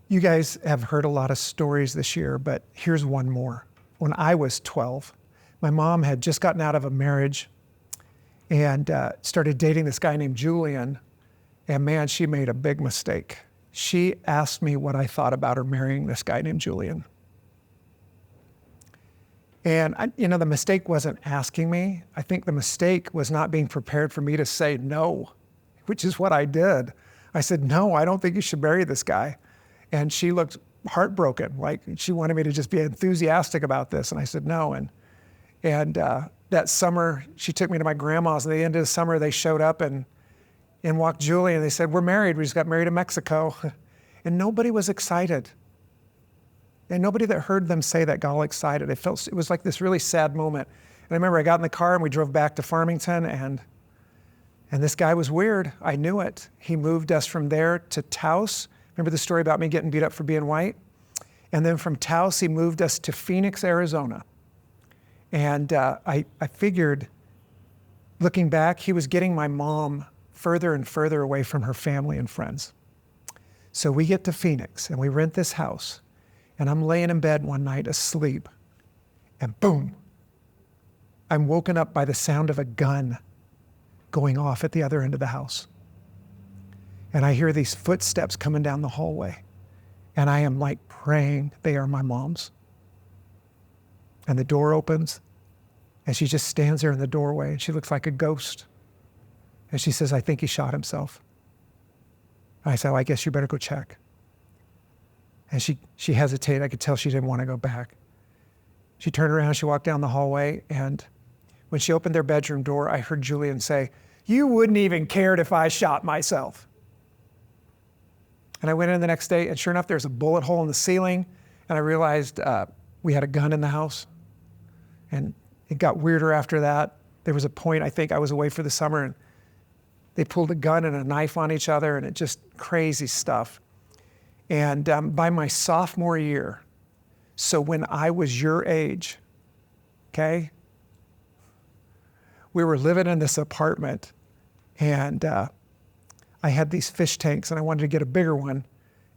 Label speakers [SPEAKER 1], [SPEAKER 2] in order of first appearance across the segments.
[SPEAKER 1] You guys have heard a lot of stories this year, but here's one more. When I was 12, my mom had just gotten out of a marriage and started dating this guy named Julian. And man, she made a big mistake. She asked me what I thought about her marrying this guy named Julian. And the mistake wasn't asking me. I think the mistake was not being prepared for me to say no, which is what I did. I said, no, I don't think you should marry this guy. And she looked heartbroken, like she wanted me to just be enthusiastic about this. And I said, no. And that summer, she took me to my grandma's. At the end of the summer, they showed up and walked Julie, and they said, we're married. We just got married in Mexico. And nobody was excited. And nobody that heard them say that got all excited. It was like this really sad moment. And I remember I got in the car and we drove back to Farmington, and this guy was weird. I knew it. He moved us from there to Taos. Remember the story about me getting beat up for being white? And then from Taos, he moved us to Phoenix, Arizona. And I figured, looking back, he was getting my mom further and further away from her family and friends. So we get to Phoenix and we rent this house. And I'm laying in bed one night asleep, and boom, I'm woken up by the sound of a gun going off at the other end of the house. And I hear these footsteps coming down the hallway. And I am like praying they are my mom's. And the door opens, and she just stands there in the doorway, and she looks like a ghost. And she says, I think he shot himself. I said, I guess you better go check. And she hesitated. I could tell she didn't want to go back. She turned around, she walked down the hallway, and when she opened their bedroom door, I heard Julian say, you wouldn't even cared if I shot myself. And I went in the next day, and sure enough, there's a bullet hole in the ceiling, and I realized we had a gun in the house. And it got weirder after that. There was a point, I think I was away for the summer, and they pulled a gun and a knife on each other, and it just crazy stuff. And by my sophomore year, so when I was your age, okay, we were living in this apartment, and I had these fish tanks, and I wanted to get a bigger one,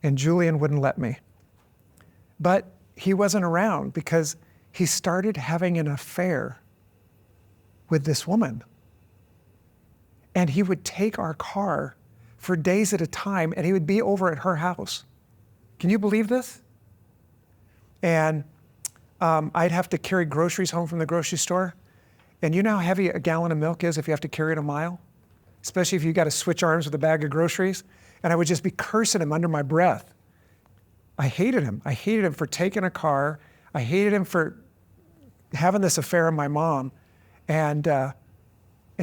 [SPEAKER 1] and Julian wouldn't let me. But he wasn't around because he started having an affair with this woman. And he would take our car for days at a time, and he would be over at her house. Can you believe this? And I'd have to carry groceries home from the grocery store. And you know how heavy a gallon of milk is if you have to carry it a mile? Especially if you got to switch arms with a bag of groceries. And I would just be cursing him under my breath. I hated him. I hated him for taking a car. I hated him for having this affair on my mom. And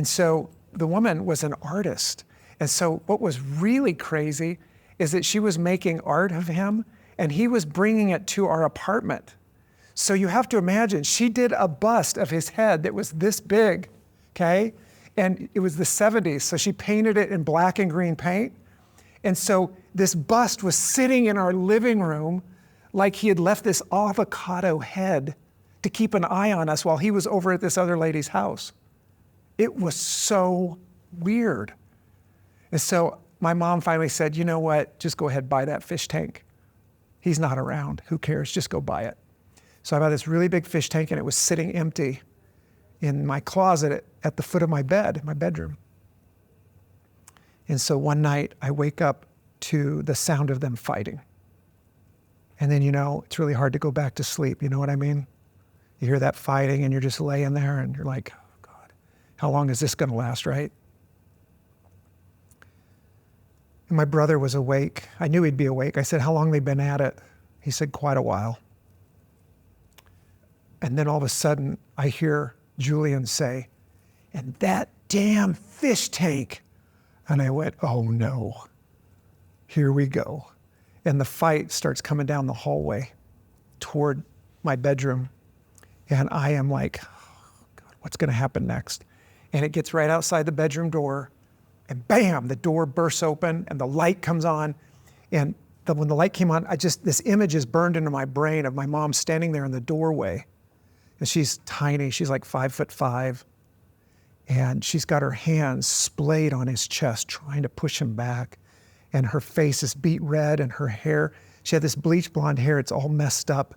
[SPEAKER 1] so the woman was an artist. And so what was really crazy is that she was making art of him, and he was bringing it to our apartment. So you have to imagine, she did a bust of his head that was this big, okay? And it was the 70s, so she painted it in black and green paint. And so this bust was sitting in our living room like he had left this avocado head to keep an eye on us while he was over at this other lady's house. It was so weird. And so my mom finally said, you know what, just go ahead, buy that fish tank. He's not around, who cares, just go buy it. So I bought this really big fish tank, and it was sitting empty in my closet at the foot of my bed, my bedroom. And so one night I wake up to the sound of them fighting. And then, it's really hard to go back to sleep, you know what I mean? You hear that fighting, and you're just laying there, and you're like, oh God, how long is this gonna last, right? And my brother was awake. I knew he'd be awake. I said, how long they been at it? He said, quite a while. And then all of a sudden, I hear Julian say, and that damn fish tank. And I went, oh no, here we go. And the fight starts coming down the hallway toward my bedroom. And I am like, oh God, what's gonna happen next? And it gets right outside the bedroom door, and bam, the door bursts open and the light comes on. And when the light came on, this image is burned into my brain of my mom standing there in the doorway. And she's tiny, she's like 5'5". And she's got her hands splayed on his chest, trying to push him back. and her face is beet red, and her hair, she had this bleach blonde hair, it's all messed up.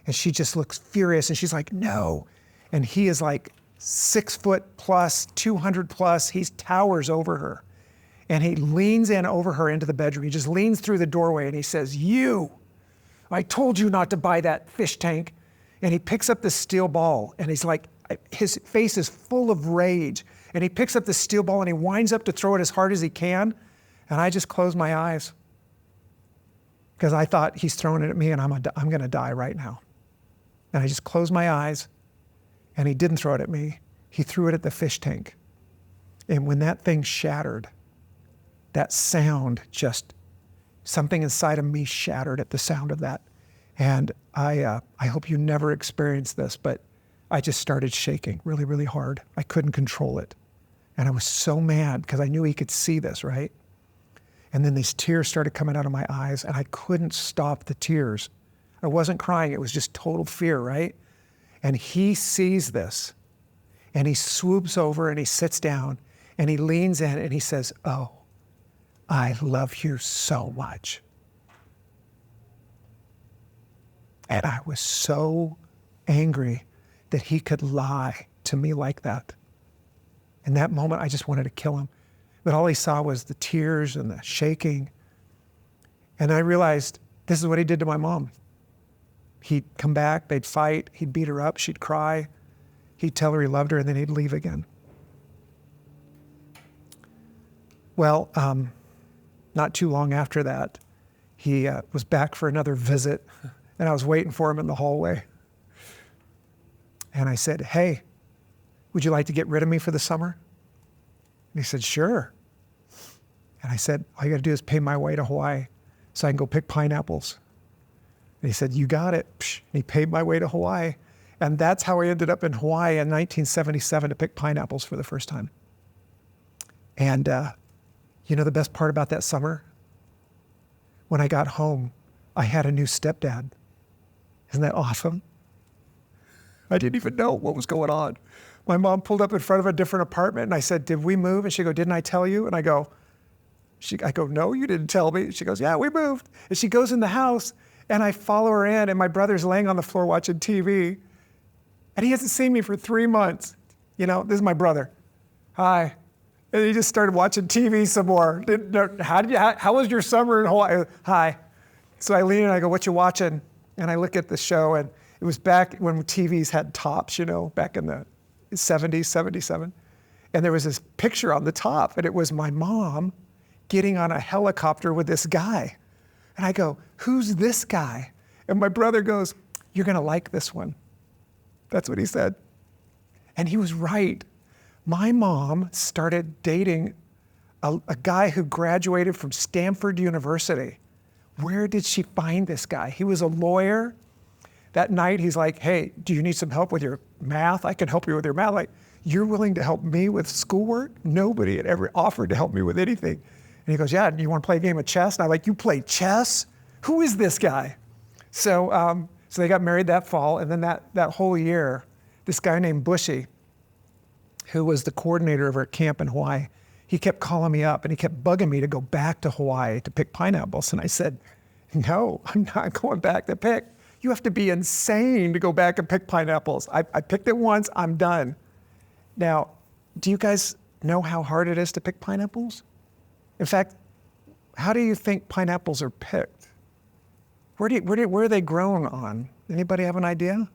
[SPEAKER 1] And she just looks furious, and she's like, no. And he is like 6 foot plus, 200 plus, he towers over her. And he leans in over her into the bedroom. He just leans through the doorway and he says, you, I told you not to buy that fish tank. And he picks up the steel ball and he's like, his face is full of rage. And he picks up the steel ball and he winds up to throw it as hard as he can. And I just close my eyes because I thought he's throwing it at me and I'm going to die right now. And I just closed my eyes and he didn't throw it at me. He threw it at the fish tank. And when that thing shattered, that sound just, something inside of me shattered at the sound of that. And I hope you never experience this, but I just started shaking really, really hard. I couldn't control it. And I was so mad because I knew he could see this, right? And then these tears started coming out of my eyes and I couldn't stop the tears. I wasn't crying, it was just total fear, right? And he sees this and he swoops over and he sits down and he leans in and he says, oh, I love you so much. And I was so angry that he could lie to me like that. In that moment, I just wanted to kill him. But all he saw was the tears and the shaking. And I realized this is what he did to my mom. He'd come back, they'd fight, he'd beat her up, she'd cry, he'd tell her he loved her, and then he'd leave again. Well, not too long after that, he was back for another visit, and I was waiting for him in the hallway. And I said, hey, would you like to get rid of me for the summer? And he said, sure. And I said, all you got to do is pay my way to Hawaii so I can go pick pineapples. And he said, you got it. And he paid my way to Hawaii. And that's how I ended up in Hawaii in 1977 to pick pineapples for the first time. And you know the best part about that summer? When I got home, I had a new stepdad. Isn't that awesome? I didn't even know what was going on. My mom pulled up in front of a different apartment and I said, did we move? And she go, didn't I tell you? And I go, no, you didn't tell me. She goes, yeah, we moved. And she goes in the house and I follow her in and my brother's laying on the floor watching TV and he hasn't seen me for 3 months. You know, this is my brother. Hi. And he just started watching TV some more. How was your summer in Hawaii? Hi. So I lean in and I go, what you watching? And I look at the show and it was back when TVs had tops, you know, back in the 70s, 77. And there was this picture on the top and it was my mom getting on a helicopter with this guy. And I go, who's this guy? And my brother goes, you're gonna like this one. That's what he said. And he was right. My mom started dating a guy who graduated from Stanford University. Where did she find this guy? He was a lawyer. That night, he's like, hey, do you need some help with your math? I can help you with your math. Like, you're willing to help me with schoolwork? Nobody had ever offered to help me with anything. And he goes, yeah, do you want to play a game of chess? And I'm like, you play chess? Who is this guy? So they got married that fall. And then that whole year, this guy named Bushy, who was the coordinator of our camp in Hawaii, he kept calling me up and he kept bugging me to go back to Hawaii to pick pineapples. And I said, no, I'm not going back to pick. You have to be insane to go back and pick pineapples. I picked it once, I'm done. Now, do you guys know how hard it is to pick pineapples? In fact, how do you think pineapples are picked? Where are they grown on? Anybody have an idea?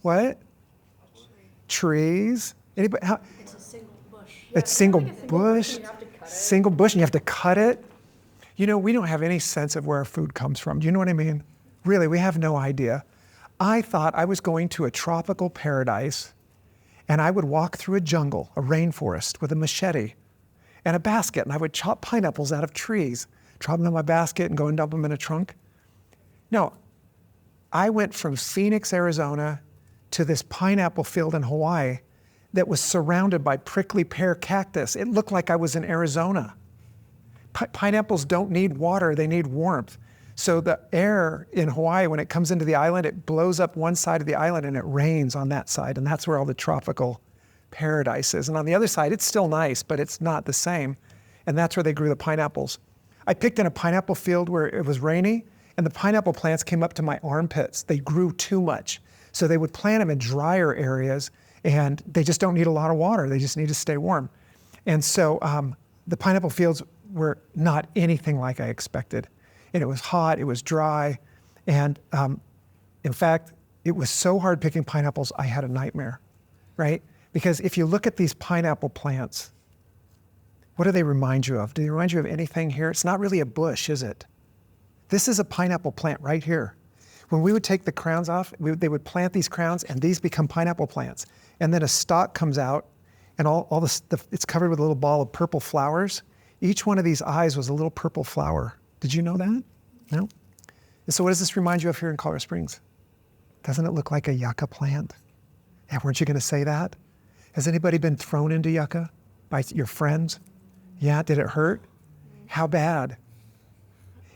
[SPEAKER 1] What? Trees? Anybody?
[SPEAKER 2] It's a single bush.
[SPEAKER 1] It's single bush? Single bush and you have to cut it? You know, we don't have any sense of where our food comes from. Do you know what I mean? Really, we have no idea. I thought I was going to a tropical paradise and I would walk through a jungle, a rainforest with a machete and a basket and I would chop pineapples out of trees, drop them in my basket and go and dump them in a trunk. No, I went from Phoenix, Arizona to this pineapple field in Hawaii that was surrounded by prickly pear cactus. It looked like I was in Arizona. Pineapples don't need water, they need warmth. So the air in Hawaii, when it comes into the island, it blows up one side of the island and it rains on that side. And that's where all the tropical paradise is. And on the other side, it's still nice, but it's not the same. And that's where they grew the pineapples. I picked in a pineapple field where it was rainy, and the pineapple plants came up to my armpits. They grew too much. So they would plant them in drier areas, and they just don't need a lot of water. They just need to stay warm. And so the pineapple fields were not anything like I expected. And it was hot, it was dry, and in fact, it was so hard picking pineapples, I had a nightmare, right? Because if you look at these pineapple plants, what do they remind you of? Do they remind you of anything here? It's not really a bush, is it? This is a pineapple plant right here. When we would take the crowns off, they would plant these crowns, and these become pineapple plants. And then a stalk comes out, and it's covered with a little ball of purple flowers. Each one of these eyes was a little purple flower. Did you know that? No? And so what does this remind you of here in Colorado Springs? Doesn't it look like a yucca plant? Yeah, weren't you going to say that? Has anybody been thrown into yucca by your friends? Yeah, did it hurt? How bad?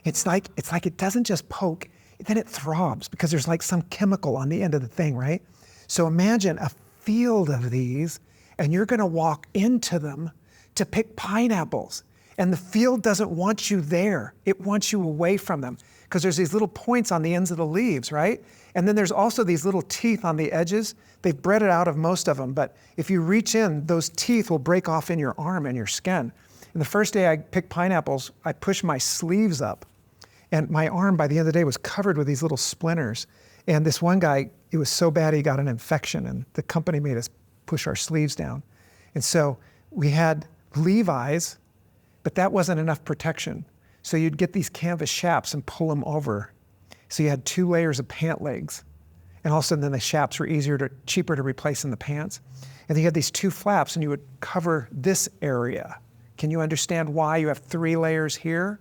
[SPEAKER 1] It's like it doesn't just poke, then it throbs because there's like some chemical on the end of the thing, right? So imagine a field of these, and you're going to walk into them to pick pineapples. And the field doesn't want you there. It wants you away from them because there's these little points on the ends of the leaves, right? And then there's also these little teeth on the edges. They've bred it out of most of them, but if you reach in, those teeth will break off in your arm and your skin. And the first day I picked pineapples, I pushed my sleeves up, and my arm by the end of the day was covered with these little splinters. And this one guy, it was so bad he got an infection, and the company made us push our sleeves down. And so we had Levi's, but that wasn't enough protection. So you'd get these canvas chaps and pull them over. So you had 2 layers of pant legs. And all of a sudden then the chaps were cheaper to replace in the pants. And then you had these 2 flaps, and you would cover this area. Can you understand why you have 3 layers here?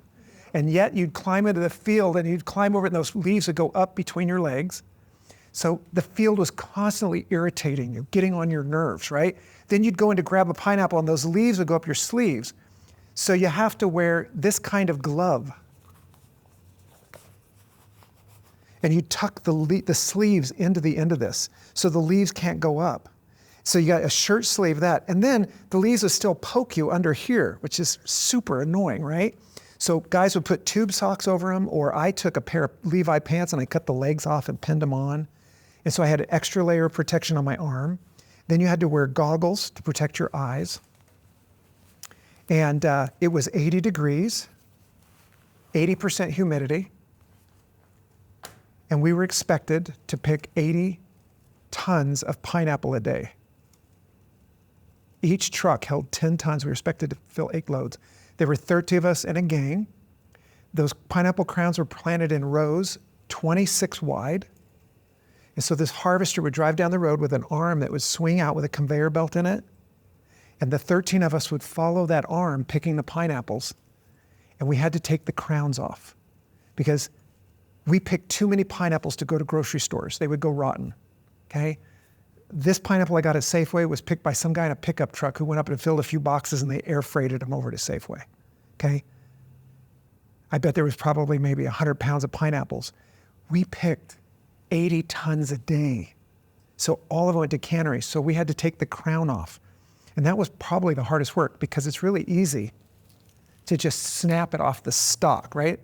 [SPEAKER 1] And yet you'd climb into the field, and you'd climb over it, and those leaves would go up between your legs. So the field was constantly irritating you, getting on your nerves, right? Then you'd go in to grab a pineapple, and those leaves would go up your sleeves. So you have to wear this kind of glove. And you tuck the sleeves into the end of this, so the leaves can't go up. So you got a shirt sleeve that, and then the leaves will still poke you under here, which is super annoying, right? So guys would put tube socks over them, or I took a pair of Levi pants and I cut the legs off and pinned them on. And so I had an extra layer of protection on my arm. Then you had to wear goggles to protect your eyes. And it was 80 degrees, 80% humidity. And we were expected to pick 80 tons of pineapple a day. Each truck held 10 tons. We were expected to fill 8 loads. There were 30 of us in a gang. Those pineapple crowns were planted in rows, 26 wide. And so this harvester would drive down the road with an arm that would swing out with a conveyor belt in it. And the 13 of us would follow that arm picking the pineapples. And we had to take the crowns off because we picked too many pineapples to go to grocery stores. They would go rotten, okay? This pineapple I got at Safeway was picked by some guy in a pickup truck who went up and filled a few boxes, and they air freighted them over to Safeway, okay? I bet there was probably maybe 100 pounds of pineapples. We picked 80 tons a day. So all of it went to canneries. So we had to take the crown off. And that was probably the hardest work because it's really easy to just snap it off the stalk, right?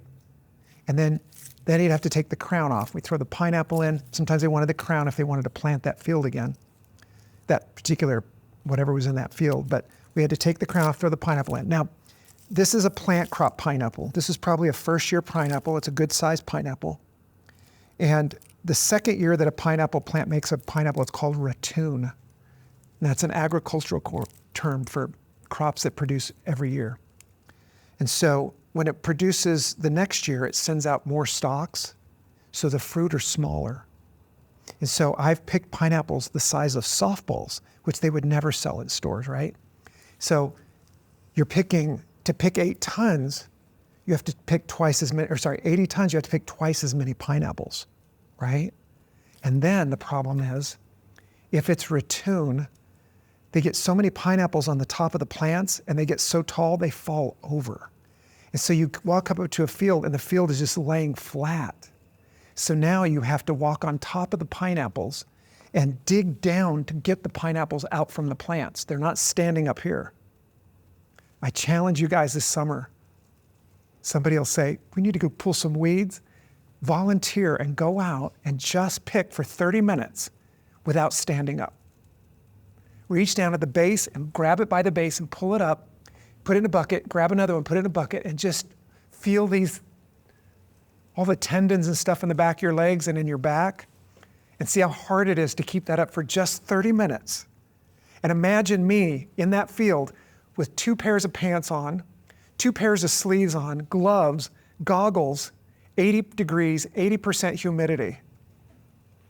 [SPEAKER 1] And then you'd have to take the crown off. We throw the pineapple in. Sometimes they wanted the crown if they wanted to plant that field again, that particular whatever was in that field. But we had to take the crown off, throw the pineapple in. Now, this is a plant crop pineapple. This is probably a first-year pineapple. It's a good-sized pineapple. And the second year that a pineapple plant makes a pineapple, it's called ratoon. And that's an agricultural term for crops that produce every year. And so when it produces the next year, it sends out more stalks, so the fruit are smaller. And so I've picked pineapples the size of softballs, which they would never sell in stores, right? So to pick 8 tons, you have to pick 80 tons, you have to pick twice as many pineapples, right? And then the problem is, if it's ratoon, they get so many pineapples on the top of the plants, and they get so tall, they fall over. And so you walk up to a field, and the field is just laying flat. So now you have to walk on top of the pineapples and dig down to get the pineapples out from the plants. They're not standing up here. I challenge you guys this summer. Somebody will say, we need to go pull some weeds. Volunteer and go out and just pick for 30 minutes without standing up. Reach down at the base and grab it by the base and pull it up, put it in a bucket, grab another one, put it in a bucket, and just feel all the tendons and stuff in the back of your legs and in your back, and see how hard it is to keep that up for just 30 minutes. And imagine me in that field with 2 pairs of pants on, 2 pairs of sleeves on, gloves, goggles, 80 degrees, 80% humidity.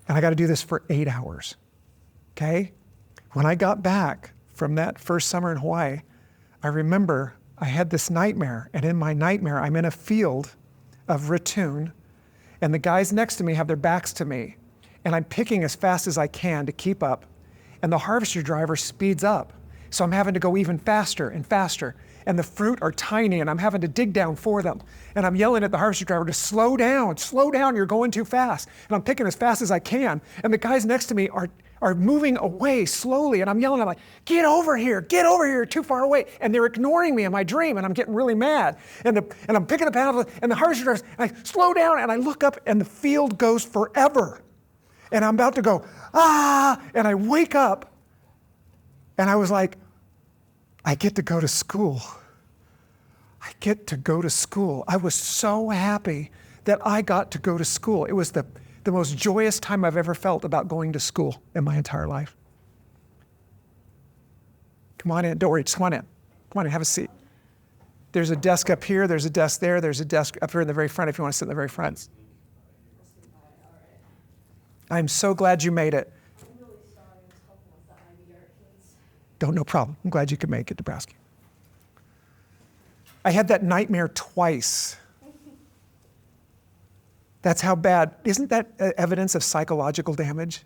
[SPEAKER 1] And I got to do this for 8 hours, okay? When I got back from that first summer in Hawaii, I remember I had this nightmare, and in my nightmare, I'm in a field of ratoon, and the guys next to me have their backs to me, and I'm picking as fast as I can to keep up, and the harvester driver speeds up, so I'm having to go even faster and faster, and the fruit are tiny, and I'm having to dig down for them, and I'm yelling at the harvester driver to slow down, you're going too fast, and I'm picking as fast as I can, and the guys next to me are moving away slowly, and I'm yelling, I'm like, get over here, too far away. And they're ignoring me in my dream, and I'm getting really mad. And I'm picking up handle, and the harvester driver, and I slow down, and I look up, and the field goes forever. And I'm about to go, and I wake up, and I was like, I get to go to school. I get to go to school. I was so happy that I got to go to school. It was the most joyous time I've ever felt about going to school in my entire life. Come on in, don't worry, just come on in. Come on in, have a seat. There's a desk up here, there's a desk there, there's a desk up here in the very front if you want to sit in the very front. I'm so glad you made it.
[SPEAKER 2] I'm really sorry, I was helping with the IVR kids.
[SPEAKER 1] Don't, no problem. I'm glad you could make it, Nebraska. I had that nightmare twice. That's how bad. Isn't that evidence of psychological damage?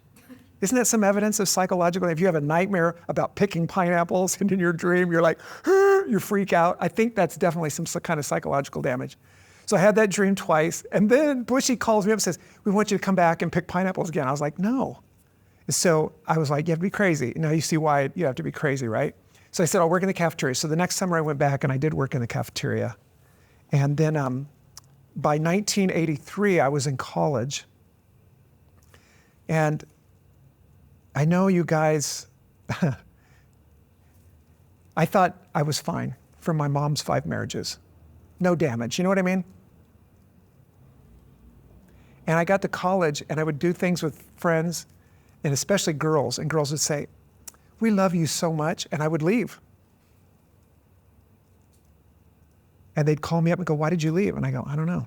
[SPEAKER 1] Isn't that some evidence of psychological? If you have a nightmare about picking pineapples and in your dream you're like, you freak out. I think that's definitely some kind of psychological damage. So I had that dream twice. And then Bushy calls me up and says, we want you to come back and pick pineapples again. I was like, no. And so I was like, you have to be crazy. Now you see why you have to be crazy, right? So I said, I'll work in the cafeteria. So the next summer I went back and I did work in the cafeteria. And then by 1983, I was in college. And I know you guys, I thought I was fine from my mom's 5 marriages. No damage, you know what I mean? And I got to college and I would do things with friends, and especially girls, and girls would say, we love you so much, and I would leave. And they'd call me up and go, why did you leave? And I go, I don't know.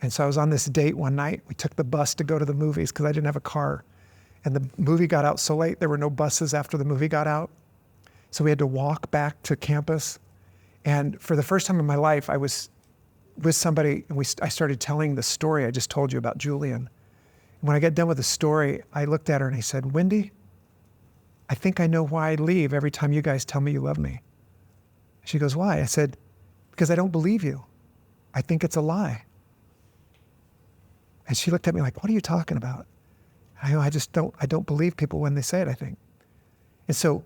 [SPEAKER 1] And so I was on this date one night. We took the bus to go to the movies because I didn't have a car. And the movie got out so late, there were no buses after the movie got out. So we had to walk back to campus. And for the first time in my life, I was with somebody, and I started telling the story I just told you about Julian. And when I got done with the story, I looked at her and I said, Wendy, I think I know why I leave every time you guys tell me you love me. She goes, why? I said, because I don't believe you. I think it's a lie. And she looked at me like, what are you talking about? I go, I don't believe people when they say it, I think. And so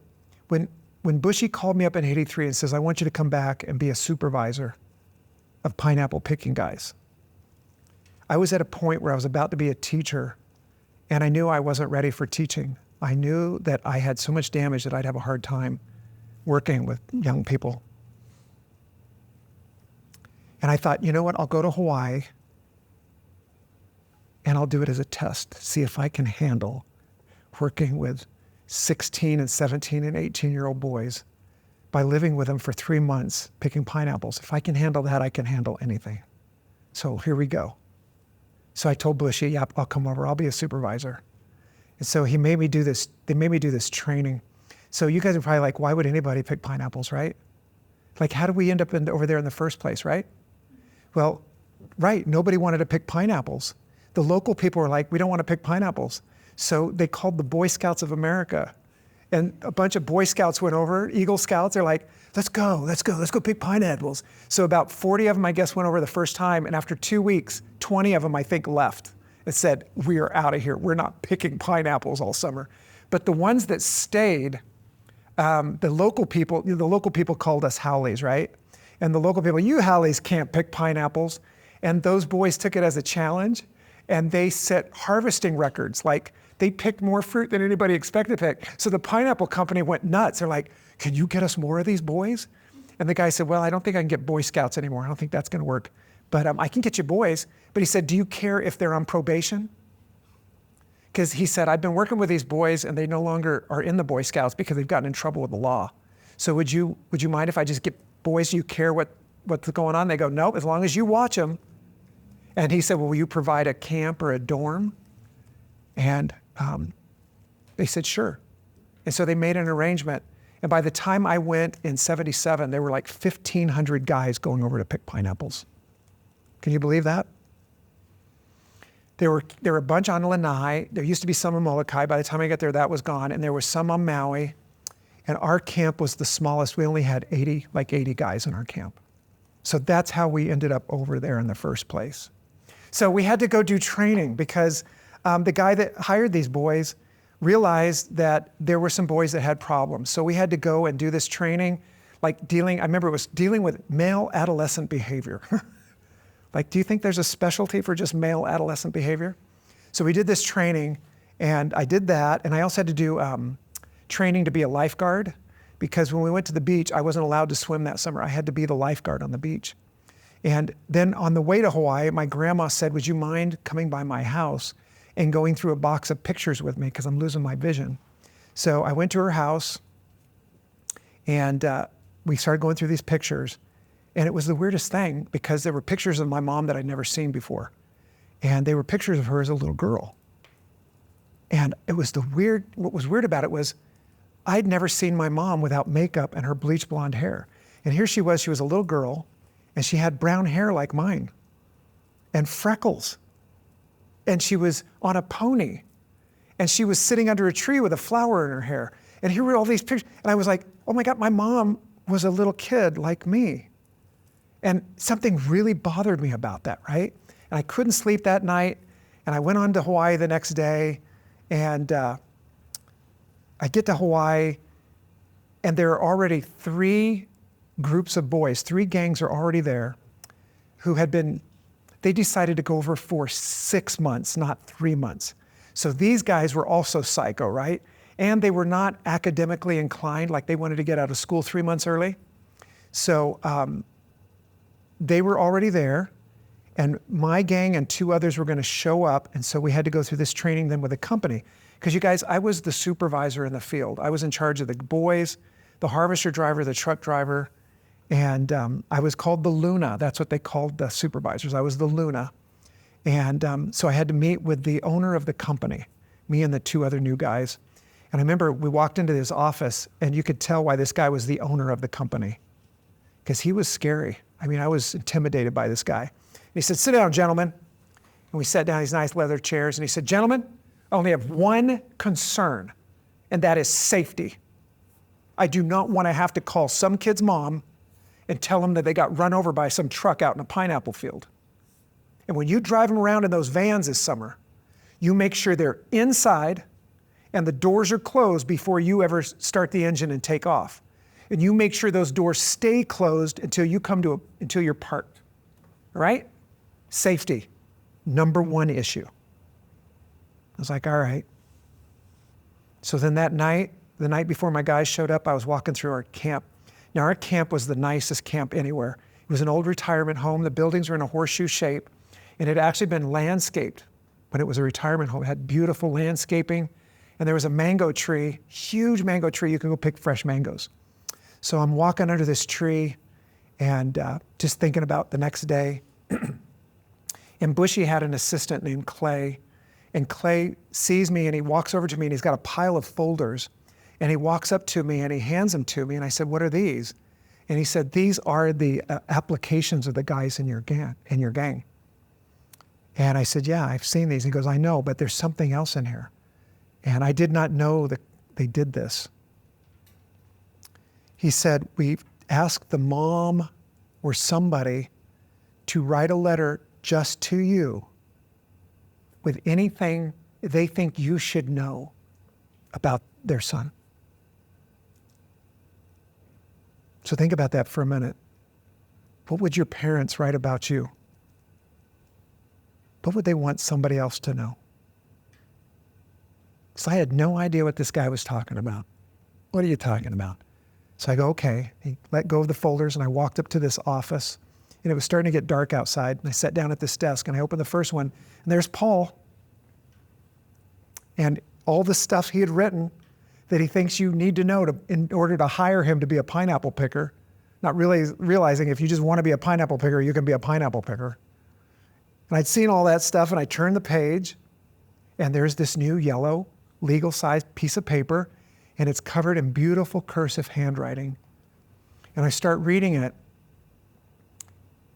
[SPEAKER 1] when Bushy called me up in 83 and says, I want you to come back and be a supervisor of pineapple picking guys, I was at a point where I was about to be a teacher, and I knew I wasn't ready for teaching. I knew that I had so much damage that I'd have a hard time working with young people. And I thought, you know what, I'll go to Hawaii and I'll do it as a test, see if I can handle working with 16 and 17 and 18-year-old boys by living with them for 3 months picking pineapples. If I can handle that, I can handle anything. So here we go. So I told Bushy, yep, I'll come over, I'll be a supervisor. And so he made me do this, they made me do this training. So you guys are probably like, why would anybody pick pineapples, right? Like, how did we end up over there in the first place, right? Well, right, nobody wanted to pick pineapples. The local people were like, we don't want to pick pineapples. So they called the Boy Scouts of America. And a bunch of Boy Scouts went over, Eagle Scouts, they're like, let's go pick pineapples. So about 40 of them, I guess, went over the first time. And after 2 weeks, 20 of them, I think, left and said, we are out of here. We're not picking pineapples all summer. But the ones that stayed, the local people called us Howleys, right? And the local people, you Hallies can't pick pineapples. And those boys took it as a challenge, and they set harvesting records. Like, they picked more fruit than anybody expected to pick. So the pineapple company went nuts. They're like, can you get us more of these boys? And the guy said, well, I don't think I can get Boy Scouts anymore. I don't think that's going to work. But I can get you boys. But he said, do you care if they're on probation? Because he said, I've been working with these boys, and they no longer are in the Boy Scouts because they've gotten in trouble with the law. So would you mind if I just get boys? Do you care what's going on? They go, nope, as long as you watch them. And he said, well, will you provide a camp or a dorm? And they said, sure. And so they made an arrangement. And by the time I went in 77, there were like 1,500 guys going over to pick pineapples. Can you believe that? There were a bunch on Lanai. There used to be some on Molokai. By the time I got there, that was gone. And there was some on Maui. And our camp was the smallest. We only had 80 guys in our camp. So that's how we ended up over there in the first place. So we had to go do training because the guy that hired these boys realized that there were some boys that had problems. So we had to go and do this training, I remember it was dealing with male adolescent behavior. Like, do you think there's a specialty for just male adolescent behavior? So we did this training, and I did that, and I also had to do training to be a lifeguard, because when we went to the beach, I wasn't allowed to swim that summer. I had to be the lifeguard on the beach. And then on the way to Hawaii, my grandma said, would you mind coming by my house and going through a box of pictures with me, because I'm losing my vision. So I went to her house, and we started going through these pictures. And it was the weirdest thing, because there were pictures of my mom that I'd never seen before. And they were pictures of her as a little girl. And it was what was weird about it was I'd never seen my mom without makeup and her bleach blonde hair. And here she was a little girl, and she had brown hair like mine and freckles. And she was on a pony, and she was sitting under a tree with a flower in her hair. And here were all these pictures. And I was like, oh my God, my mom was a little kid like me. And something really bothered me about that, right? And I couldn't sleep that night. And I went on to Hawaii the next day, and I get to Hawaii, and there are already 3 groups of boys, 3 gangs are already there, who they decided to go over for 6 months, not 3 months. So these guys were also psycho, right? And they were not academically inclined, like they wanted to get out of school 3 months early. So they were already there, and my gang and 2 others were going to show up, and so we had to go through this training then with a company. Because you guys, I was the supervisor in the field. I was in charge of the boys, the harvester driver, the truck driver, and I was called the Luna. That's what they called the supervisors. I was the Luna. And so I had to meet with the owner of the company, me and the 2 other new guys. And I remember we walked into his office, and you could tell why this guy was the owner of the company, because he was scary. I mean, I was intimidated by this guy. And he said, sit down, gentlemen. And we sat down in these nice leather chairs, and he said, gentlemen, I only have one concern, and that is safety. I do not want to have to call some kid's mom and tell them that they got run over by some truck out in a pineapple field. And when you drive them around in those vans this summer, you make sure they're inside and the doors are closed before you ever start the engine and take off. And you make sure those doors stay closed until you're parked. All right? Safety, number 1 issue. I was like, all right. So then that night, the night before my guys showed up, I was walking through our camp. Now, our camp was the nicest camp anywhere. It was an old retirement home. The buildings were in a horseshoe shape, and it had actually been landscaped when it was a retirement home. It had beautiful landscaping, and there was a mango tree, huge mango tree. You could go pick fresh mangoes. So I'm walking under this tree and just thinking about the next day. And Bushy had an assistant named Clay, and Clay sees me, and he walks over to me, and he's got a pile of folders. And he walks up to me and he hands them to me, and I said, what are these? And he said, these are the applications of the guys in your gang. And I said, yeah, I've seen these. He goes, I know, but there's something else in here. And I did not know that they did this. He said, we've asked the mom or somebody to write a letter just to you with anything they think you should know about their son. So think about that for a minute. What would your parents write about you? What would they want somebody else to know? So I had no idea what this guy was talking about. What are you talking about? So I go, okay. He let go of the folders, and I walked up to this office, and it was starting to get dark outside. And I sat down at this desk, and I opened the first one, and there's Paul. And all the stuff he had written that he thinks you need to know in order to hire him to be a pineapple picker, not really realizing if you just want to be a pineapple picker, you can be a pineapple picker. And I'd seen all that stuff, and I turned the page, and there's this new yellow, legal-sized piece of paper, and it's covered in beautiful cursive handwriting. And I start reading it,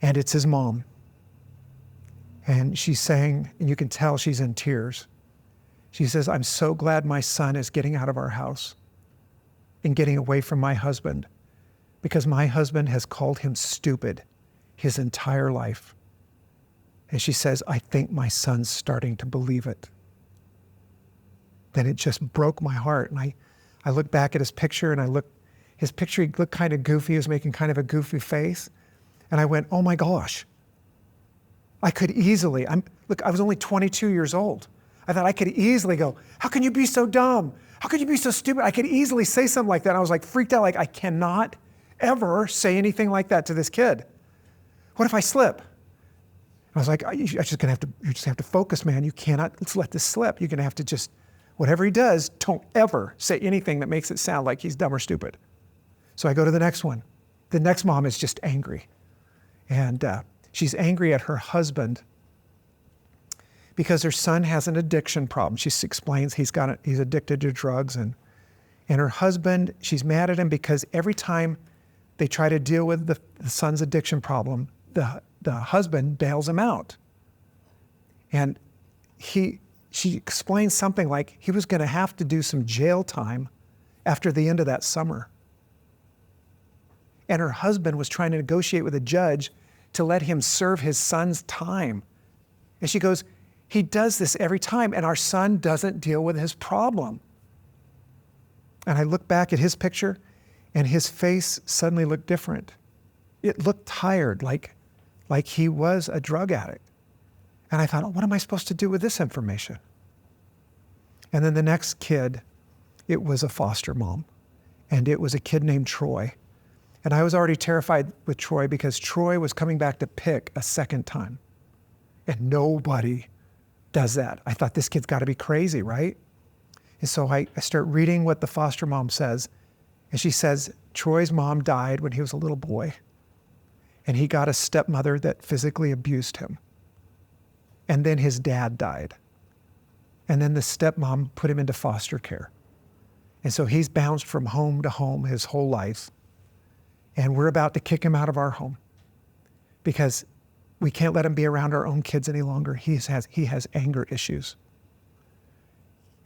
[SPEAKER 1] and it's his mom. And she's saying, and you can tell she's in tears. She says, I'm so glad my son is getting out of our house and getting away from my husband, because my husband has called him stupid his entire life. And she says, I think my son's starting to believe it. Then it just broke my heart. And I look back at his picture, and his picture, he looked kind of goofy. He was making kind of a goofy face. And I went, oh my gosh. I could easily, I was only 22 years old. I thought I could easily go, how can you be so dumb? How could you be so stupid? I could easily say something like that. I was like freaked out, like I cannot ever say anything like that to this kid. What if I slip? I was like, you're just have to focus, man. You cannot let this slip. You're gonna have to just, whatever he does, don't ever say anything that makes it sound like he's dumb or stupid. So I go to the next one. The next mom is just angry. And she's angry at her husband because her son has an addiction problem. She explains he's addicted to drugs. And her husband, she's mad at him because every time they try to deal with the son's addiction problem, the husband bails him out. And she explains something like he was going to have to do some jail time after the end of that summer. And her husband was trying to negotiate with a judge to let him serve his son's time. And she goes, he does this every time, and our son doesn't deal with his problem. And I look back at his picture, and his face suddenly looked different. It looked tired, like he was a drug addict. And I thought, oh, what am I supposed to do with this information? And then the next kid, it was a foster mom, and it was a kid named Troy. And I was already terrified with Troy because Troy was coming back to pick a second time. And nobody does that. I thought, this kid's got to be crazy, right? And so I start reading what the foster mom says. And she says, Troy's mom died when he was a little boy. And he got a stepmother that physically abused him. And then his dad died. And then the stepmom put him into foster care. And so he's bounced from home to home his whole life. And we're about to kick him out of our home because we can't let him be around our own kids any longer. He has anger issues.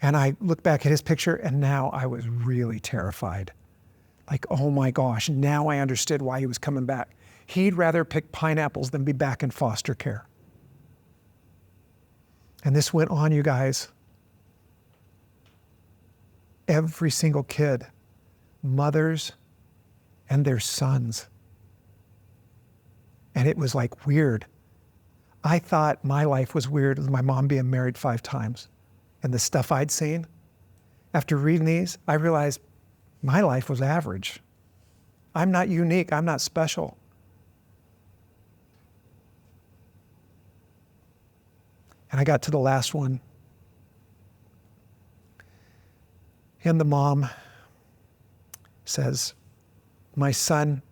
[SPEAKER 1] And I look back at his picture, and now I was really terrified. Like, oh my gosh, now I understood why he was coming back. He'd rather pick pineapples than be back in foster care. And this went on, you guys. Every single kid, mothers and their sons. And it was like weird. I thought my life was weird with my mom being married 5 times and the stuff I'd seen. After reading these, I realized my life was average. I'm not unique. I'm not special. And I got to the last one. And the mom says, my son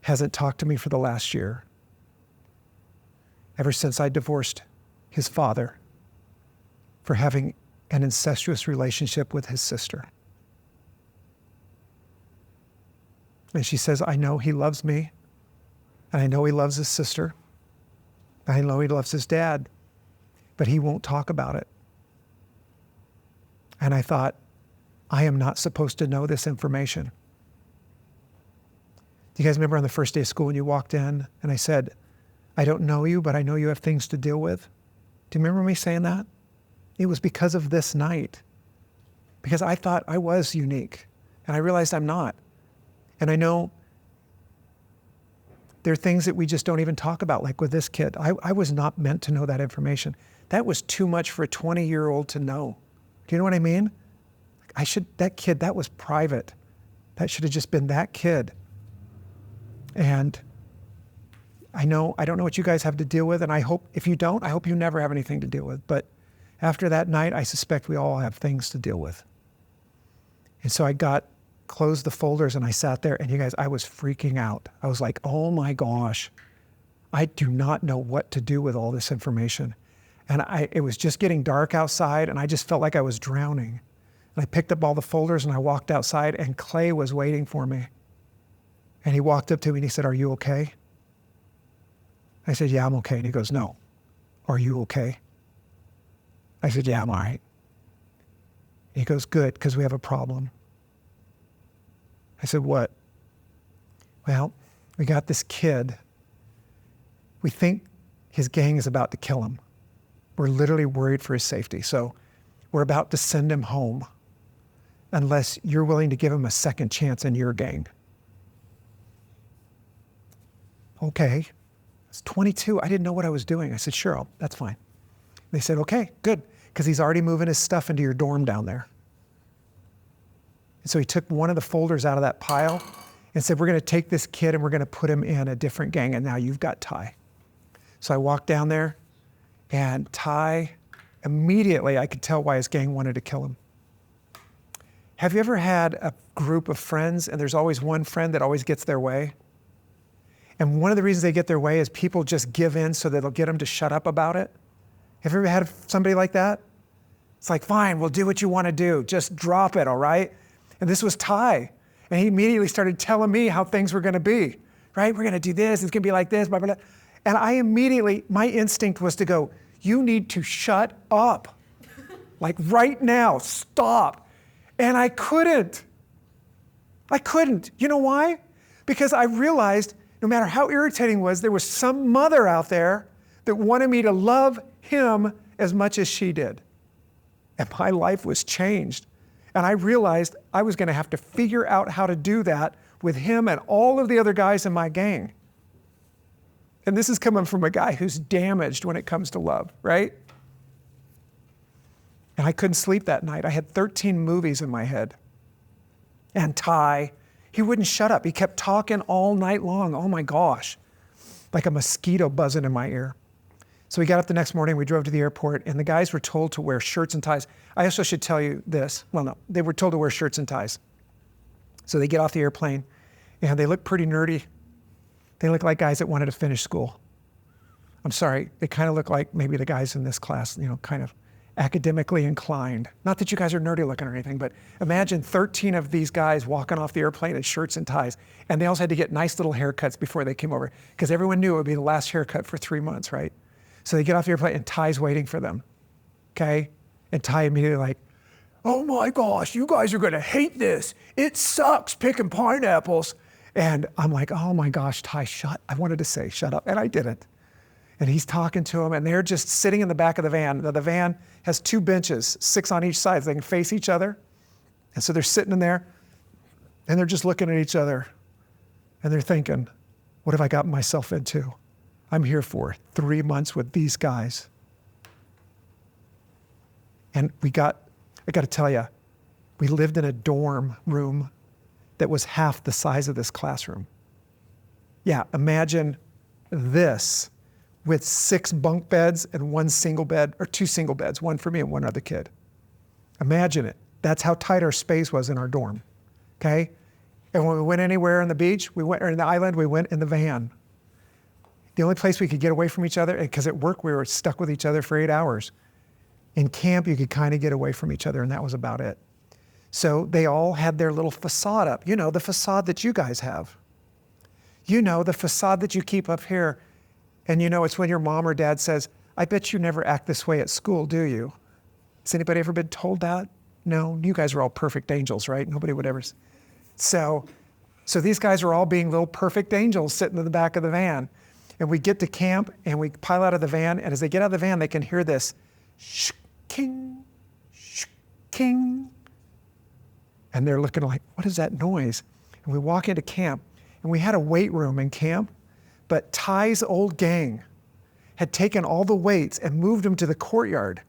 [SPEAKER 1] hasn't talked to me for the last year, ever since I divorced his father for having an incestuous relationship with his sister. And she says, I know he loves me, and I know he loves his sister, and I know he loves his dad, but he won't talk about it. And I thought, I am not supposed to know this information. Do you guys remember on the first day of school when you walked in and I said, I don't know you, but I know you have things to deal with? Do you remember me saying that? It was because of this night. Because I thought I was unique, and I realized I'm not. And I know There are things that we just don't even talk about, like with this kid. I was not meant to know that information. That was too much for a 20-year-old to know. Do you know what I mean? That kid, that was private. That should have just been that kid. And I don't know what you guys have to deal with, and I hope, if you don't, I hope you never have anything to deal with. But after that night, I suspect we all have things to deal with. And so I closed the folders and I sat there, and you guys, I was freaking out. I was like, oh my gosh, I do not know what to do with all this information. And it was just getting dark outside, and I just felt like I was drowning. And I picked up all the folders and I walked outside, and Clay was waiting for me. And he walked up to me and he said, "Are you okay?" I said, "Yeah, I'm okay." And he goes, "No. Are you okay?" I said, "Yeah, I'm all right." He goes, "Good, because we have a problem." I said, "What?" "Well, we got this kid. We think his gang is about to kill him. We're literally worried for his safety. So we're about to send him home unless you're willing to give him a second chance in your gang." Okay. I was 22. I didn't know what I was doing. I said, "Sure, that's fine." They said, "Okay, good, because he's already moving his stuff into your dorm down there." And so he took one of the folders out of that pile and said, "We're going to take this kid and we're going to put him in a different gang, and now you've got Ty." So I walked down there, and Ty, immediately I could tell why his gang wanted to kill him. Have you ever had a group of friends and there's always one friend that always gets their way? And one of the reasons they get their way is people just give in so that it'll get them to shut up about it. Have you ever had somebody like that? It's like, "Fine, we'll do what you want to do. Just drop it, all right?" And this was Ty. And he immediately started telling me how things were going to be, right? "We're going to do this. It's going to be like this, blah, blah, blah." And I immediately, my instinct was to go, "You need to shut up. Like right now, stop." And I couldn't. You know why? Because I realized no matter how irritating it was, there was some mother out there that wanted me to love him as much as she did. And my life was changed. And I realized I was going to have to figure out how to do that with him and all of the other guys in my gang. And this is coming from a guy who's damaged when it comes to love, right? And I couldn't sleep that night. I had 13 movies in my head. And Ty, he wouldn't shut up. He kept talking all night long. Oh my gosh, like a mosquito buzzing in my ear. So we got up the next morning, we drove to the airport, and the guys were told to wear shirts and ties. I also should tell you this. Well, no, they were told to wear shirts and ties. So they get off the airplane, and they look pretty nerdy. They look like guys that wanted to finish school. I'm sorry, they kind of look like maybe the guys in this class, kind of academically inclined. Not that you guys are nerdy looking or anything, but imagine 13 of these guys walking off the airplane in shirts and ties. And they also had to get nice little haircuts before they came over, because everyone knew it would be the last haircut for 3 months, right? So they get off the airplane and Ty's waiting for them, okay? And Ty immediately like, "Oh my gosh, you guys are gonna hate this. It sucks picking pineapples." And I'm like, "Oh my gosh, Ty, I wanted to say shut up, and I didn't." And he's talking to them, and they're just sitting in the back of the van. The van has 2 benches, 6 on each side, so they can face each other. And so they're sitting in there, and they're just looking at each other, and they're thinking, "What have I gotten myself into? I'm here for 3 months with these guys." And I got to tell you, we lived in a dorm room that was half the size of this classroom. Yeah, imagine this with 6 bunk beds and 1 single bed, or 2 single beds, 1 for me and 1 other kid. Imagine it. That's how tight our space was in our dorm, okay? And when we went anywhere on the beach, or in the island, we went in the van. The only place we could get away from each other, because at work we were stuck with each other for 8 hours. In camp, you could kind of get away from each other, and that was about it. So they all had their little facade up. The facade that you guys have. The facade that you keep up here. And it's when your mom or dad says, "I bet you never act this way at school, do you?" Has anybody ever been told that? No, you guys are all perfect angels, right? Nobody would ever. So these guys are all being little perfect angels sitting in the back of the van. And we get to camp and we pile out of the van. And as they get out of the van, they can hear this sh-king, sh-king. And they're looking like, "What is that noise?" And we walk into camp, and we had a weight room in camp, But Ty's old gang had taken all the weights and moved them to the courtyard.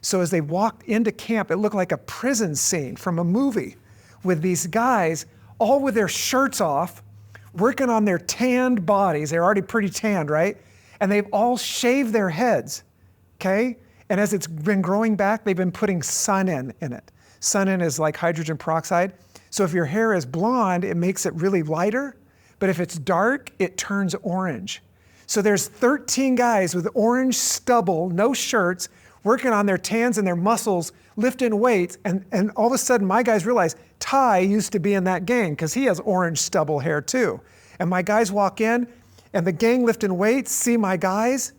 [SPEAKER 1] So as they walked into camp, it looked like a prison scene from a movie with these guys all with their shirts off, working on their tanned bodies. They're already pretty tanned, right? And they've all shaved their heads, okay? And as it's been growing back, they've been putting sun in it. Sun in is like hydrogen peroxide. So if your hair is blonde, it makes it really lighter. But if it's dark, it turns orange. So there's 13 guys with orange stubble, no shirts, working on their tans and their muscles, lifting weights. And all of a sudden, my guys realize Ty used to be in that gang because he has orange stubble hair too. And my guys walk in, and the gang lifting weights see my guys,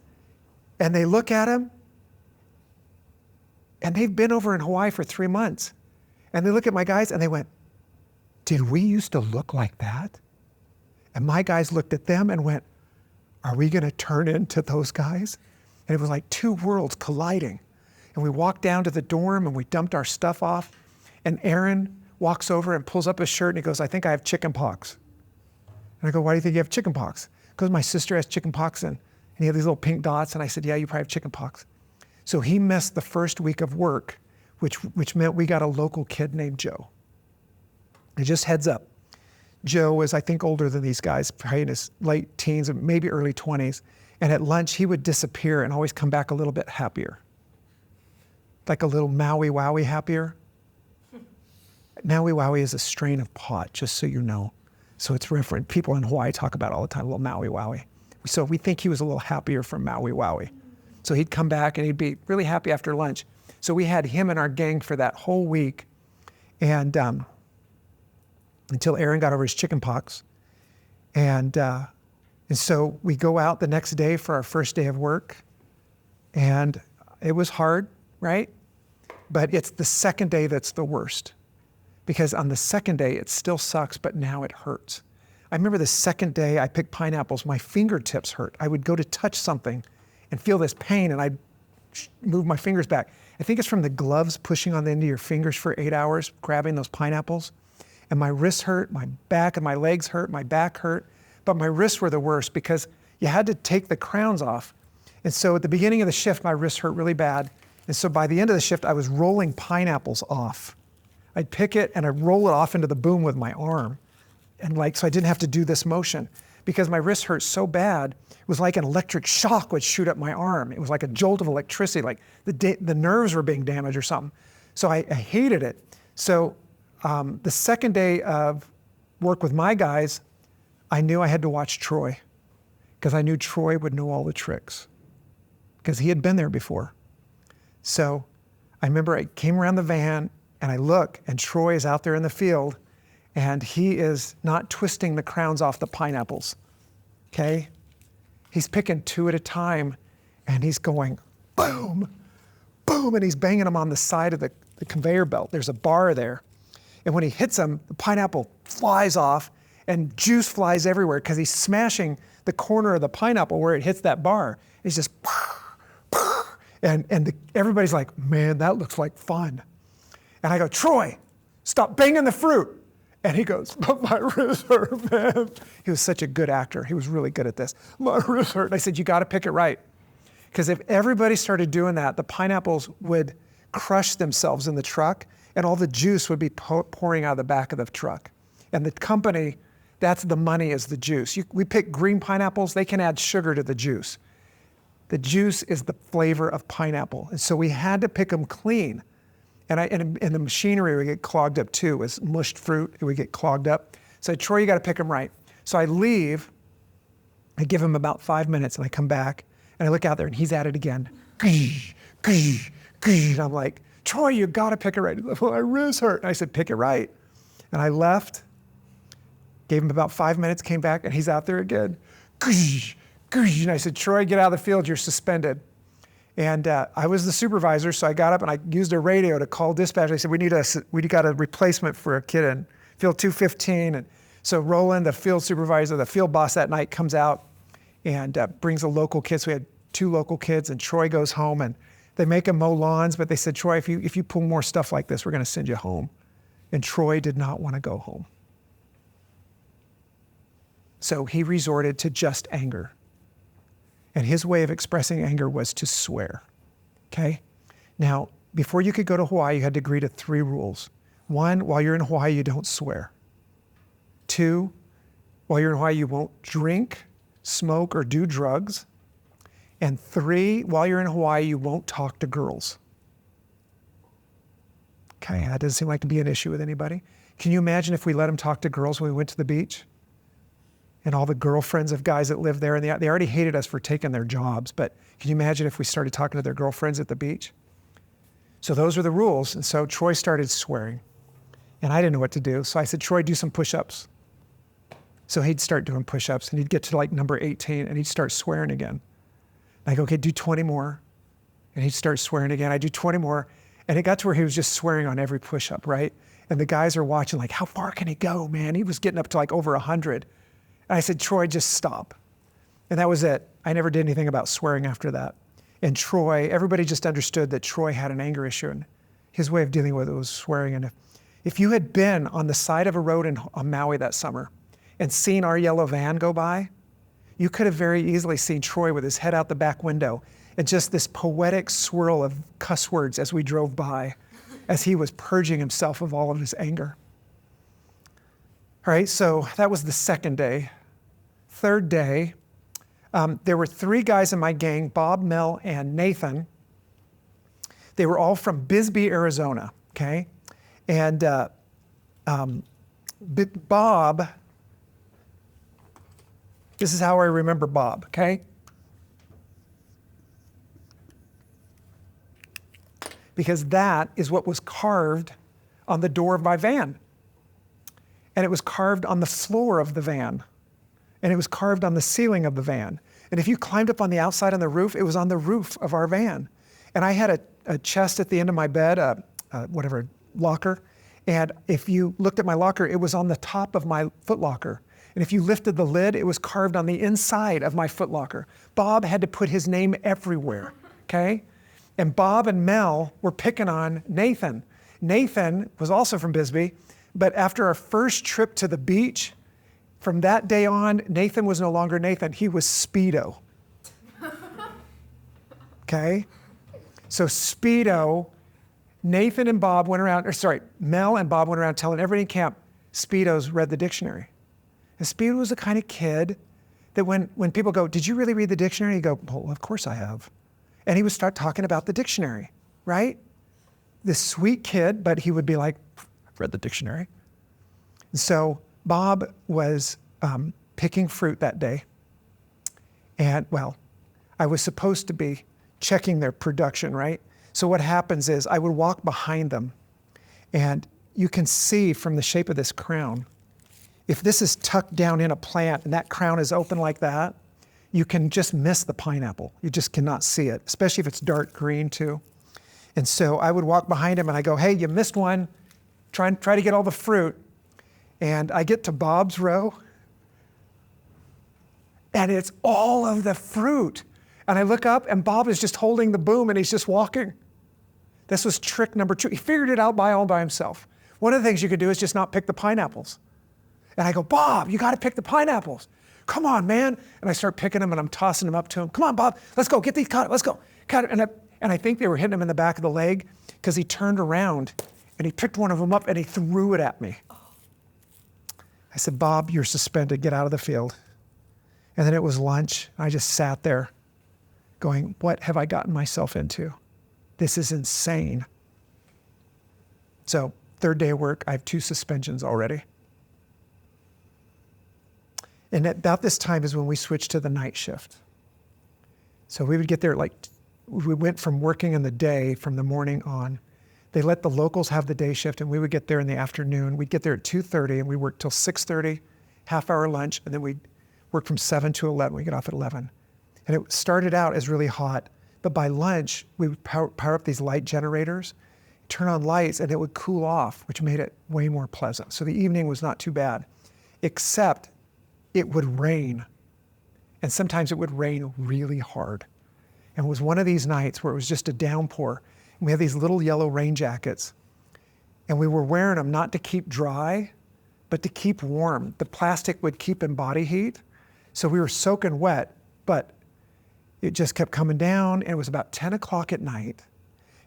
[SPEAKER 1] and they look at him, and they've been over in Hawaii for 3 months. And they look at my guys, and they went, "Did we used to look like that?" And my guys looked at them and went, "Are we going to turn into those guys?" And it was like two worlds colliding. And we walked down to the dorm and we dumped our stuff off. And Aaron walks over and pulls up his shirt and he goes, "I think I have chicken pox." And I go, "Why do you think you have chicken pox?" Because my sister has chicken pox and he had these little pink dots. And I said, "Yeah, you probably have chicken pox." So he missed the first week of work, which meant we got a local kid named Joe. And just heads up, Joe was, I think, older than these guys, probably in his late teens or maybe early 20s. And at lunch, he would disappear and always come back a little bit happier. Like a little Maui Wowie happier. Maui Wowie is a strain of pot, just so you know. So it's referent. People in Hawaii talk about it all the time, a little Maui Wowie. So we think he was a little happier from Maui Wowie. So he'd come back and he'd be really happy after lunch. So we had him in our gang for that whole week. And until Aaron got over his chicken pox. And so we go out the next day for our first day of work. And it was hard, right? But it's the second day that's the worst. Because on the second day, it still sucks, but now it hurts. I remember the second day I picked pineapples, my fingertips hurt. I would go to touch something and feel this pain, and I'd move my fingers back. I think it's from the gloves pushing on the end of your fingers for 8 hours, grabbing those pineapples. And my wrists hurt, my back and my legs hurt, my back hurt. But my wrists were the worst because you had to take the crowns off. And so at the beginning of the shift, my wrists hurt really bad. And so by the end of the shift, I was rolling pineapples off. I'd pick it and I'd roll it off into the boom with my arm. And so I didn't have to do this motion because my wrists hurt so bad. It was like an electric shock would shoot up my arm. It was like a jolt of electricity, like the nerves were being damaged or something. So I hated it. So the second day of work with my guys, I knew I had to watch Troy because I knew Troy would know all the tricks because he had been there before. So I remember I came around the van and I look and Troy is out there in the field and he is not twisting the crowns off the pineapples, okay? He's picking two at a time and he's going boom, boom, and he's banging them on the side of the conveyor belt. There's a bar there. And when he hits them, the pineapple flies off and juice flies everywhere because he's smashing the corner of the pineapple where it hits that bar. He's just, and everybody's like, "Man, that looks like fun." And I go, "Troy, stop banging the fruit." And he goes, "But my wrist hurt, man." He was such a good actor. He was really good at this. "My wrist hurt." And I said, "You got to pick it right." Because if everybody started doing that, the pineapples would crush themselves in the truck and all the juice would be pouring out of the back of the truck. And the company, that's the money is the juice. We pick green pineapples, they can add sugar to the juice. The juice is the flavor of pineapple. And so we had to pick them clean. And the machinery would get clogged up too. It was mushed fruit, it would get clogged up. So I said, "Troy, you got to pick them right." So I leave, I give him about 5 minutes and I come back and I look out there and he's at it again. And I'm like, "Troy, you got to pick it right." "Well, my wrist hurt." And I said, "Pick it right." And I left, gave him about 5 minutes, came back and he's out there again. And I said, "Troy, get out of the field, you're suspended." And I was the supervisor, so I got up and I used a radio to call dispatch. I said, we got a replacement for a kid in field 215. And so Roland, the field supervisor, the field boss that night, comes out and brings a local kid. So we had 2 local kids, and Troy goes home and they make him mow lawns, but they said, "Troy, if you pull more stuff like this, we're going to send you home." And Troy did not want to go home. So he resorted to just anger. And his way of expressing anger was to swear. Okay? Now, before you could go to Hawaii, you had to agree to 3 rules. 1, while you're in Hawaii, you don't swear. 2, while you're in Hawaii, you won't drink, smoke, or do drugs. And 3, while you're in Hawaii, you won't talk to girls. Okay, that doesn't seem like to be an issue with anybody. Can you imagine if we let him talk to girls when we went to the beach? And all the girlfriends of guys that live there, and they already hated us for taking their jobs, but can you imagine if we started talking to their girlfriends at the beach? So those are the rules, and so Troy started swearing. And I didn't know what to do, so I said, Troy, do some push-ups. So he'd start doing push-ups, and he'd get to like number 18, and he'd start swearing again. And I go, okay, do 20 more. And he'd start swearing again. I do 20 more, and it got to where he was just swearing on every push-up, right? And the guys are watching like, how far can he go, man? He was getting up to like over 100. And I said, Troy, just stop. And that was it. I never did anything about swearing after that. And Troy, everybody just understood that Troy had an anger issue, and his way of dealing with it was swearing. And if you had been on the side of a road on Maui that summer and seen our yellow van go by, you could have very easily seen Troy with his head out the back window and just this poetic swirl of cuss words as we drove by, as he was purging himself of all of his anger. All right, so that was the second day. Third day, there were 3 guys in my gang, Bob, Mel, and Nathan. They were all from Bisbee, Arizona, okay? And Bob, this is how I remember Bob, okay? Because that is what was carved on the door of my van. And it was carved on the floor of the van. And it was carved on the ceiling of the van. And if you climbed up on the outside on the roof, it was on the roof of our van. And I had a chest at the end of my bed, locker. And if you looked at my locker, it was on the top of my footlocker. And if you lifted the lid, it was carved on the inside of my footlocker. Bob had to put his name everywhere, okay? And Bob and Mel were picking on Nathan. Nathan was also from Bisbee, but after our first trip to the beach, from that day on, Nathan was no longer Nathan. He was Speedo. Okay? So Speedo, Nathan and Bob went around, Mel and Bob went around telling everybody in camp, Speedo's read the dictionary. And Speedo was the kind of kid that when people go, did you really read the dictionary? He'd go, well, of course I have. And he would start talking about the dictionary, right? This sweet kid, but he would be like, I've read the dictionary. And so Bob was picking fruit that day. And well, I was supposed to be checking their production, right? So what happens is I would walk behind them, and you can see from the shape of this crown, if this is tucked down in a plant and that crown is open like that, you can just miss the pineapple. You just cannot see it, especially if it's dark green too. And so I would walk behind him and I go, hey, you missed one. Try to get all the fruit. And I get to Bob's row, and it's all of the fruit. And I look up, and Bob is just holding the boom, and he's just walking. This was trick number 2. He figured it out all by himself. One of the things you could do is just not pick the pineapples. And I go, Bob, you got to pick the pineapples. Come on, man. And I start picking them, and I'm tossing them up to him. Come on, Bob, let's go. Get these cut. Let's go. Cut it. And I think they were hitting him in the back of the leg because he turned around, and he picked one of them up, and he threw it at me. I said, Bob, you're suspended. Get out of the field. And then it was lunch. I just sat there going, what have I gotten myself into? This is insane. So, third day of work, I have 2 suspensions already. And at about this time is when we switched to the night shift. So we would get there we went from working in the day from the morning on. They let the locals have the day shift, and we would get there in the afternoon. We'd get there at 2:30, and we worked till 6:30, half-hour lunch, and then we'd work from 7 to 11. We get off at 11. And it started out as really hot, but by lunch, we would power up these light generators, turn on lights, and it would cool off, which made it way more pleasant. So the evening was not too bad, except it would rain. And sometimes it would rain really hard. And it was one of these nights where it was just a downpour. We had these little yellow rain jackets, and we were wearing them not to keep dry, but to keep warm. The plastic would keep in body heat. So we were soaking wet, but it just kept coming down, and it was about 10 o'clock at night.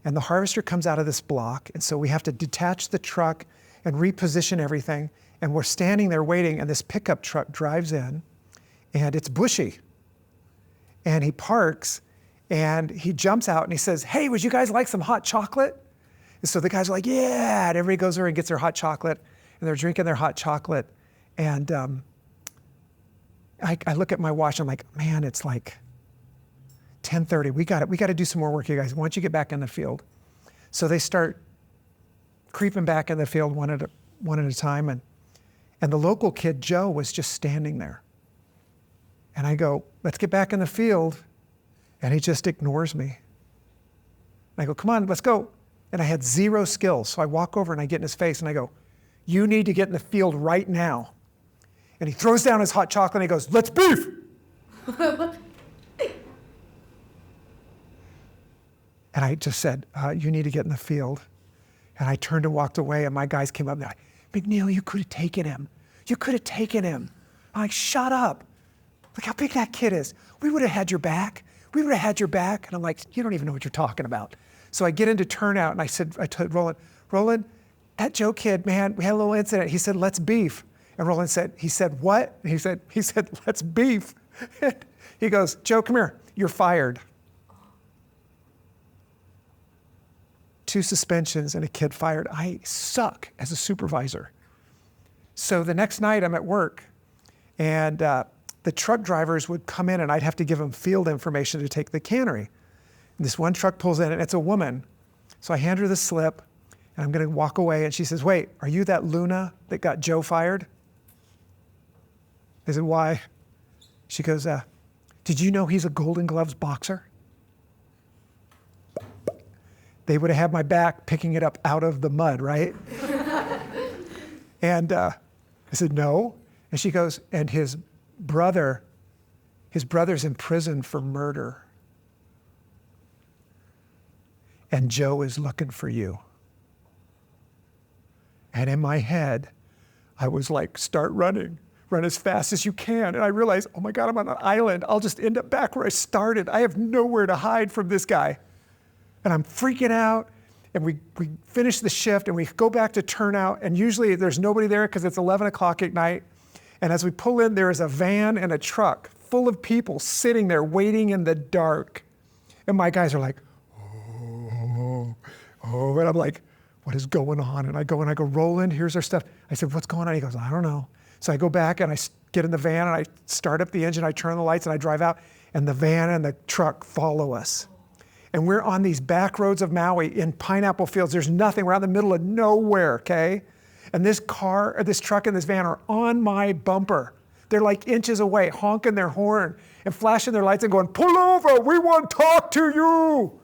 [SPEAKER 1] And the harvester comes out of this block, and so we have to detach the truck and reposition everything. And we're standing there waiting, and this pickup truck drives in, and it's bushy. And he parks, and he jumps out, and he says, "Hey, would you guys like some hot chocolate?" And so the guys are like, "Yeah," and everybody goes over and gets their hot chocolate, and they're drinking their hot chocolate. And I look at my watch, I'm like, man, it's like 10:30. We got to do some more work, you guys. Why don't you get back in the field? So they start creeping back in the field one at a time, and the local kid, Joe, was just standing there. And I go, "Let's get back in the field." And he just ignores me. And I go, "Come on, let's go." And I had zero skills. So I walk over and I get in his face and I go, "You need to get in the field right now." And he throws down his hot chocolate and he goes, "Let's beef." And I just said, "You need to get in the field." And I turned and walked away, and my guys came up and they're like, "McNeil, you could have taken him. You could have taken him." I'm like, "Shut up. Look how big that kid is. We would have had your back. We would have had your back." And I'm like, "You don't even know what you're talking about." So I get into turnout, and I told Roland, "That Joe kid, man, we had a little incident." He said, "Let's beef." And Roland said, he said, "What?" And he said, "Let's beef." He goes, "Joe, come here. You're fired." 2 suspensions and a kid fired. I suck as a supervisor. So the next night I'm at work, and the truck drivers would come in, and I'd have to give them field information to take the cannery. And this one truck pulls in, and it's a woman. So I hand her the slip, and I'm going to walk away, and she says, "Wait, are you that Luna that got Joe fired?" I said, "Why?" She goes, "Did you know he's a Golden Gloves boxer?" They would have had my back picking it up out of the mud, right? And I said, "No." And she goes, "And his brother's in prison for murder. And Joe is looking for you." And in my head, I was like, start running. Run as fast as you can. And I realized, oh my God, I'm on an island. I'll just end up back where I started. I have nowhere to hide from this guy. And I'm freaking out. And we finish the shift and we go back to turnout. And usually there's nobody there because it's 11 o'clock at night. And as we pull in, there is a van and a truck full of people sitting there waiting in the dark. And my guys are like, oh. And I'm like, what is going on? And I go, "Roland, here's our stuff." I said, "What's going on?" He goes, "I don't know." So I go back and I get in the van and I start up the engine, I turn on the lights and I drive out, and the van and the truck follow us. And we're on these back roads of Maui in pineapple fields. There's nothing. We're out in the middle of nowhere, okay? And this truck and this van are on my bumper. They're like inches away, honking their horn and flashing their lights and going, "Pull over, we want to talk to you."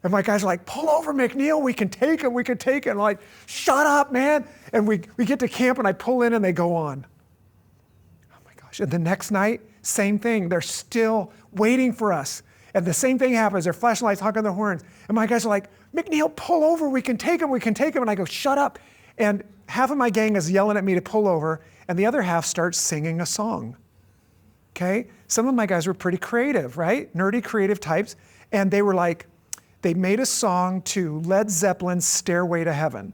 [SPEAKER 1] And my guys are like, "Pull over, McNeil, we can take him, we can take him." I'm like, "Shut up, man." And we get to camp and I pull in and they go on. Oh my gosh. And the next night, same thing. They're still waiting for us. And the same thing happens. They're flashing lights, honking their horns. And my guys are like, "McNeil, pull over, we can take him, we can take him." And I go, "Shut up." And half of my gang is yelling at me to pull over, and the other half starts singing a song. Okay? Some of my guys were pretty creative, right? Nerdy, creative types. And they were like, they made a song to Led Zeppelin's "Stairway to Heaven."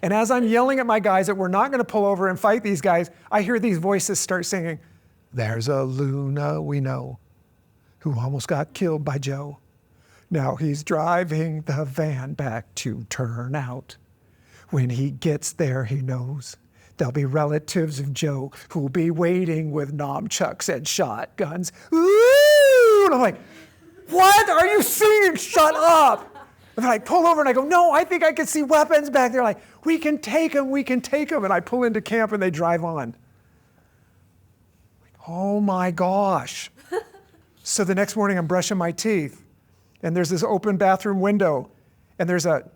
[SPEAKER 1] And as I'm yelling at my guys that we're not going to pull over and fight these guys, I hear these voices start singing, "There's a Luna we know who almost got killed by Joe. Now he's driving the van back to turnout. When he gets there, he knows there'll be relatives of Joe who'll be waiting with nunchucks and shotguns." Ooh! And I'm like, "What are you singing? Shut up." And they're like, "Pull over." And I go, "No, I think I can see weapons back there." Like, "We can take them, we can take them." And I pull into camp and they drive on. Like, oh my gosh. So the next morning I'm brushing my teeth and there's this open bathroom window and there's a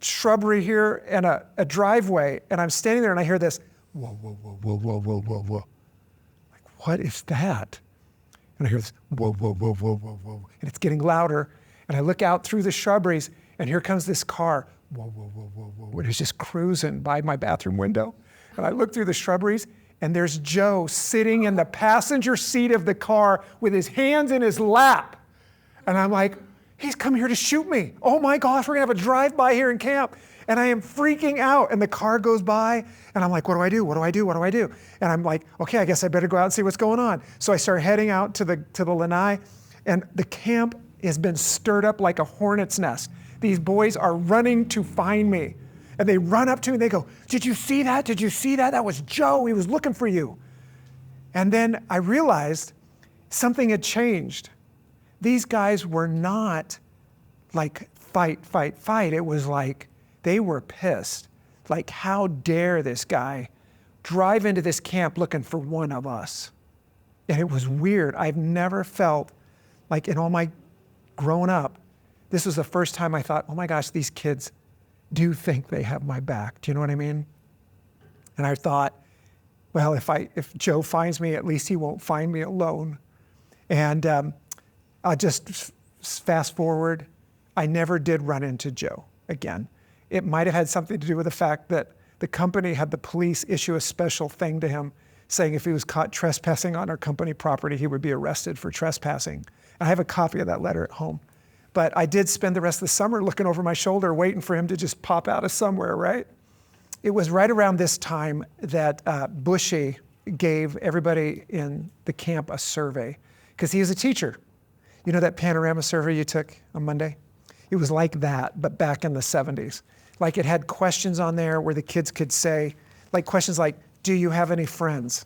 [SPEAKER 1] shrubbery here and a driveway. And I'm standing there and I hear this, whoa, whoa, whoa, whoa, whoa, whoa, whoa, whoa. Like, what is that? And I hear this, whoa, whoa, whoa, whoa, whoa, whoa. And it's getting louder. And I look out through the shrubberies and here comes this car. Whoa, whoa, whoa, whoa, whoa, it was just cruising by my bathroom window. And I looked through the shrubberies, and there's Joe sitting in the passenger seat of the car with his hands in his lap. And I'm like, he's come here to shoot me. Oh my gosh, we're gonna have a drive-by here in camp. And I am freaking out. And the car goes by, and I'm like, what do I do? What do I do? What do I do? And I'm like, okay, I guess I better go out and see what's going on. So I start heading out to the lanai, and the camp has been stirred up like a hornet's nest. These boys are running to find me. And they run up to me and they go, did you see that? Did you see that? That was Joe. He was looking for you. And then I realized something had changed. These guys were not like fight, fight, fight. It was like they were pissed. Like, how dare this guy drive into this camp looking for one of us? And it was weird. I've never felt like, in all my growing up, this was the first time I thought, oh my gosh, these kids do think they have my back. Do you know what I mean? And I thought, well, if Joe finds me, at least he won't find me alone. And I'll just fast forward. I never did run into Joe again. It might have had something to do with the fact that the company had the police issue a special thing to him saying if he was caught trespassing on our company property, he would be arrested for trespassing. I have a copy of that letter at home. But I did spend the rest of the summer looking over my shoulder, waiting for him to just pop out of somewhere, right? It was right around this time that Bushy gave everybody in the camp a survey, because he was a teacher. You know that panorama survey you took on Monday? It was like that, but back in the 70s. Like, it had questions on there where the kids could say, like questions like, do you have any friends?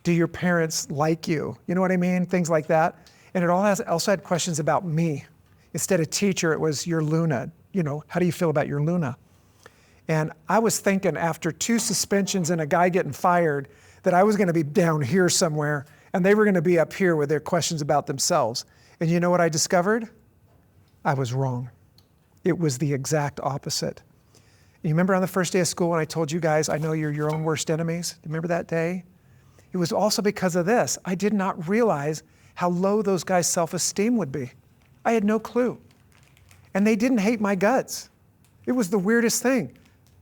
[SPEAKER 1] Do your parents like you? You know what I mean? Things like that. And it also had questions about me. Instead of teacher, it was your Luna. You know, how do you feel about your Luna? And I was thinking after 2 suspensions and a guy getting fired that I was going to be down here somewhere and they were going to be up here with their questions about themselves. And you know what I discovered? I was wrong. It was the exact opposite. You remember on the first day of school when I told you guys, I know you're your own worst enemies? Remember that day? It was also because of this. I did not realize how low those guys' self-esteem would be. I had no clue. And they didn't hate my guts. It was the weirdest thing,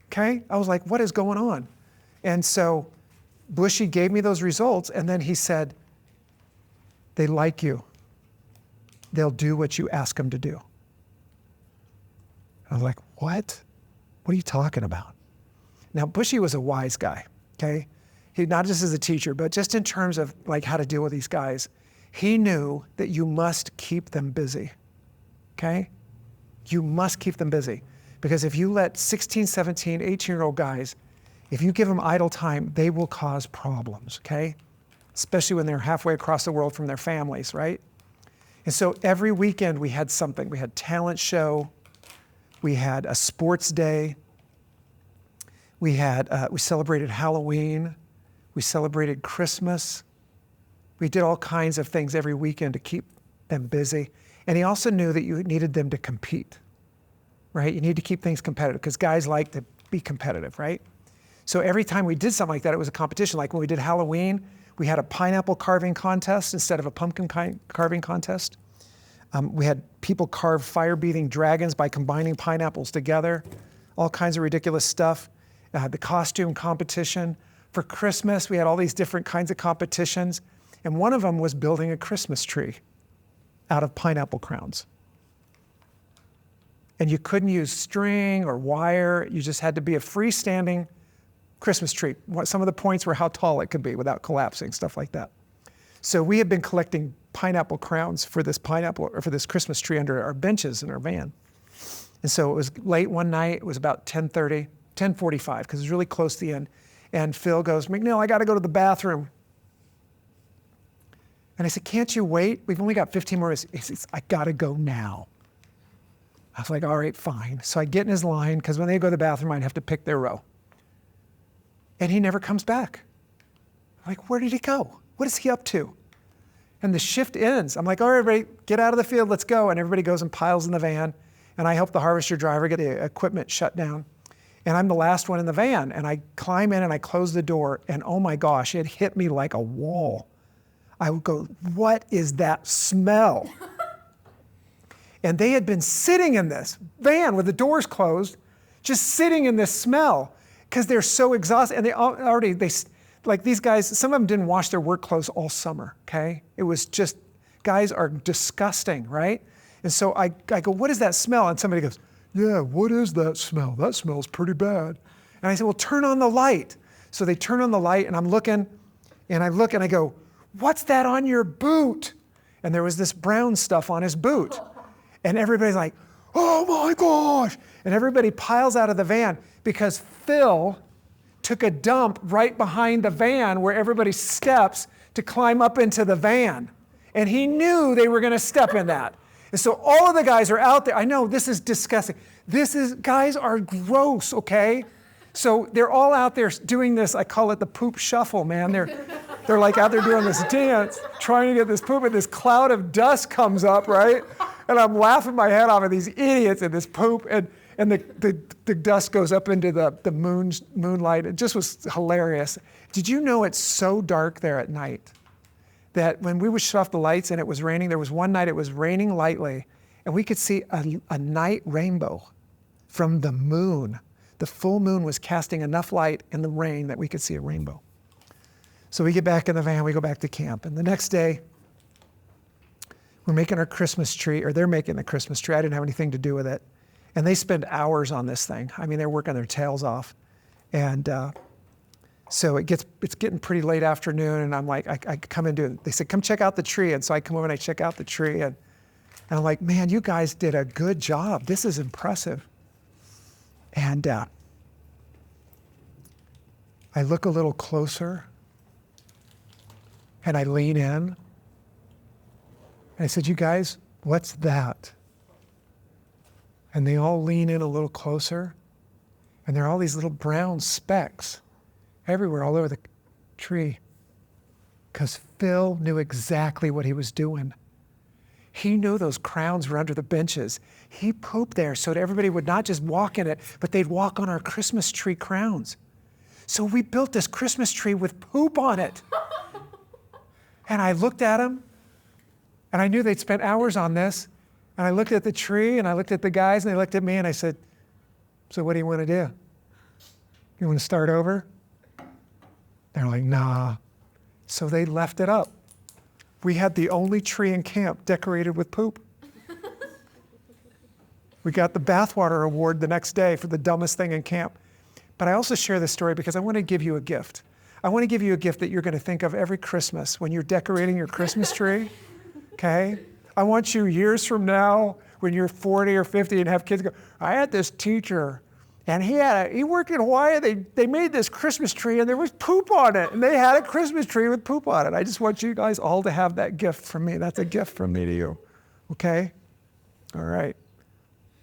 [SPEAKER 1] okay? I was like, what is going on? And so Bushy gave me those results, and then he said, they like you. They'll do what you ask them to do. I was like, what? What are you talking about? Now, Bushy was a wise guy, okay? He, not just as a teacher, but just in terms of like how to deal with these guys. He knew that you must keep them busy, okay? You must keep them busy. Because if you let 16, 17, 18-year-old guys, if you give them idle time, they will cause problems, okay? Especially when they're halfway across the world from their families, right? And so every weekend we had something. We had talent show. We had a sports day. We celebrated Halloween. We celebrated Christmas. We did all kinds of things every weekend to keep them busy. And he also knew that you needed them to compete, right? You need to keep things competitive because guys like to be competitive, right? So every time we did something like that, it was a competition. Like when we did Halloween, we had a pineapple carving contest instead of a pumpkin carving contest. We had people carve fire-breathing dragons by combining pineapples together, all kinds of ridiculous stuff. The costume competition. For Christmas, we had all these different kinds of competitions. And one of them was building a Christmas tree out of pineapple crowns. And you couldn't use string or wire. You just had to be a freestanding Christmas tree. Some of the points were how tall it could be without collapsing, stuff like that. So we had been collecting pineapple crowns for this Christmas tree under our benches in our van. And so it was late one night. It was about 10:30, 10:45, because it was really close to the end. And Phil goes, McNeil, I got to go to the bathroom. And I said, can't you wait? We've only got 15 more minutes. He says, I got to go now. I was like, all right, fine. So I get in his line, because when they go to the bathroom, I'd have to pick their row. And he never comes back. I'm like, where did he go? What is he up to? And the shift ends. I'm like, all right, everybody, get out of the field, let's go. And everybody goes and piles in the van. And I help the harvester driver get the equipment shut down. And I'm the last one in the van. And I climb in and I close the door. And oh my gosh, it hit me like a wall. I would go, what is that smell? And they had been sitting in this van with the doors closed, just sitting in this smell because they're so exhausted. And like these guys, some of them didn't wash their work clothes all summer, okay? It was just, guys are disgusting, right? And so I go, what is that smell? And somebody goes, yeah, what is that smell? That smells pretty bad. And I said, well, turn on the light. So they turn on the light and I'm looking and I look and I go, what's that on your boot? And there was this brown stuff on his boot. And everybody's like, oh my gosh. And everybody piles out of the van because Phil took a dump right behind the van where everybody steps to climb up into the van. And he knew they were going to step in that. And so all of the guys are out there. I know this is disgusting. Guys are gross, okay? So they're all out there doing this, I call it the poop shuffle, man. They're like out there doing this dance, trying to get this poop, and this cloud of dust comes up, right? And I'm laughing my head off at these idiots and this poop, and the dust goes up into the moonlight. It just was hilarious. Did you know it's so dark there at night that when we would shut off the lights and it was raining, there was one night it was raining lightly, and we could see a night rainbow from the moon. The full moon was casting enough light in the rain that we could see a rainbow. So we get back in the van, we go back to camp. And the next day, we're making our Christmas tree, or they're making the Christmas tree. I didn't have anything to do with it. And they spend hours on this thing. I mean, they're working their tails off. And so it's getting pretty late afternoon, and I'm like, I come into it. They said, come check out the tree. And so I come over and I check out the tree. And I'm like, man, you guys did a good job. This is impressive. And I look a little closer, and I lean in, and I said, you guys, what's that? And they all lean in a little closer, and there are all these little brown specks everywhere, all over the tree, because Phil knew exactly what he was doing. He knew those crowns were under the benches. He pooped there so that everybody would not just walk in it, but they'd walk on our Christmas tree crowns. So we built this Christmas tree with poop on it. And I looked at him, and I knew they'd spent hours on this. And I looked at the tree, and I looked at the guys, and they looked at me, and I said, so what do you want to do? You want to start over? They're like, nah. So they left it up. We had the only tree in camp decorated with poop. We got the bathwater award the next day for the dumbest thing in camp. But I also share this story because I want to give you a gift. I want to give you a gift that you're going to think of every Christmas when you're decorating your Christmas tree, okay? I want you years from now when you're 40 or 50 and have kids go, I had this teacher and he worked in Hawaii. They made this Christmas tree and there was poop on it, and they had a Christmas tree with poop on it. I just want you guys all to have that gift from me. That's a gift from me to you, okay? All right.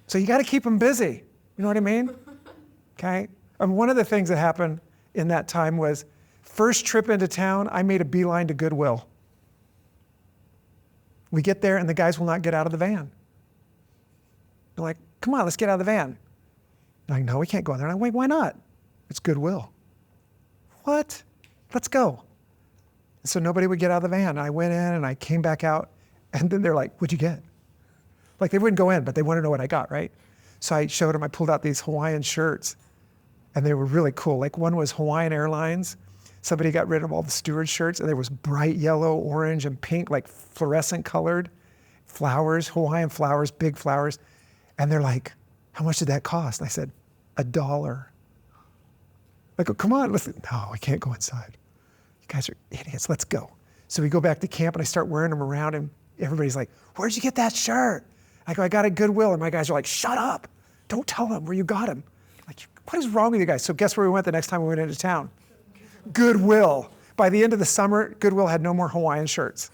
[SPEAKER 1] So you got to keep them busy. You know what I mean? Okay? And one of the things that happened in that time was first trip into town, I made a beeline to Goodwill. We get there and the guys will not get out of the van. They're like, come on, let's get out of the van. I'm like, no, we can't go in there. I'm like, wait, why not? It's Goodwill. What? Let's go. And so nobody would get out of the van. I went in and I came back out, and then they're like, what'd you get? Like, they wouldn't go in, but they want to know what I got, right? So I showed them, I pulled out these Hawaiian shirts, and they were really cool. Like, one was Hawaiian Airlines. Somebody got rid of all the steward shirts, and there was bright yellow, orange, and pink, like fluorescent colored flowers, Hawaiian flowers, big flowers. And they're like, how much did that cost? I said, $1. I go, come on, listen. No, we can't go inside. You guys are idiots. Let's go. So we go back to camp, and I start wearing them around, and everybody's like, where'd you get that shirt? I go, I got it at Goodwill. And my guys are like, shut up. Don't tell them where you got them. Like, what is wrong with you guys? So guess where we went the next time we went into town? Goodwill. By the end of the summer, Goodwill had no more Hawaiian shirts.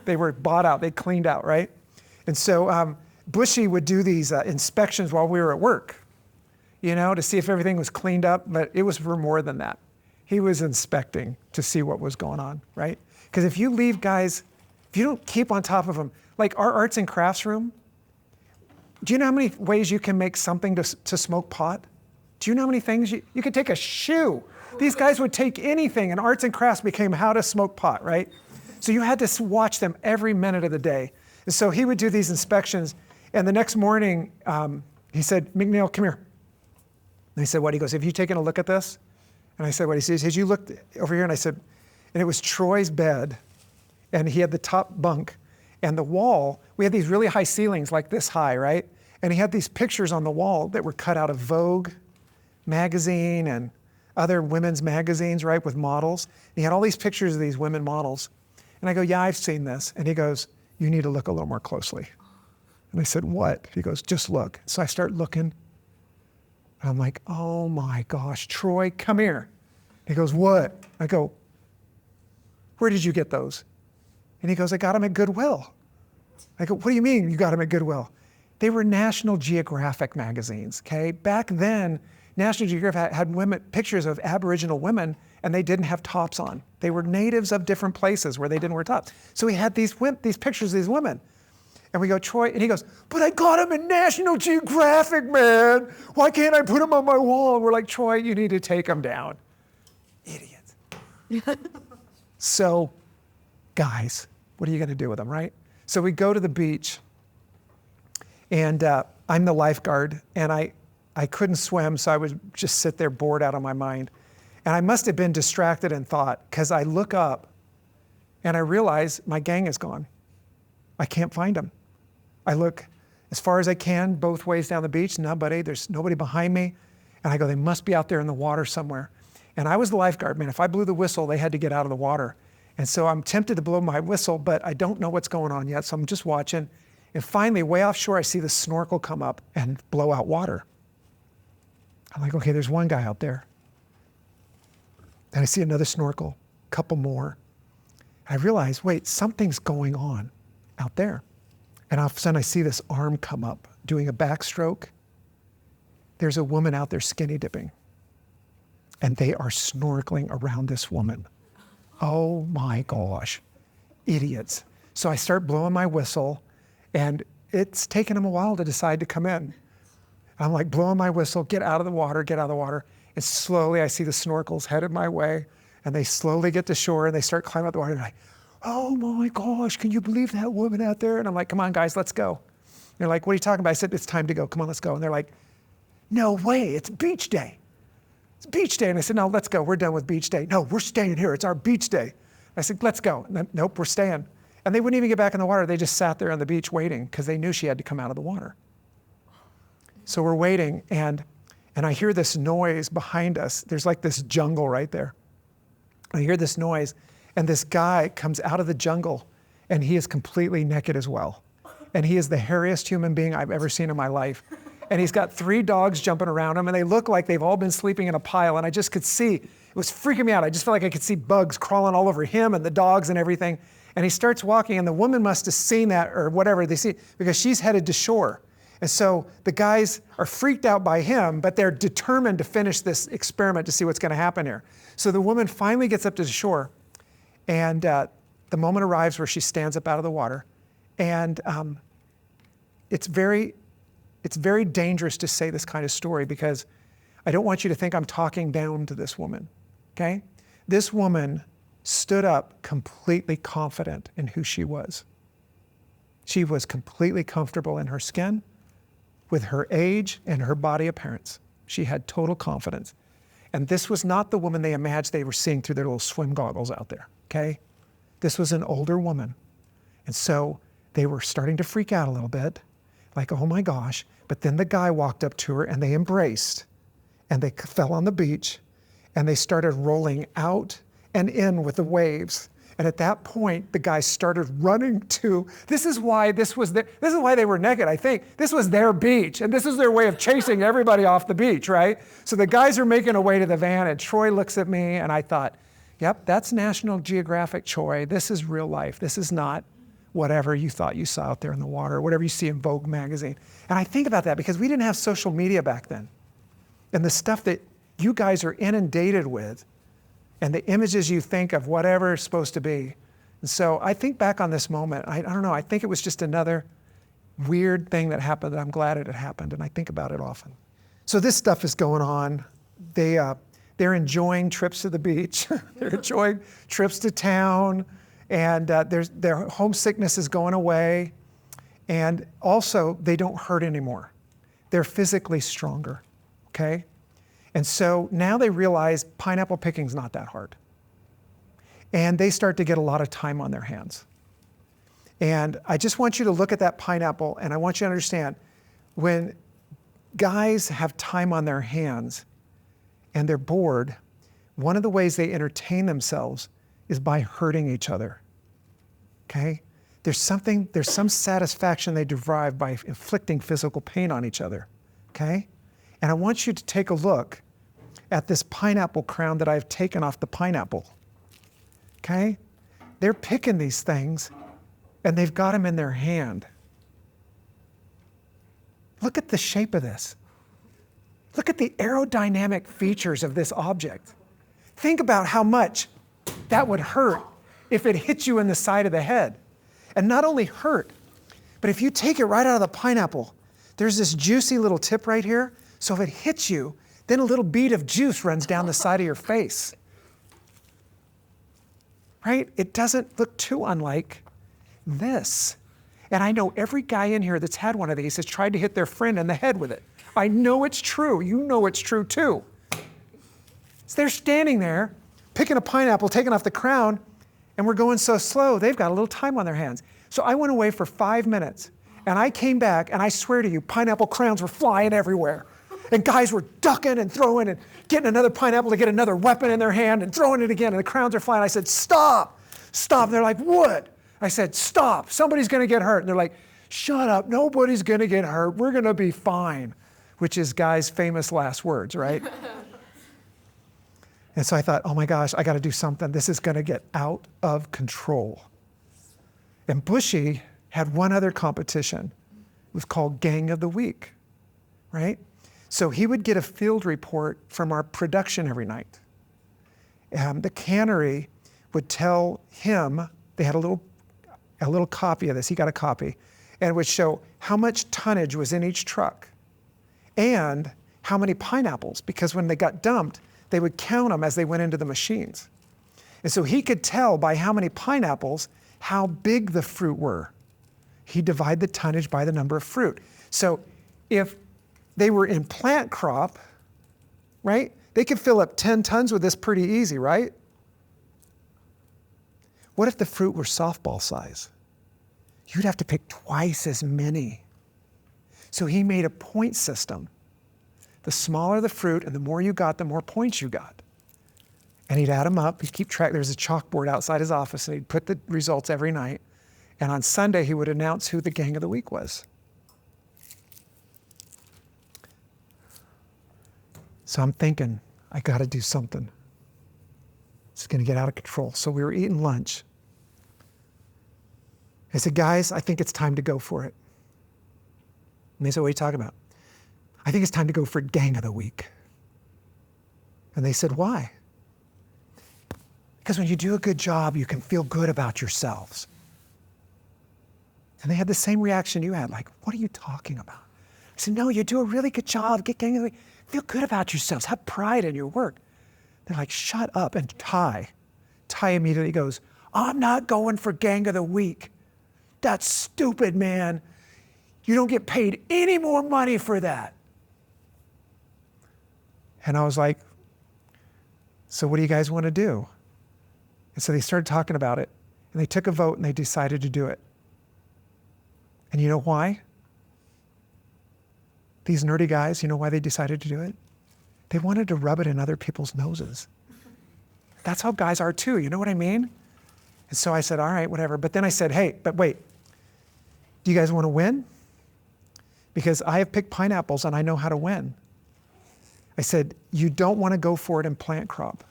[SPEAKER 1] They were bought out. They cleaned out, right? And so Bushy would do these inspections while we were at work, you know, to see if everything was cleaned up. But it was for more than that. He was inspecting to see what was going on, right? Because if you leave guys, if you don't keep on top of them, like our arts and crafts room, do you know how many ways you can make something to smoke pot? Do you know how many things you could take a shoe? These guys would take anything, and arts and crafts became how to smoke pot, right? So you had to watch them every minute of the day. And so he would do these inspections, and the next morning, he said, McNeil, come here. And he said, what? He goes, have you taken a look at this? And I said, what? He says, had you looked over here? And I said, and it was Troy's bed, and he had the top bunk, and the wall, we had these really high ceilings, like this high, right? And he had these pictures on the wall that were cut out of Vogue magazine and other women's magazines, right, with models. And he had all these pictures of these women models. And I go, yeah, I've seen this. And he goes, you need to look a little more closely. And I said, what? He goes, just look. So I start looking. And I'm like, oh my gosh, Troy, come here. He goes, what? I go, where did you get those? And he goes, I got them at Goodwill. I go, what do you mean you got them at Goodwill? They were National Geographic magazines, okay? Back then, National Geographic had pictures of Aboriginal women, and they didn't have tops on. They were natives of different places where they didn't wear tops. So he had these pictures of these women. And we go, Troy, and he goes, but I got them in National Geographic, man. Why can't I put them on my wall? And we're like, Troy, you need to take them down. Idiot. So, guys, what are you going to do with them, right? So we go to the beach, and I'm the lifeguard, and I couldn't swim, so I would just sit there bored out of my mind. And I must have been distracted in thought, because I look up, and I realize my gang is gone. I can't find them. I look as far as I can, both ways down the beach, nobody, there's nobody behind me. And I go, they must be out there in the water somewhere. And I was the lifeguard, man. If I blew the whistle, they had to get out of the water. And so I'm tempted to blow my whistle, but I don't know what's going on yet, so I'm just watching. And finally, way offshore, I see the snorkel come up and blow out water. I'm like, okay, there's one guy out there. And I see another snorkel, a couple more. I realize, wait, something's going on out there. And all of a sudden I see this arm come up doing a backstroke. There's a woman out there skinny dipping. And they are snorkeling around this woman. Oh my gosh, idiots. So I start blowing my whistle, and it's taken them a while to decide to come in. I'm like blowing my whistle, get out of the water, get out of the water. And slowly I see the snorkels headed my way, and they slowly get to shore, and they start climbing up the water. And they're like, oh my gosh, can you believe that woman out there? And I'm like, come on guys, let's go. They're like, what are you talking about? I said, it's time to go, come on, let's go. And they're like, no way, it's beach day. It's beach day. And I said, no, let's go, we're done with beach day. No, we're staying here, it's our beach day. I said, let's go. And then, nope, we're staying. And they wouldn't even get back in the water, they just sat there on the beach waiting, because they knew she had to come out of the water. So we're waiting, and I hear this noise behind us. There's like this jungle right there. I hear this noise, and this guy comes out of the jungle, and he is completely naked as well. And he is the hairiest human being I've ever seen in my life. And he's got 3 dogs jumping around him, and they look like they've all been sleeping in a pile, and I just could see, it was freaking me out. I just felt like I could see bugs crawling all over him and the dogs and everything. And he starts walking, and the woman must have seen that, or whatever they see, because she's headed to shore. And so the guys are freaked out by him, but they're determined to finish this experiment to see what's going to happen here. So the woman finally gets up to the shore, and the moment arrives where she stands up out of the water. And it's very dangerous to say this kind of story, because I don't want you to think I'm talking down to this woman, okay? This woman stood up completely confident in who she was. She was completely comfortable in her skin, with her age and her body appearance. She had total confidence. And this was not the woman they imagined they were seeing through their little swim goggles out there, okay? This was an older woman. And so they were starting to freak out a little bit, like, oh my gosh. But then the guy walked up to her, and they embraced, and they fell on the beach, and they started rolling out and in with the waves. And at that point, the guy started running to, this is why they were naked, I think. This was their beach, and this is their way of chasing everybody off the beach, right? So the guys are making a way to the van, and Troy looks at me, and I thought, yep, that's National Geographic, Troy. This is real life. This is not whatever you thought you saw out there in the water, whatever you see in Vogue magazine. And I think about that because we didn't have social media back then. And the stuff that you guys are inundated with, and the images you think of whatever it's supposed to be. And so I think back on this moment, I don't know, I think it was just another weird thing that happened that I'm glad it had happened, and I think about it often. So this stuff is going on. They're enjoying trips to the beach. They're enjoying trips to town, and their homesickness is going away. And also, they don't hurt anymore. They're physically stronger, okay? And so now they realize pineapple picking's not that hard. And they start to get a lot of time on their hands. And I just want you to look at that pineapple, and I want you to understand, when guys have time on their hands and they're bored, one of the ways they entertain themselves is by hurting each other, okay? There's some satisfaction they derive by inflicting physical pain on each other, okay? And I want you to take a look at this pineapple crown that I've taken off the pineapple, okay? They're picking these things and they've got them in their hand. Look at the shape of this. Look at the aerodynamic features of this object. Think about how much that would hurt if it hit you in the side of the head. And not only hurt, but if you take it right out of the pineapple, there's this juicy little tip right here. So if it hits you, then a little bead of juice runs down the side of your face. Right? It doesn't look too unlike this. And I know every guy in here that's had one of these has tried to hit their friend in the head with it. I know it's true. You know it's true too. So they're standing there, picking a pineapple, taking off the crown, and we're going so slow, they've got a little time on their hands. So I went away for 5 minutes, and I came back, and I swear to you, pineapple crowns were flying everywhere. And guys were ducking and throwing and getting another pineapple to get another weapon in their hand and throwing it again, and the crowns are flying. I said, stop, stop. And they're like, what? I said, stop, somebody's gonna get hurt. And they're like, shut up, nobody's gonna get hurt, we're gonna be fine, which is guys' famous last words, right? And so I thought, oh my gosh, I gotta do something. This is gonna get out of control. And Bushy had one other competition. It was called Gang of the Week, right? So he would get a field report from our production every night. The cannery would tell him, they had a little copy of this, he got a copy, and it would show how much tonnage was in each truck and how many pineapples, because when they got dumped, they would count them as they went into the machines. And so he could tell by how many pineapples how big the fruit were. He'd divide the tonnage by the number of fruit. So if they were in plant crop, right, they could fill up 10 tons with this pretty easy, right? What if the fruit were softball size? You'd have to pick twice as many. So he made a point system. The smaller the fruit and the more you got, the more points you got. And he'd add them up, he'd keep track. There's a chalkboard outside his office and he'd put the results every night. And on Sunday, he would announce who the Gang of the Week was. So I'm thinking, I gotta do something. It's gonna get out of control. So we were eating lunch. I said, guys, I think it's time to go for it. And they said, what are you talking about? I think it's time to go for Gang of the Week. And they said, why? Because when you do a good job, you can feel good about yourselves. And they had the same reaction you had, like, what are you talking about? I said, no, you do a really good job, get Gang of the Week. Feel good about yourselves, have pride in your work. They're like, shut up. And Ty immediately goes, I'm not going for Gang of the Week. That's stupid, man. You don't get paid any more money for that. And I was like, so what do you guys want to do? And so they started talking about it, and they took a vote and they decided to do it. And you know why? These nerdy guys, you know why they decided to do it? They wanted to rub it in other people's noses. That's how guys are too, you know what I mean? And so I said, all right, whatever. But then I said, hey, but wait, do you guys want to win? Because I have picked pineapples and I know how to win. I said, you don't want to go for it in plant crop.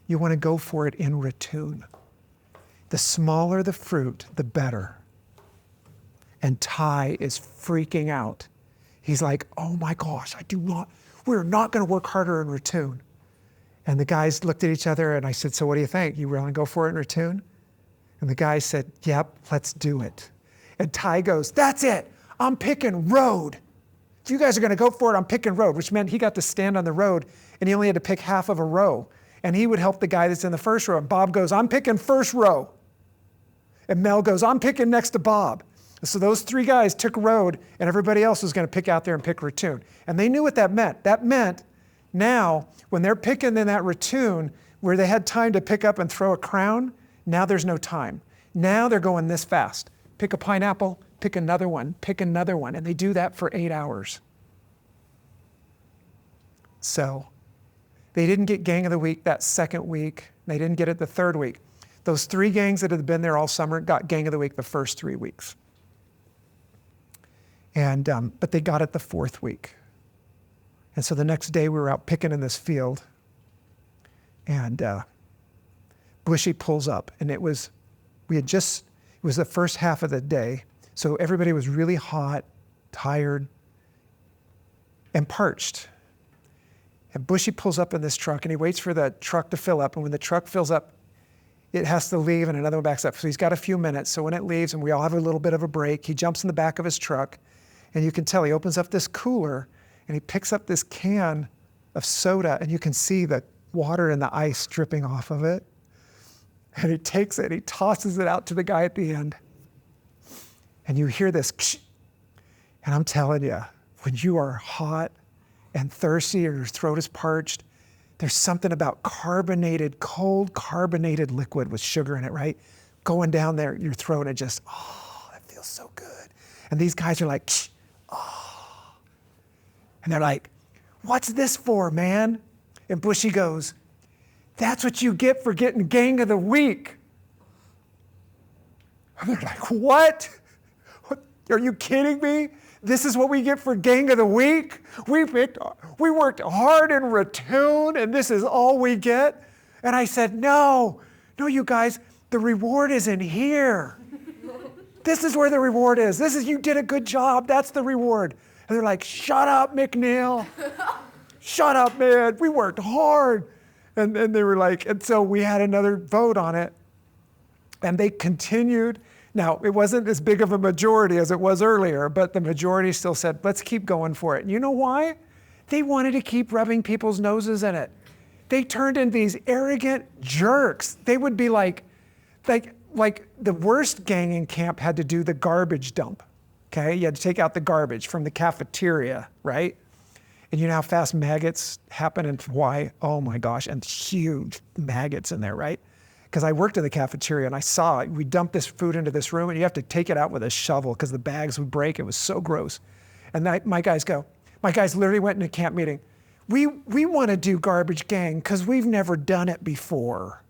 [SPEAKER 1] You want to go for it in ratoon. The smaller the fruit, the better. And Ty is freaking out. He's like, oh my gosh, we're not going to work harder in ratoon. And the guys looked at each other and I said, so what do you think? You want to go for it in ratoon? And the guy said, yep, let's do it. And Ty goes, that's it, I'm picking road. If you guys are going to go for it, I'm picking road, which meant he got to stand on the road and he only had to pick half of a row. And he would help the guy that's in the first row. And Bob goes, I'm picking first row. And Mel goes, I'm picking next to Bob. So those three guys took road and everybody else was going to pick out there and pick ratoon. And they knew what that meant. That meant Now, when they're picking in that ratoon where they had time to pick up and throw a crown, now there's no time. Now they're going this fast. Pick a pineapple, pick another one, and they do that for 8 hours. So they didn't get gang of the week that second week. They didn't get it the third week. Those 3 gangs that had been there all summer got gang of the week the first 3 weeks. And but they got it the 4th week. And so the next day we were out picking in this field, and Bushy pulls up, and it was the first half of the day, so everybody was really hot, tired, and parched. And Bushy pulls up in this truck, and he waits for the truck to fill up, and when the truck fills up, it has to leave, and another one backs up. So he's got a few minutes, so when it leaves, and we all have a little bit of a break, he jumps in the back of his truck, and you can tell he opens up this cooler, and he picks up this can of soda, and you can see the water and the ice dripping off of it. And he takes it, he tosses it out to the guy at the end. And you hear this, ksh. And I'm telling you, when you are hot and thirsty or your throat is parched, there's something about cold carbonated liquid with sugar in it, right? Going down there your throat, and it just, that feels so good. And these guys are like, ksh, and they're like, what's this for, man? And Bushy goes, that's what you get for getting gang of the week. And they're like, what? Are you kidding me? This is what we get for gang of the week? We worked hard in ratoon, and this is all we get? And I said, no, you guys, the reward is in here. This is where the reward is. You did a good job. That's the reward. And they're like, shut up, McNeil. Shut up, man. We worked hard. And they were like, and so we had another vote on it. And they continued. Now, it wasn't as big of a majority as it was earlier, but the majority still said, let's keep going for it. And you know why? They wanted to keep rubbing people's noses in it. They turned into these arrogant jerks. They would be like the worst gang in camp had to do the garbage dump. Okay, you had to take out the garbage from the cafeteria, right? And you know how fast maggots happen and why? Oh my gosh, and huge maggots in there, right? Because I worked in the cafeteria and I saw it. We dumped this food into this room and you have to take it out with a shovel because the bags would break. It was so gross. And my guys literally went into a camp meeting. We want to do garbage gang because we've never done it before.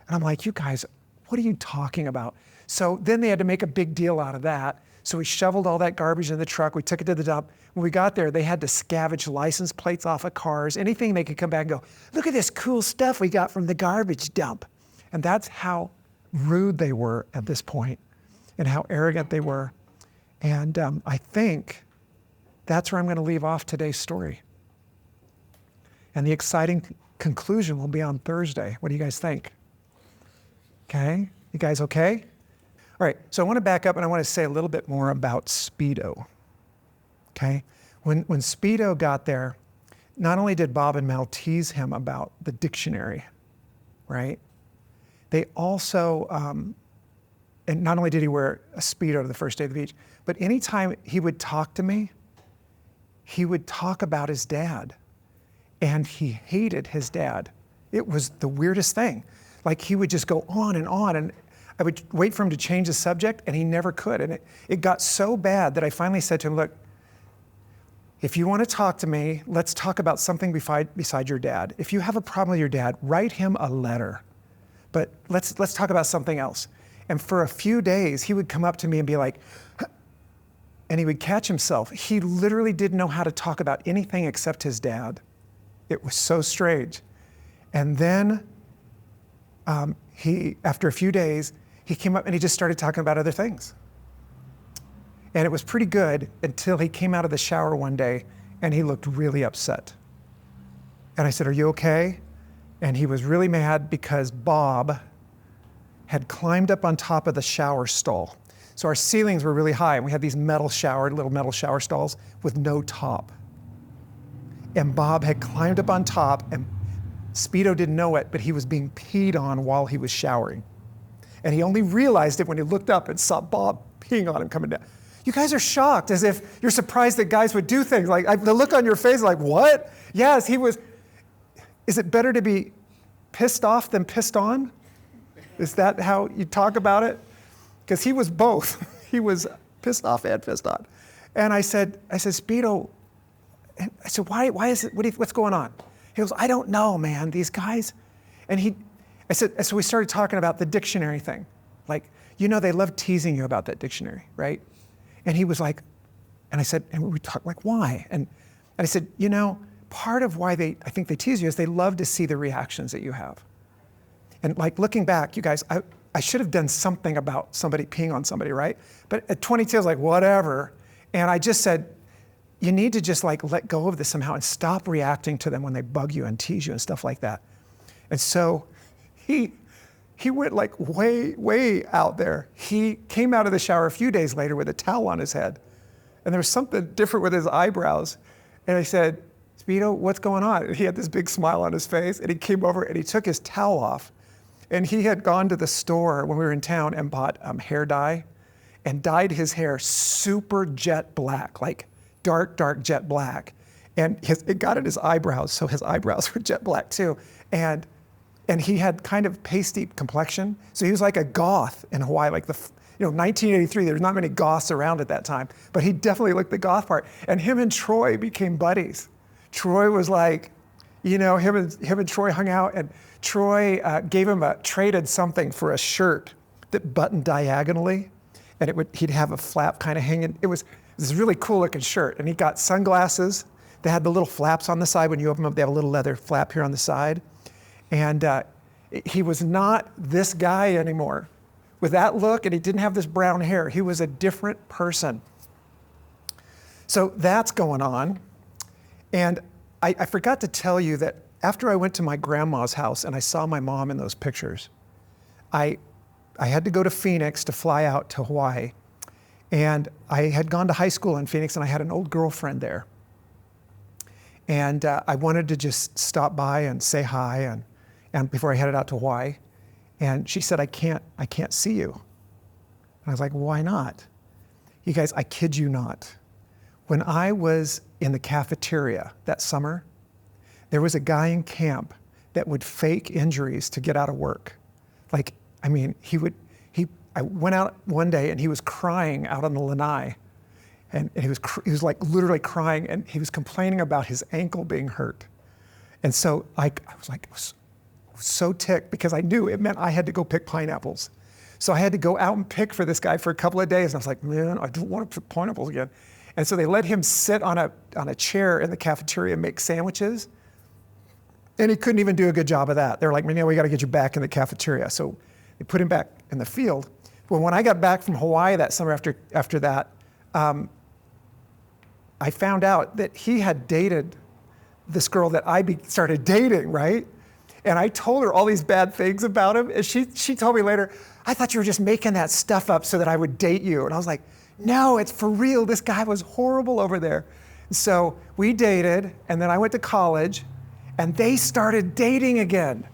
[SPEAKER 1] And I'm like, you guys, what are you talking about? So then they had to make a big deal out of that. So we shoveled all that garbage in the truck. We took it to the dump. When we got there, they had to scavenge license plates off of cars, anything they could come back and go, look at this cool stuff we got from the garbage dump. And that's how rude they were at this point and how arrogant they were. And I think that's where I'm going to leave off today's story. And the exciting conclusion will be on Thursday. What do you guys think? Okay? You guys okay? All right, so I want to back up and I want to say a little bit more about Speedo. Okay? When Speedo got there, not only did Bob and Mel tease him about the dictionary, right? They also, and not only did he wear a Speedo to the first day of the beach, but anytime he would talk to me, he would talk about his dad. And he hated his dad. It was the weirdest thing. Like he would just go on, and I would wait for him to change the subject, and he never could. And it got so bad that I finally said to him, look, if you want to talk to me, let's talk about something beside your dad. If you have a problem with your dad, write him a letter. But let's talk about something else. And for a few days, he would come up to me and be like, and he would catch himself. He literally didn't know how to talk about anything except his dad. It was so strange. And then after a few days, he came up and he just started talking about other things. And it was pretty good until he came out of the shower one day and he looked really upset. And I said, are you okay? And he was really mad because Bob had climbed up on top of the shower stall. So our ceilings were really high and we had these little metal shower stalls with no top. And Bob had climbed up on top and Speedo didn't know it, but he was being peed on while he was showering. And he only realized it when he looked up and saw Bob peeing on him coming down. You guys are shocked, as if you're surprised that guys would do things. Like the look on your face, like, what? Yes, he was Is it better to be pissed off than pissed on? Is that how you talk about it? Because he was both. He was pissed off and pissed on. And I said, Speedo, I said, why is it, what's going on? He goes, I don't know, man, these guys. And so we started talking about the dictionary thing. Like, they love teasing you about that dictionary, right? And he was like, and I said, and we talked like, why? And I said, part of why I think they tease you is they love to see the reactions that you have. And like looking back, you guys, I should have done something about somebody peeing on somebody, right? But at 22, I was like, whatever. And I just said, you need to just like let go of this somehow and stop reacting to them when they bug you and tease you and stuff like that. And so he went like way, way out there. He came out of the shower a few days later with a towel on his head. And there was something different with his eyebrows. And I said, Speedo, what's going on? And he had this big smile on his face. And he came over and he took his towel off. And he had gone to the store when we were in town and bought hair dye and dyed his hair super jet black, like dark, dark jet black. And it got at his eyebrows, so his eyebrows were jet black too. And he had kind of pasty complexion. So he was like a goth in Hawaii, like 1983, there was not many goths around at that time, but he definitely looked the goth part. And him and Troy became buddies. Troy was like, him and Troy hung out, and Troy traded something for a shirt that buttoned diagonally, and he'd have a flap kind of hanging. It was this really cool looking shirt, and he got sunglasses that had the little flaps on the side. When you open them up, they have a little leather flap here on the side. And he was not this guy anymore. With that look, and he didn't have this brown hair. He was a different person. So that's going on. And I forgot to tell you that after I went to my grandma's house and I saw my mom in those pictures, I had to go to Phoenix to fly out to Hawaii. And I had gone to high school in Phoenix, and I had an old girlfriend there. And I wanted to just stop by and say hi and before I headed out to Hawaii. And she said, I can't see you. And I was like, why not? You guys, I kid you not. When I was in the cafeteria that summer, there was a guy in camp that would fake injuries to get out of work. Like, I mean, I went out one day and he was crying out on the lanai. And he was like literally crying, and he was complaining about his ankle being hurt. And so I was so ticked because I knew it meant I had to go pick pineapples. So I had to go out and pick for this guy for a couple of days. And I was like, man, I don't want to pick pineapples again. And so they let him sit on a chair in the cafeteria and make sandwiches. And he couldn't even do a good job of that. They're like, man, we got to get you back in the cafeteria. So they put him back in the field. Well, when I got back from Hawaii that summer after that, I found out that he had dated this girl that I started dating, right? And I told her all these bad things about him. And she told me later, I thought you were just making that stuff up so that I would date you. And I was like, no, it's for real. This guy was horrible over there. So we dated, and then I went to college, and they started dating again.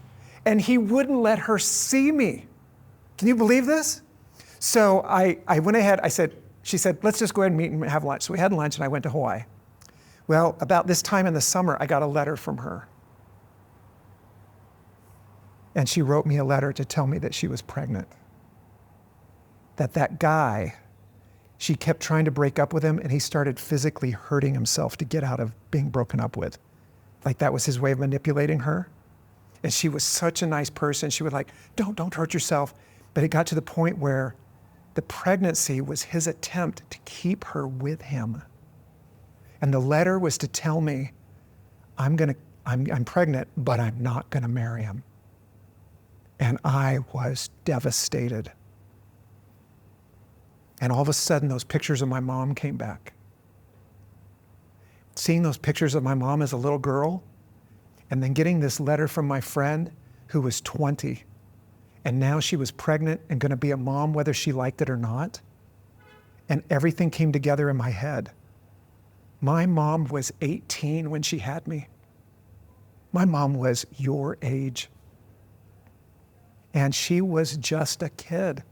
[SPEAKER 1] And he wouldn't let her see me. Can you believe this? So I went ahead, she said, let's just go ahead and meet and have lunch. So we had lunch, and I went to Hawaii. Well, about this time in the summer, I got a letter from her. And she wrote me a letter to tell me that she was pregnant. That guy, she kept trying to break up with him, and he started physically hurting himself to get out of being broken up with. Like that was his way of manipulating her. And she was such a nice person. She would like, don't hurt yourself. But it got to the point where the pregnancy was his attempt to keep her with him. And the letter was to tell me, I'm pregnant, but I'm not gonna marry him. And I was devastated. And all of a sudden, those pictures of my mom came back. Seeing those pictures of my mom as a little girl, and then getting this letter from my friend who was 20, and now she was pregnant and gonna be a mom whether she liked it or not. And everything came together in my head. My mom was 18 when she had me. My mom was your age. And she was just a kid.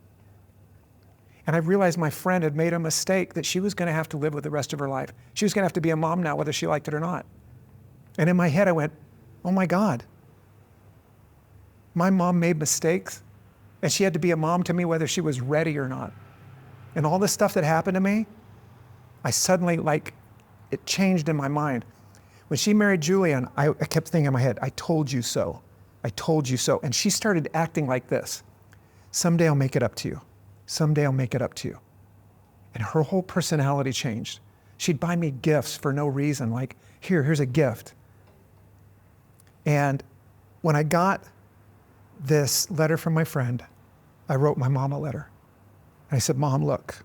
[SPEAKER 1] And I realized my friend had made a mistake that she was gonna have to live with the rest of her life. She was gonna have to be a mom now, whether she liked it or not. And in my head, I went, oh my God, my mom made mistakes and she had to be a mom to me whether she was ready or not. And all this stuff that happened to me, I suddenly, it changed in my mind. When she married Julian, I kept thinking in my head, I told you so. I told you so. And she started acting like this. Someday I'll make it up to you. Someday I'll make it up to you. And her whole personality changed. She'd buy me gifts for no reason, like, here's a gift. And when I got this letter from my friend, I wrote my mom a letter. And I said, Mom, look,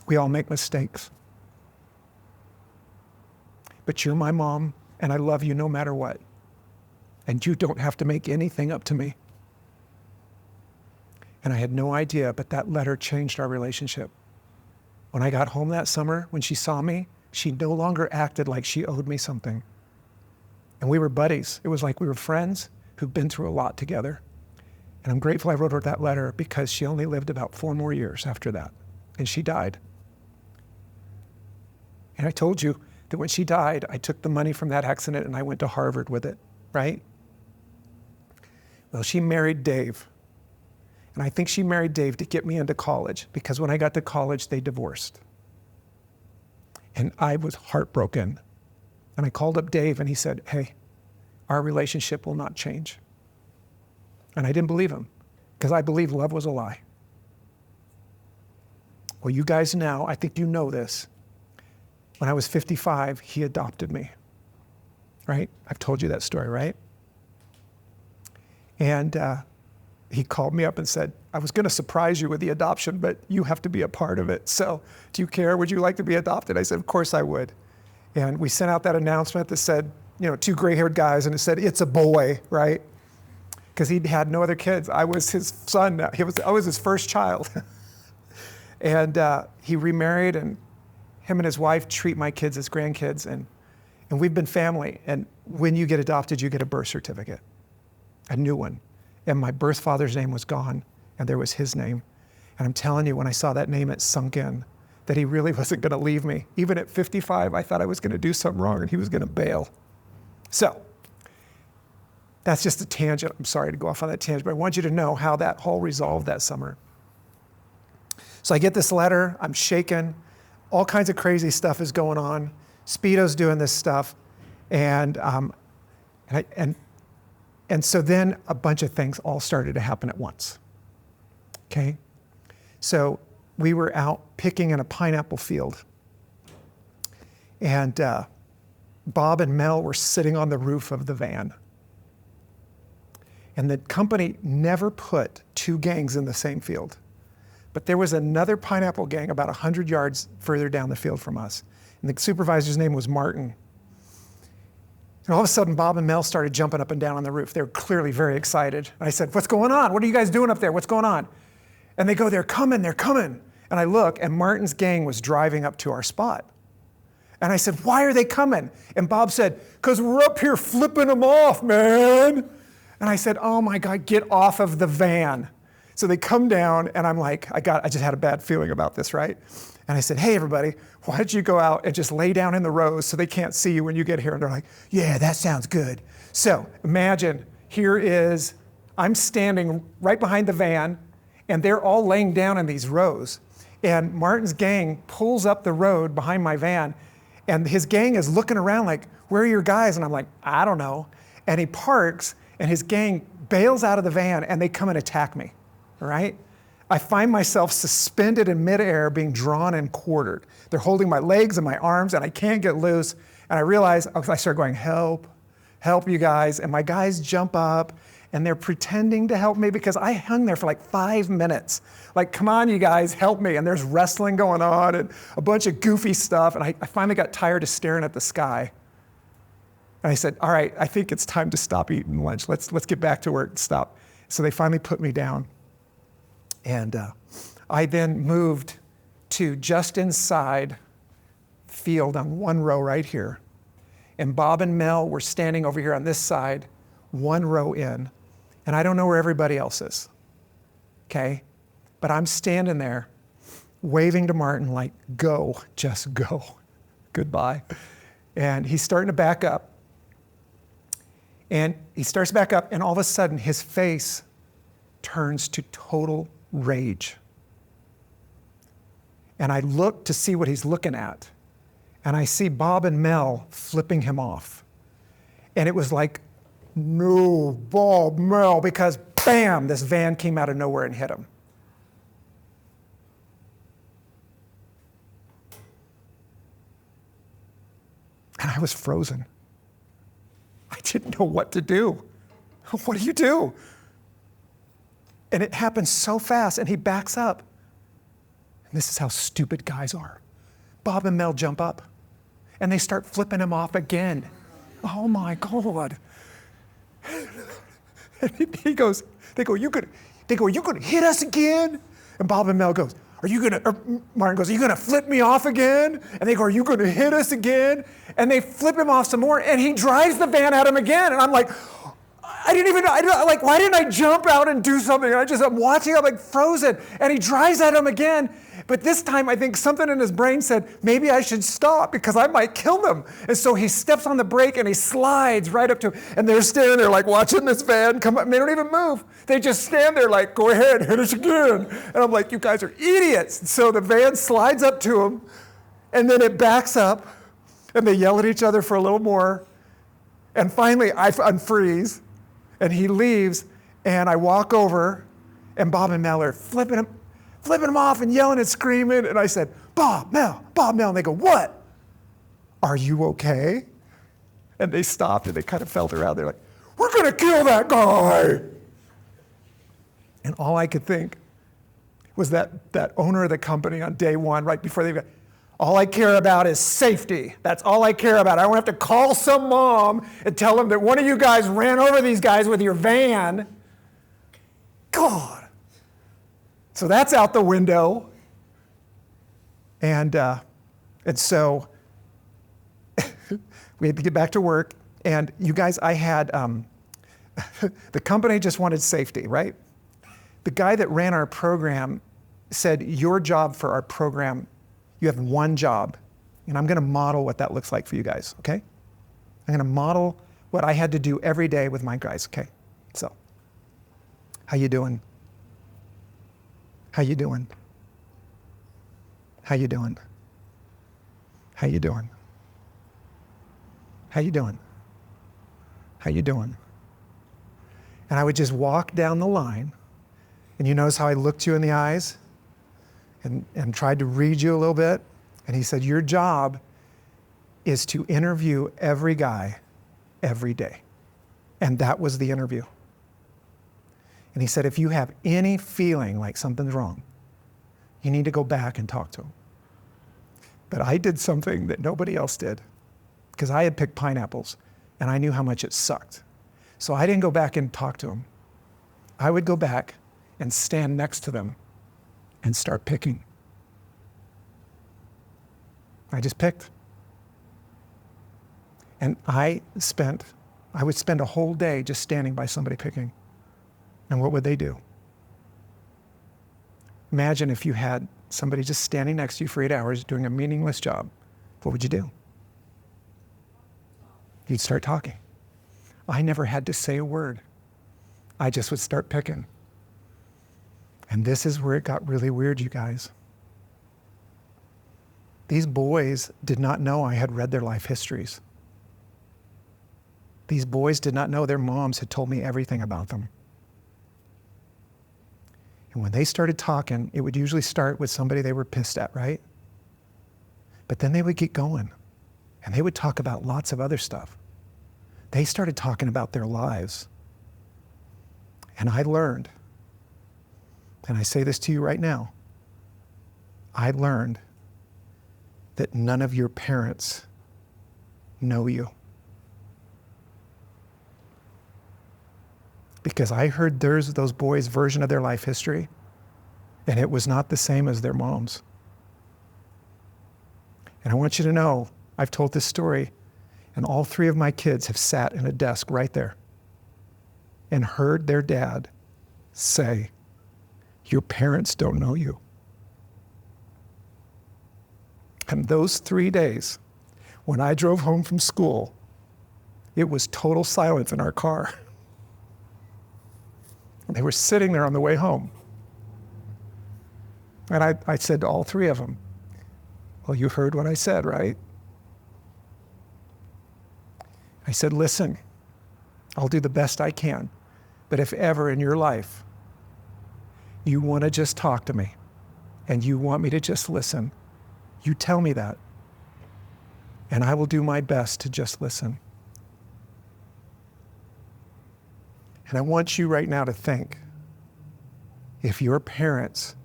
[SPEAKER 1] we all make mistakes. But you're my mom, and I love you no matter what. And you don't have to make anything up to me. And I had no idea, but that letter changed our relationship. When I got home that summer, when she saw me, she no longer acted like she owed me something. And we were buddies. It was like we were friends who've been through a lot together. And I'm grateful I wrote her that letter because she only lived about 4 more years after that. And she died. And I told you that when she died, I took the money from that accident and I went to Harvard with it, right? Well, she married Dave. And I think she married Dave to get me into college because when I got to college, they divorced. And I was heartbroken. And I called up Dave and he said, hey, our relationship will not change. And I didn't believe him because I believed love was a lie. Well, you guys now, I think you know this. When I was 55, he adopted me, right? I've told you that story, right? And he called me up and said, I was going to surprise you with the adoption, but you have to be a part of it. So do you care? Would you like to be adopted? I said, of course I would. And we sent out that announcement that said, 2 gray-haired guys, and it said, it's a boy, right? Because he'd had no other kids. I was his son. I was his first child. And he remarried, and him and his wife treat my kids as grandkids, and we've been family. And when you get adopted, you get a birth certificate, a new one. And my birth father's name was gone, and there was his name. And I'm telling you, when I saw that name, it sunk in that he really wasn't going to leave me. Even at 55, I thought I was going to do something wrong, and he was going to bail. So that's just a tangent. I'm sorry to go off on that tangent, but I want you to know how that whole resolved that summer. So I get this letter. I'm shaken. All kinds of crazy stuff is going on. Speedo's doing this stuff. And so then a bunch of things all started to happen at once. Okay? So we were out picking in a pineapple field. And Bob and Mel were sitting on the roof of the van. And the company never put 2 gangs in the same field. But there was another pineapple gang about 100 yards further down the field from us. And the supervisor's name was Martin. And all of a sudden, Bob and Mel started jumping up and down on the roof. They were clearly very excited. And I said, what's going on? What are you guys doing up there? What's going on? And they go, they're coming. And I look, and Martin's gang was driving up to our spot. And I said, why are they coming? And Bob said, because we're up here flipping them off, man. And I said, oh my God, get off of the van. So they come down, and I'm like, I just had a bad feeling about this, right? And I said, hey, everybody, why don't you go out and just lay down in the rows so they can't see you when you get here? And they're like, yeah, that sounds good. So imagine, I'm standing right behind the van, and they're all laying down in these rows. And Martin's gang pulls up the road behind my van, and his gang is looking around like, where are your guys? And I'm like, I don't know. And he parks, and his gang bails out of the van, and they come and attack me. All right? I find myself suspended in midair being drawn and quartered. They're holding my legs and my arms, and I can't get loose. And I realize, I start going, help you guys. And my guys jump up, and they're pretending to help me because I hung there for like 5 minutes. Like, come on, you guys, help me. And there's wrestling going on and a bunch of goofy stuff. And I finally got tired of staring at the sky. And I said, all right, I think it's time to stop eating lunch. Let's get back to work and stop. So they finally put me down. And I then moved to just inside field on one row right here. And Bob and Mel were standing over here on this side, one row in. And I don't know where everybody else is, okay? But I'm standing there waving to Martin like, go, just go, goodbye. And he's starting to back up. And he starts back up, and all of a sudden, his face turns to total rage. And I look to see what he's looking at. And I see Bob and Mel flipping him off. And it was like, no, Bob, Mel, because bam, this van came out of nowhere and hit him. And I was frozen. I didn't know what to do. What do you do? And it happened so fast, and he backs up. And this is how stupid guys are. Bob and Mel jump up, and they start flipping him off again. Oh my God. And they go, you gonna hit us again? And Bob and Mel goes, Martin goes, are you gonna flip me off again? And they go, are you gonna hit us again? And they flip him off some more, and he drives the van at him again. And I'm like, why didn't I jump out and do something? I'm watching, I'm like frozen. And he drives at him again. But this time, I think something in his brain said, maybe I should stop because I might kill them. And so he steps on the brake and he slides right up to him. And they're standing there like watching this van come up. And they don't even move. They just stand there like, go ahead, hit us again. And I'm like, you guys are idiots. And so the van slides up to him, and then it backs up, and they yell at each other for a little more. And finally, I unfreeze, and he leaves, and I walk over, and Bob and Mel are flipping him off and yelling and screaming. And I said, Bob, Mel. And they go, what? Are you okay? And they stopped, and they kind of felt around. They're like, we're going to kill that guy. And all I could think was that owner of the company on day one, right before they got, all I care about is safety. That's all I care about. I don't have to call some mom and tell them that one of you guys ran over these guys with your van. God. So that's out the window. And so we had to get back to work. And you guys, I had, the company just wanted safety, right? The guy that ran our program said, your job for our program, you have one job. And I'm going to model what that looks like for you guys, okay? I'm going to model what I had to do every day with my guys, okay? So, how you doing? How you doing? How you doing? How you doing? How you doing? How you doing? And I would just walk down the line, and you notice how I looked you in the eyes and tried to read you a little bit. And he said, your job is to interview every guy every day. And that was the interview. And he said, if you have any feeling like something's wrong, you need to go back and talk to him. But I did something that nobody else did, because I had picked pineapples and I knew how much it sucked. So I didn't go back and talk to him. I would go back and stand next to them and start picking. I just picked. And I would spend a whole day just standing by somebody picking. And what would they do? Imagine if you had somebody just standing next to you for 8 hours doing a meaningless job. What would you do? You'd start talking. I never had to say a word. I just would start picking. And this is where it got really weird, you guys. These boys did not know I had read their life histories. These boys did not know their moms had told me everything about them. And when they started talking, it would usually start with somebody they were pissed at, right? But then they would get going, and they would talk about lots of other stuff. They started talking about their lives. And I learned, and I say this to you right now, I learned that none of your parents know you. Because I heard those boys' version of their life history, and it was not the same as their mom's. And I want you to know, I've told this story, and all 3 of my kids have sat in a desk right there and heard their dad say, your parents don't know you. And those 3 days, when I drove home from school It was total silence in our car. They were sitting there on the way home. And I said to all three of them, well, you heard what I said, right? I said, listen, I'll do the best I can. But if ever in your life you want to just talk to me and you want me to just listen, you tell me that. And I will do my best to just listen. And I want you right now to think, if your parents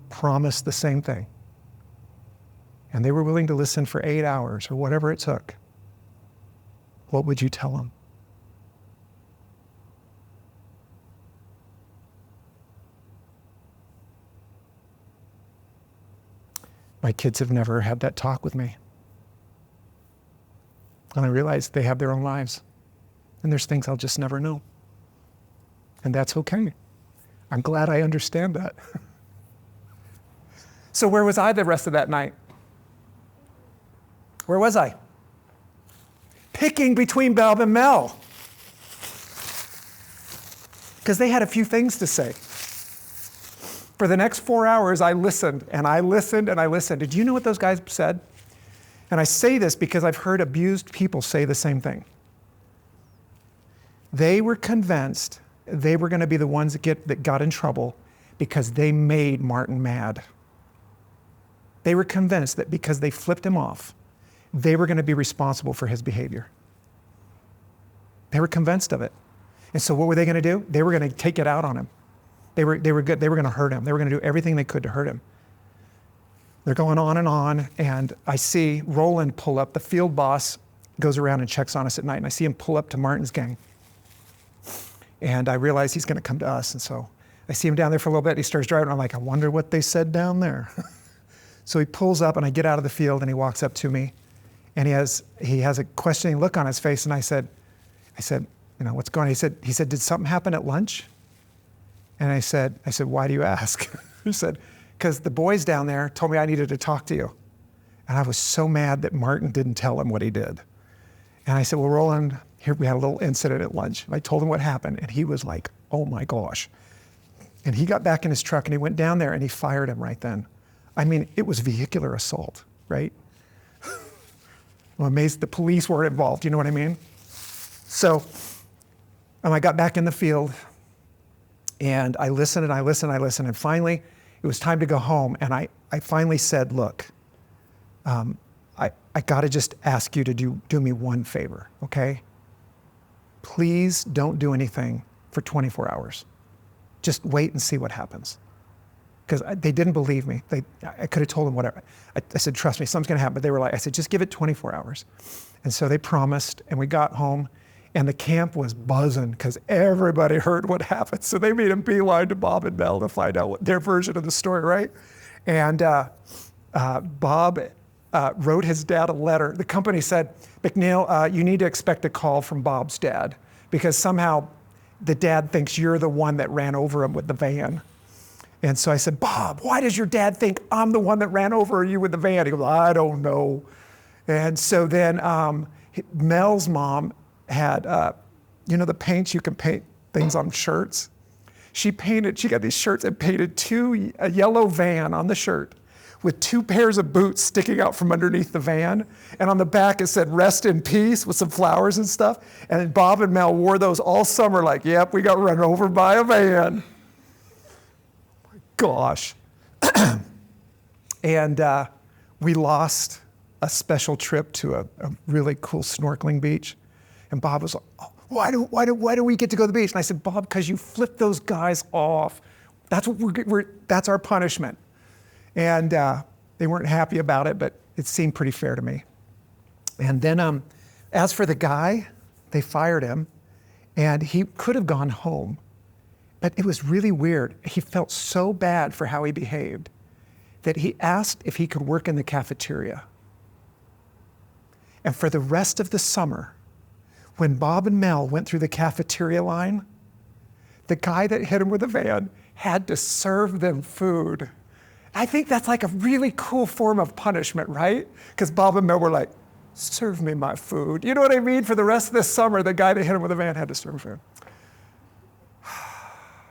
[SPEAKER 1] promised the same thing, and they were willing to listen for 8 hours or whatever it took, what would you tell them? My kids have never had that talk with me. And I realize they have their own lives. And there's things I'll just never know. And that's okay. I'm glad I understand that. So where was I the rest of that night? Where was I? Picking between Bob and Mel. Because they had a few things to say. For the next 4 hours, I listened, and I listened, and I listened. Did you know what those guys said? And I say this because I've heard abused people say the same thing. They were convinced they were going to be the ones that got in trouble because they made Martin mad. They were convinced that because they flipped him off, they were going to be responsible for his behavior. They were convinced of it. And so what were they going to do? They were going to take it out on him. They were good. They were going to hurt him. They were going to do everything they could to hurt him. They're going on, and I see Roland pull up. The field boss goes around and checks on us at night, and I see him pull up to Martin's gang. And I realize he's going to come to us, and so I see him down there for a little bit, and he starts driving, and I'm like, I wonder what they said down there. So he pulls up, and I get out of the field, and he walks up to me, and he has a questioning look on his face, and I said, you know, what's going on? He said, did something happen at lunch? And I said, why do you ask? He said, because the boys down there told me I needed to talk to you. And I was so mad that Martin didn't tell him what he did. And I said, well, Roland, here we had a little incident at lunch. And I told him what happened, and he was like, oh my gosh. And he got back in his truck, and he went down there, and he fired him right then. I mean, it was vehicular assault, right? I'm amazed the police weren't involved, you know what I mean? So I got back in the field, and I listened, and I listened, and I listened, and finally, it was time to go home, and I finally said, look, I got to just ask you to do me one favor, okay? Please don't do anything for 24 hours. Just wait and see what happens. Because they didn't believe me. I could have told them whatever. I said, trust me, something's going to happen. But they were like, I said, just give it 24 hours. And so they promised, and we got home, and the camp was buzzing because everybody heard what happened. So they made a beeline to Bob and Mel to find out their version of the story, right? And Bob wrote his dad a letter. The company said, McNeil, you need to expect a call from Bob's dad because somehow the dad thinks you're the one that ran over him with the van. And so I said, Bob, why does your dad think I'm the one that ran over you with the van? He goes, I don't know. And so then Mel's mom had, you know, the paints you can paint things on shirts. She got these shirts and painted a yellow van on the shirt with 2 pairs of boots sticking out from underneath the van. And on the back it said, rest in peace with some flowers and stuff. And Bob and Mel wore those all summer like, yep, we got run over by a van. Gosh. And we lost a special trip to a really cool snorkeling beach. And Bob was like, oh, why do we get to go to the beach? And I said, Bob, because you flipped those guys off. That's that's our punishment. And they weren't happy about it, but it seemed pretty fair to me. And then as for the guy, they fired him, and he could have gone home. But it was really weird. He felt so bad for how he behaved that he asked if he could work in the cafeteria. And for the rest of the summer, when Bob and Mel went through the cafeteria line, the guy that hit him with the van had to serve them food. I think that's like a really cool form of punishment, right? Because Bob and Mel were like, serve me my food. You know what I mean? For the rest of this summer, the guy that hit him with a van had to serve him food.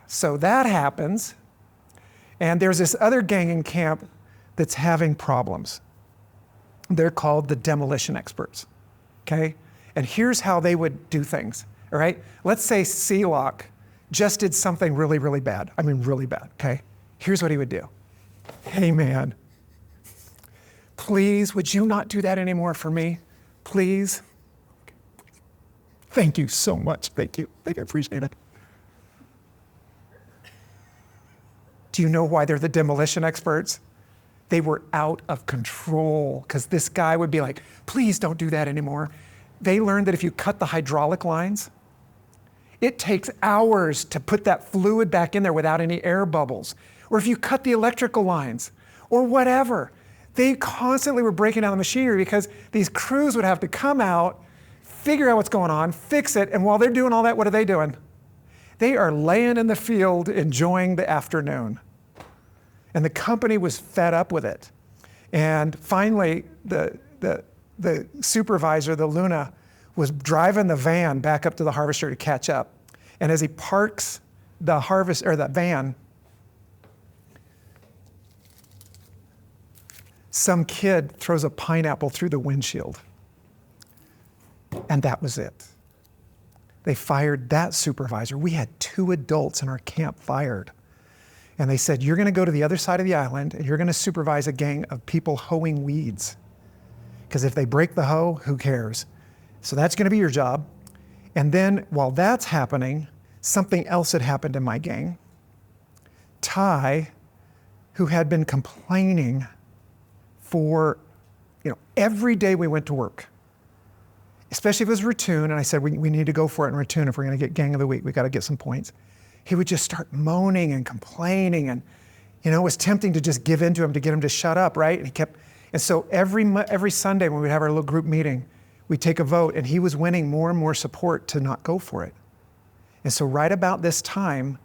[SPEAKER 1] So that happens. And there's this other gang in camp that's having problems. They're called the demolition experts, okay? And here's how they would do things, all right? Let's say Sealock just did something really, really bad. I mean, really bad, okay? Here's what he would do. Hey, man, please, would you not do that anymore for me? Please? Thank you so much. Thank you. I appreciate it. Do you know why they're the demolition experts? They were out of control because this guy would be like, please don't do that anymore. They learned that if you cut the hydraulic lines, it takes hours to put that fluid back in there without any air bubbles. Or if you cut the electrical lines or whatever. They constantly were breaking down the machinery because these crews would have to come out, figure out what's going on, fix it, and while they're doing all that, what are they doing? They are laying in the field enjoying the afternoon. And the company was fed up with it. And finally, the supervisor, the Luna, was driving the van back up to the harvester to catch up. And as he parks the van, some kid throws a pineapple through the windshield. And that was it. They fired that supervisor. We had 2 adults in our camp fired. And they said, you're going to go to the other side of the island and you're going to supervise a gang of people hoeing weeds. Because if they break the hoe, who cares? So that's going to be your job. And then while that's happening, something else had happened in my gang. Ty, who had been complaining for, every day we went to work, especially if it was Ratoon, and I said, we need to go for it in Ratoon if we're going to get Gang of the Week. We got to get some points. He would just start moaning and complaining, and it was tempting to just give in to him to get him to shut up, right? And so every Sunday when we'd have our little group meeting, we'd take a vote, and he was winning more and more support to not go for it. And so right about this time,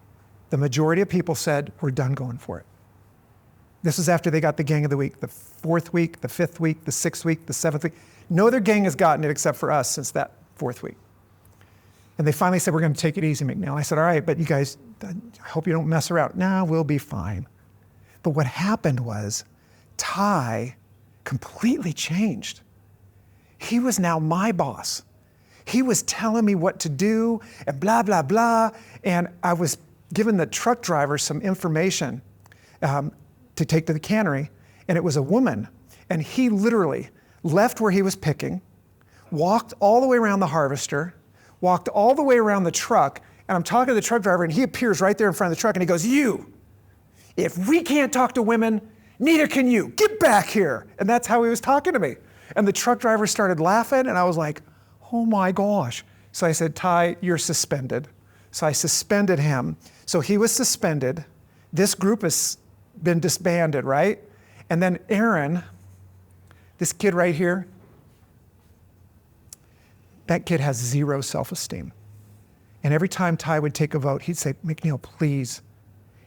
[SPEAKER 1] the majority of people said, we're done going for it. This was after they got the Gang of the Week, the 4th week, the 5th week, the 6th week, the 7th week. No other gang has gotten it except for us since that 4th week. And they finally said, we're going to take it easy, McNeil. I said, all right, but you guys, I hope you don't mess around. Nah, we'll be fine. But what happened was Ty completely changed. He was now my boss. He was telling me what to do and blah, blah, blah. And I was giving the truck driver some information to take to the cannery. And it was a woman. And he literally left where he was picking, walked all the way around the harvester, walked all the way around the truck, and I'm talking to the truck driver, and he appears right there in front of the truck, and he goes, if we can't talk to women, neither can you. Get back here. And that's how he was talking to me. And the truck driver started laughing, and I was like, oh my gosh. So I said, Ty, you're suspended. So I suspended him. So he was suspended. This group has been disbanded, right? And then Aaron, this kid right here, that kid has 0 self-esteem. And every time Ty would take a vote, he'd say, McNeil, please,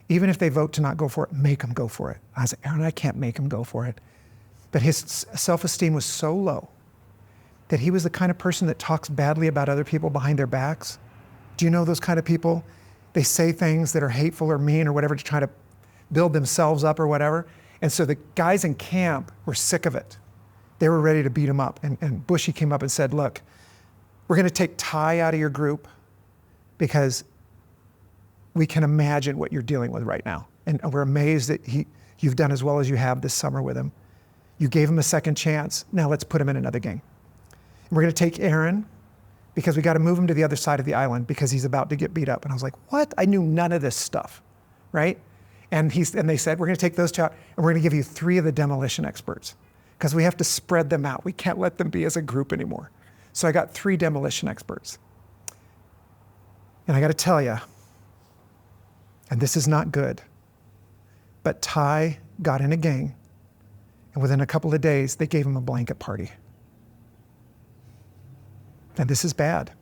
[SPEAKER 1] even if they vote to not go for it, make them go for it. I said, Aaron, I can't make him go for it. But his self-esteem was so low that he was the kind of person that talks badly about other people behind their backs. Do you know those kind of people? They say things that are hateful or mean or whatever to try to build themselves up or whatever. And so the guys in camp were sick of it. They were ready to beat him up. And Bushy came up and said, look, we're going to take Ty out of your group because we can imagine what you're dealing with right now. And we're amazed that you've done as well as you have this summer with him. You gave him a second chance. Now let's put him in another gang. And we're going to take Aaron because we got to move him to the other side of the island because he's about to get beat up. And I was like, what? I knew none of this stuff, right? And they said, we're going to take those 2 out and we're going to give you 3 of the demolition experts because we have to spread them out. We can't let them be as a group anymore. So I got 3 demolition experts. And I got to tell you, and this is not good, but Ty got in a gang, and within a couple of days, they gave him a blanket party. And this is bad.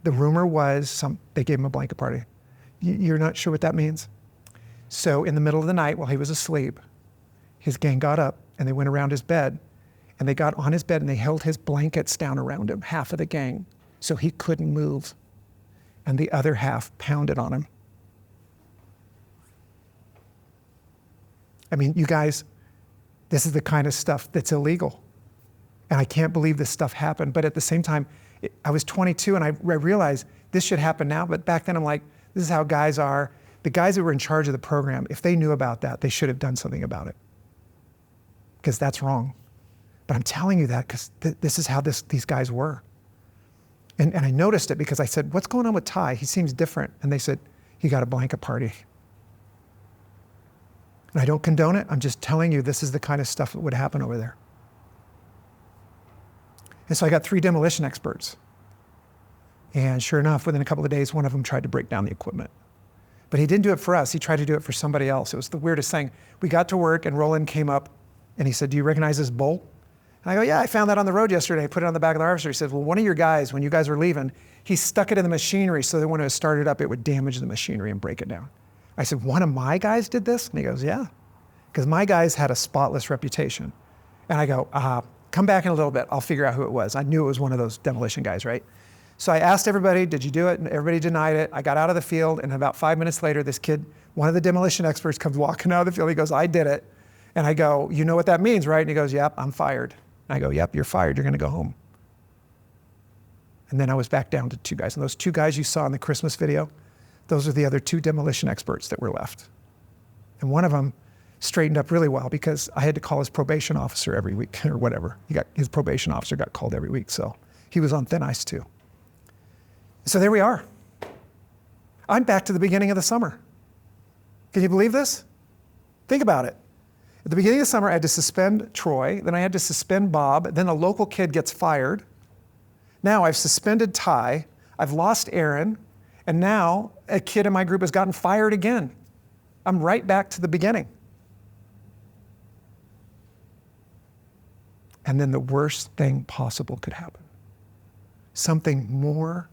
[SPEAKER 1] The rumor was they gave him a blanket party. You're not sure what that means? So in the middle of the night while he was asleep, his gang got up and they went around his bed And they got on his bed and they held his blankets down around him, half of the gang, so he couldn't move. And the other half pounded on him. I mean, you guys, this is the kind of stuff that's illegal. And I can't believe this stuff happened. But at the same time, I was 22 and I realized this should happen now. But back then I'm like, this is how guys are. The guys that were in charge of the program, if they knew about that, they should have done something about it. Because that's wrong. But I'm telling you that because this is how these guys were. And I noticed it because I said, what's going on with Ty? He seems different. And they said, he got a blanket party. And I don't condone it. I'm just telling you this is the kind of stuff that would happen over there. And so I got 3 demolition experts. And sure enough, within a couple of days, one of them tried to break down the equipment. But he didn't do it for us. He tried to do it for somebody else. It was the weirdest thing. We got to work and Roland came up and he said, do you recognize this bolt? And I go, yeah, I found that on the road yesterday. I put it on the back of the harvester. He said, well, one of your guys, when you guys were leaving, he stuck it in the machinery so that when it was started up, it would damage the machinery and break it down. I said, one of my guys did this? And he goes, yeah, because my guys had a spotless reputation. And I go, come back in a little bit. I'll figure out who it was. I knew it was one of those demolition guys, right? So I asked everybody, did you do it? And everybody denied it. I got out of the field, and about 5 minutes later, this kid, one of the demolition experts, comes walking out of the field. He goes, I did it. And I go, you know what that means, right? And he goes, yep, I'm fired. And I go, yep, you're fired. You're going to go home. And then I was back down to 2 guys. And those 2 guys you saw in the Christmas video, those are the other 2 demolition experts that were left. And one of them straightened up really well because I had to call his probation officer every week or whatever. His probation officer got called every week. So he was on thin ice too. So there we are. I'm back to the beginning of the summer. Can you believe this? Think about it. At the beginning of the summer, I had to suspend Troy, then I had to suspend Bob, then a local kid gets fired. Now I've suspended Ty, I've lost Aaron, and now a kid in my group has gotten fired again. I'm right back to the beginning. And then the worst thing possible could happen. Something more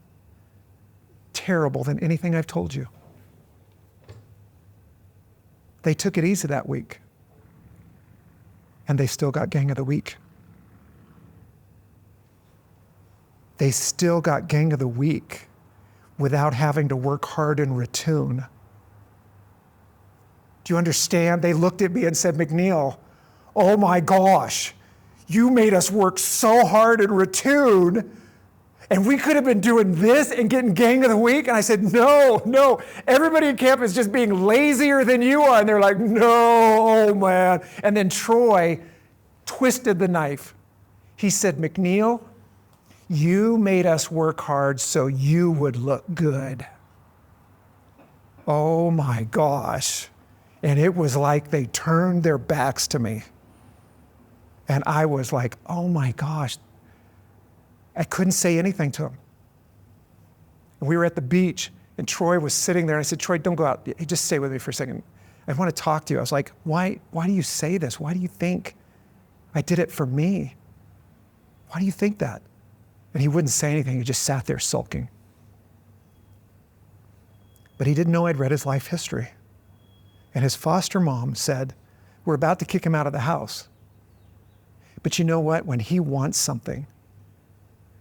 [SPEAKER 1] terrible than anything I've told you. They took it easy that week. And they still got Gang of the Week. They still got Gang of the Week without having to work hard in Ratoon. Do you understand? They looked at me and said, McNeil, oh my gosh, you made us work so hard in Ratoon, and we could have been doing this and getting Gang of the Week. And I said, no, everybody in camp is just being lazier than you are. And they're like, no, oh man. And then Troy twisted the knife. He said, McNeil, you made us work hard so you would look good. Oh my gosh. And it was like they turned their backs to me. And I was like, oh my gosh. I couldn't say anything to him. We were at the beach and Troy was sitting there. And I said, Troy, don't go out. Just stay with me for a second. I want to talk to you. I was like, why do you say this? Why do you think I did it for me? Why do you think that? And he wouldn't say anything. He just sat there sulking. But he didn't know I'd read his life history. And his foster mom said, we're about to kick him out of the house. But you know what? When he wants something,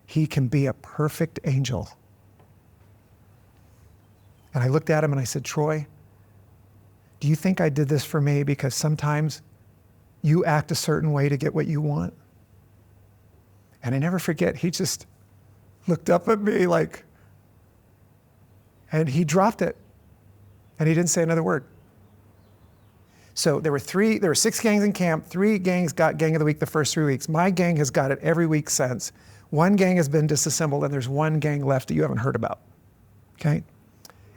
[SPEAKER 1] he can be a perfect angel. And I looked at him and I said, Troy, do you think I did this for me because sometimes you act a certain way to get what you want? And I never forget, he just looked up at me like, and he dropped it. And he didn't say another word. So there were 6 gangs in camp. 3 gangs got Gang of the Week the first 3 weeks. My gang has got it every week since. 1 gang has been disassembled and there's 1 gang left that you haven't heard about, okay?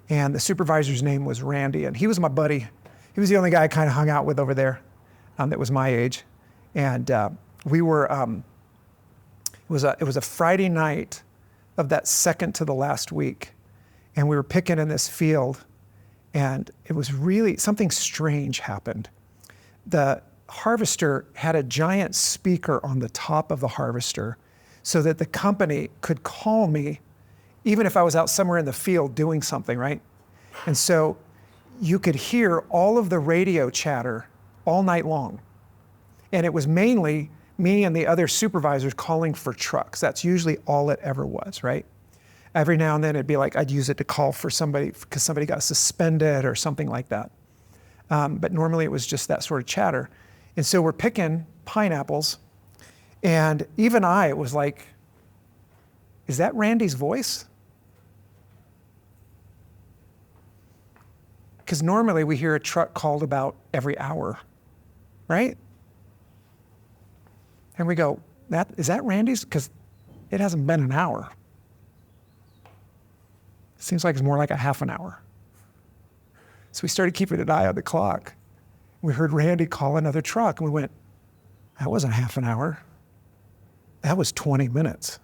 [SPEAKER 1] And the supervisor's name was Randy, and he was my buddy. He was the only guy I kind of hung out with over there that was my age. And we were, it was a Friday night of that second to the last week. And we were picking in this field, and it was really, something strange happened. The harvester had a giant speaker on the top of the harvester so that the company could call me even if I was out somewhere in the field doing something, right? And so you could hear all of the radio chatter all night long. And it was mainly me and the other supervisors calling for trucks. That's usually all it ever was, right? Every now and then it'd be like I'd use it to call for somebody because somebody got suspended or something like that. But normally it was just that sort of chatter. And so we're picking pineapples, and even it was like, is that Randy's voice? Because normally we hear a truck called about every hour, right? And we go, is that Randy's? Because it hasn't been an hour. Seems like it's more like a half an hour. So we started keeping an eye on the clock. We heard Randy call another truck, and we went, that wasn't half an hour. That was 20 minutes.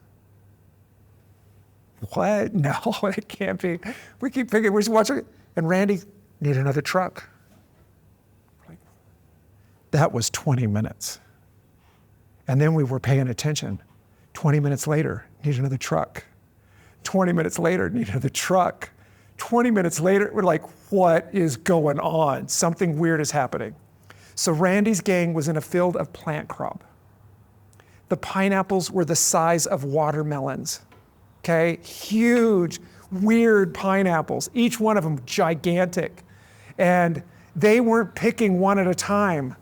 [SPEAKER 1] What? No, it can't be. We keep thinking, we're just watching, and Randy, need another truck. That was 20 minutes. And then we were paying attention. 20 minutes later, need another truck. 20 minutes later, need another truck. 20 minutes later, we're like, what is going on? Something weird is happening. So Randy's gang was in a field of plant crop. The pineapples were the size of watermelons, okay? Huge, weird pineapples, each one of them gigantic. And they weren't picking one at a time.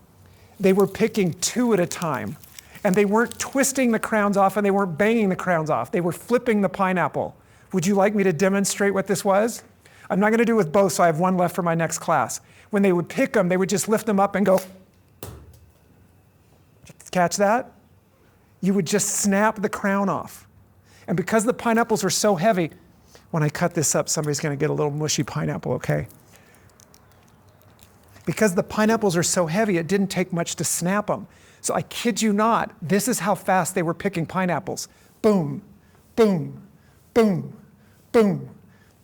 [SPEAKER 1] They were picking two at a time. And they weren't twisting the crowns off, and they weren't banging the crowns off. They were flipping the pineapple. Would you like me to demonstrate what this was? I'm not going to do it with both, so I have one left for my next class. When they would pick them, they would just lift them up and go. Catch that? You would just snap the crown off. And because the pineapples were so heavy, when I cut this up, somebody's going to get a little mushy pineapple, okay? Because the pineapples are so heavy, it didn't take much to snap them. So I kid you not, this is how fast they were picking pineapples. Boom, boom, boom, boom,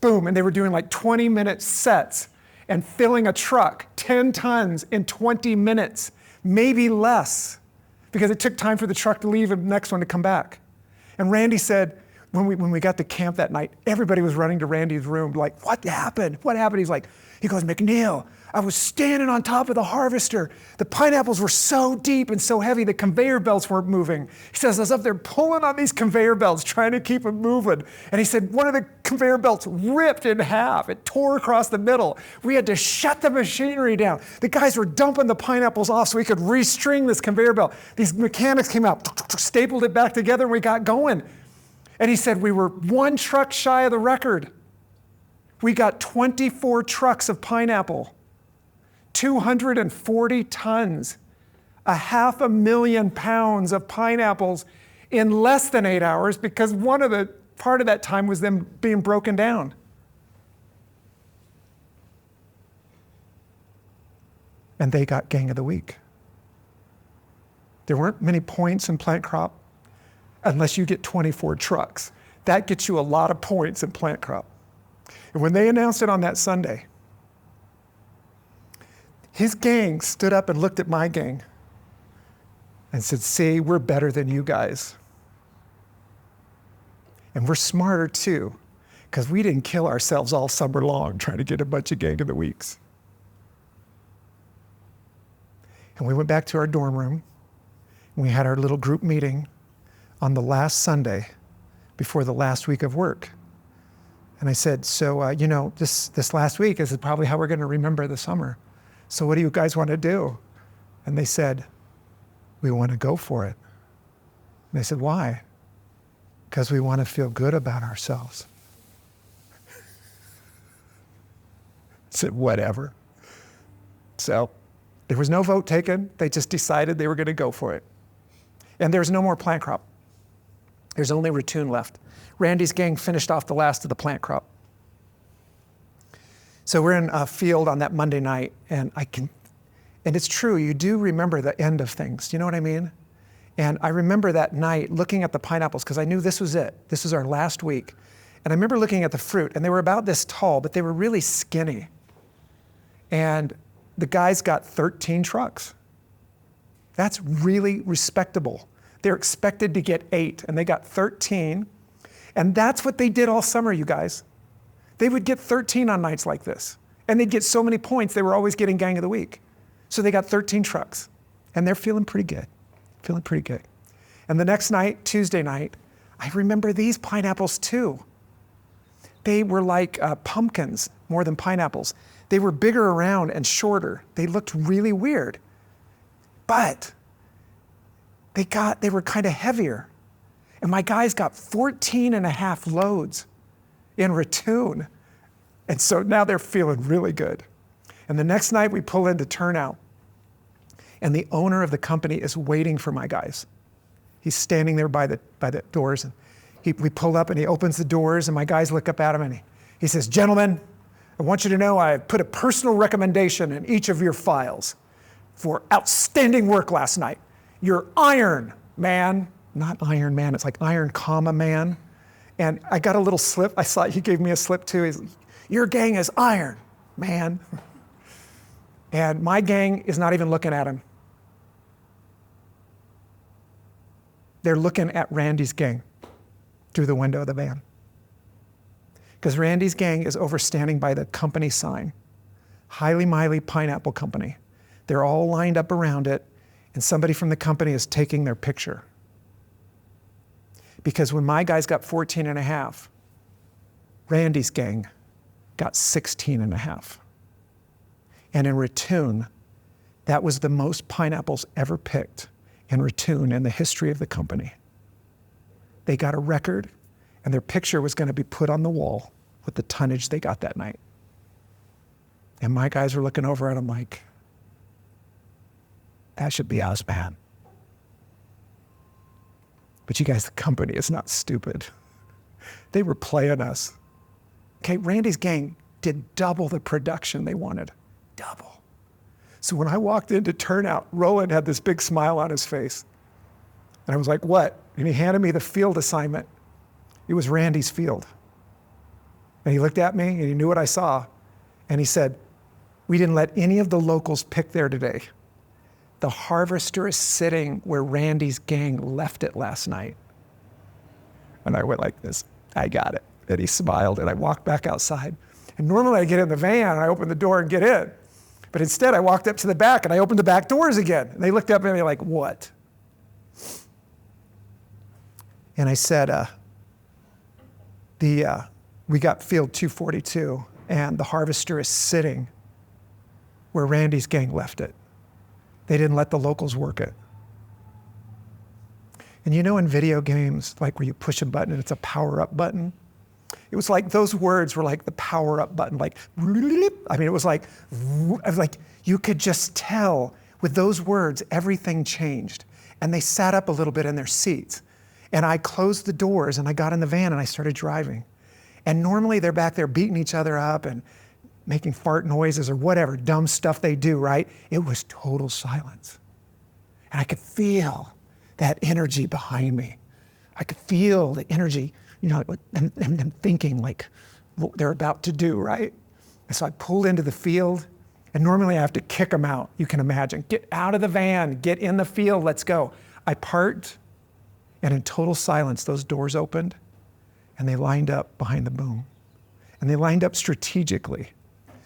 [SPEAKER 1] boom. And they were doing like 20-minute sets and filling a truck 10 tons in 20 minutes, maybe less, because it took time for the truck to leave and the next one to come back. And Randy said, when we got to camp that night, everybody was running to Randy's room like, what happened? What happened? He goes, McNeil, I was standing on top of the harvester. The pineapples were so deep and so heavy, the conveyor belts weren't moving. He says, I was up there pulling on these conveyor belts, trying to keep them moving. And he said, one of the conveyor belts ripped in half. It tore across the middle. We had to shut the machinery down. The guys were dumping the pineapples off so we could restring this conveyor belt. These mechanics came out, stapled it back together, and we got going. And he said, we were one truck shy of the record. We got 24 trucks of pineapple, 240 tons, 500,000 pounds of pineapples in less than 8 hours, because part of that time was them being broken down. And they got Gang of the Week. There weren't many points in plant crop unless you get 24 trucks. That gets you a lot of points in plant crop. And when they announced it on that Sunday, his gang stood up and looked at my gang and said, see, we're better than you guys. And we're smarter too, because we didn't kill ourselves all summer long trying to get a bunch of Gang of the Weeks. And we went back to our dorm room, and we had our little group meeting on the last Sunday before the last week of work. And I said, so, this last week is probably how we're going to remember the summer. So what do you guys want to do? And they said, we want to go for it. And I said, why? Because we want to feel good about ourselves. I said, whatever. So there was no vote taken. They just decided they were going to go for it. And there's no more plant crop. There's only ratoon left. Randy's gang finished off the last of the plant crop. So we're in a field on that Monday night, and it's true, you do remember the end of things. Do you know what I mean? And I remember that night looking at the pineapples, because I knew this was it. This was our last week. And I remember looking at the fruit, and they were about this tall, but they were really skinny. And the guys got 13 trucks. That's really respectable. They're expected to get 8, and they got 13. And that's what they did all summer, you guys. They would get 13 on nights like this. And they'd get so many points, they were always getting Gang of the Week. So they got 13 trucks. And they're feeling pretty good. feeling pretty good. And the next night, Tuesday night, I remember these pineapples too. They were like pumpkins more than pineapples. They were bigger around and shorter. They looked really weird. But they were kind of heavier. And my guys got 14 and a half loads in Ratoon. And so now they're feeling really good. And the next night we pull into turnout, and the owner of the company is waiting for my guys. He's standing there by the doors, and we pull up and he opens the doors, and my guys look up at him and he says, "Gentlemen, I want you to know I put a personal recommendation in each of your files for outstanding work last night. You're Iron Man," not Iron Man, it's like Iron, comma, man. And I got a little slip. I saw he gave me a slip too. He's like, "Your gang is Iron Man." And my gang is not even looking at him. They're looking at Randy's gang through the window of the van. Because Randy's gang is overstanding by the company sign, Highly Miley Pineapple Company. They're all lined up around it, and somebody from the company is taking their picture. Because when my guys got 14 and a half, Randy's gang got 16 and a half. And in Ratoon, that was the most pineapples ever picked in Ratoon in the history of the company. They got a record, and their picture was going to be put on the wall with the tonnage they got that night. And my guys were looking over at them like, "That should be us, man." But you guys, the company is not stupid. They were playing us. Okay, Randy's gang did double the production they wanted. Double. So when I walked into turnout, Roland had this big smile on his face. And I was like, "What?" And he handed me the field assignment. It was Randy's field. And he looked at me and he knew what I saw. And he said, "We didn't let any of the locals pick there today. The harvester is sitting where Randy's gang left it last night." And I went like this, "I got it." And he smiled, and I walked back outside. And normally I get in the van and I open the door and get in. But instead I walked up to the back and I opened the back doors again. And they looked up at me like, "What?" And I said, we got field 242, and the harvester is sitting where Randy's gang left it. They didn't let the locals work it. And you know in video games, like where you push a button and it's a power-up button? It was like those words were like the power-up button, like, it was like you could just tell with those words, everything changed. And they sat up a little bit in their seats. And I closed the doors and I got in the van and I started driving. And normally they're back there beating each other up and making fart noises or whatever dumb stuff they do, right? It was total silence. And I could feel that energy behind me. I could feel the energy, and them thinking like what they're about to do, right? And so I pulled into the field, and normally I have to kick them out, you can imagine. "Get out of the van, get in the field, let's go." I parked, and in total silence, those doors opened, and they lined up behind the boom. And they lined up strategically.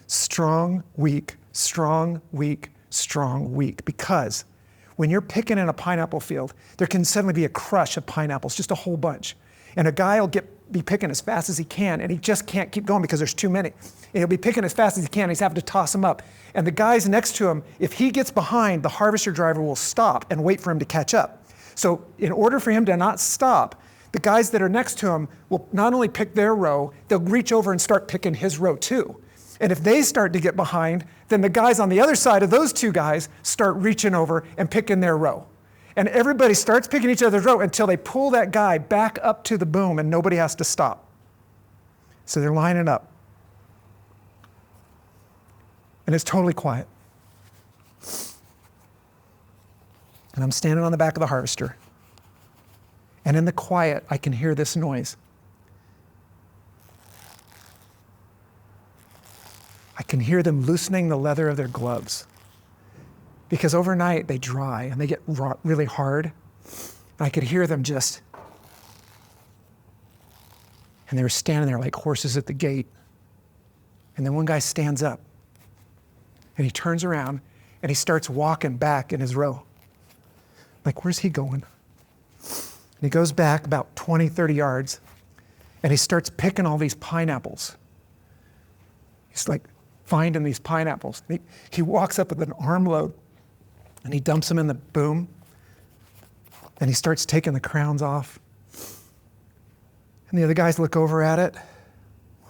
[SPEAKER 1] Strong, weak, strong, weak, strong, weak. Because when you're picking in a pineapple field, there can suddenly be a crush of pineapples, just a whole bunch. And a guy will be picking as fast as he can, and he just can't keep going because there's too many. And he'll be picking as fast as he can, and he's having to toss them up. And the guys next to him, if he gets behind, the harvester driver will stop and wait for him to catch up. So in order for him to not stop, the guys that are next to him will not only pick their row, they'll reach over and start picking his row too. And if they start to get behind, then the guys on the other side of those two guys start reaching over and picking their row. And everybody starts picking each other's row until they pull that guy back up to the boom and nobody has to stop. So they're lining up. And it's totally quiet. And I'm standing on the back of the harvester. And in the quiet, I can hear this noise. I can hear them loosening the leather of their gloves. Because overnight they dry and they get really hard. And I could hear them just, and they were standing there like horses at the gate. And then one guy stands up and he turns around and he starts walking back in his row. Like, where's he going? And he goes back about 20, 30 yards, and he starts picking all these pineapples. He's like finding these pineapples. He walks up with an armload, and he dumps them in the boom, and he starts taking the crowns off. And the other guys look over at it.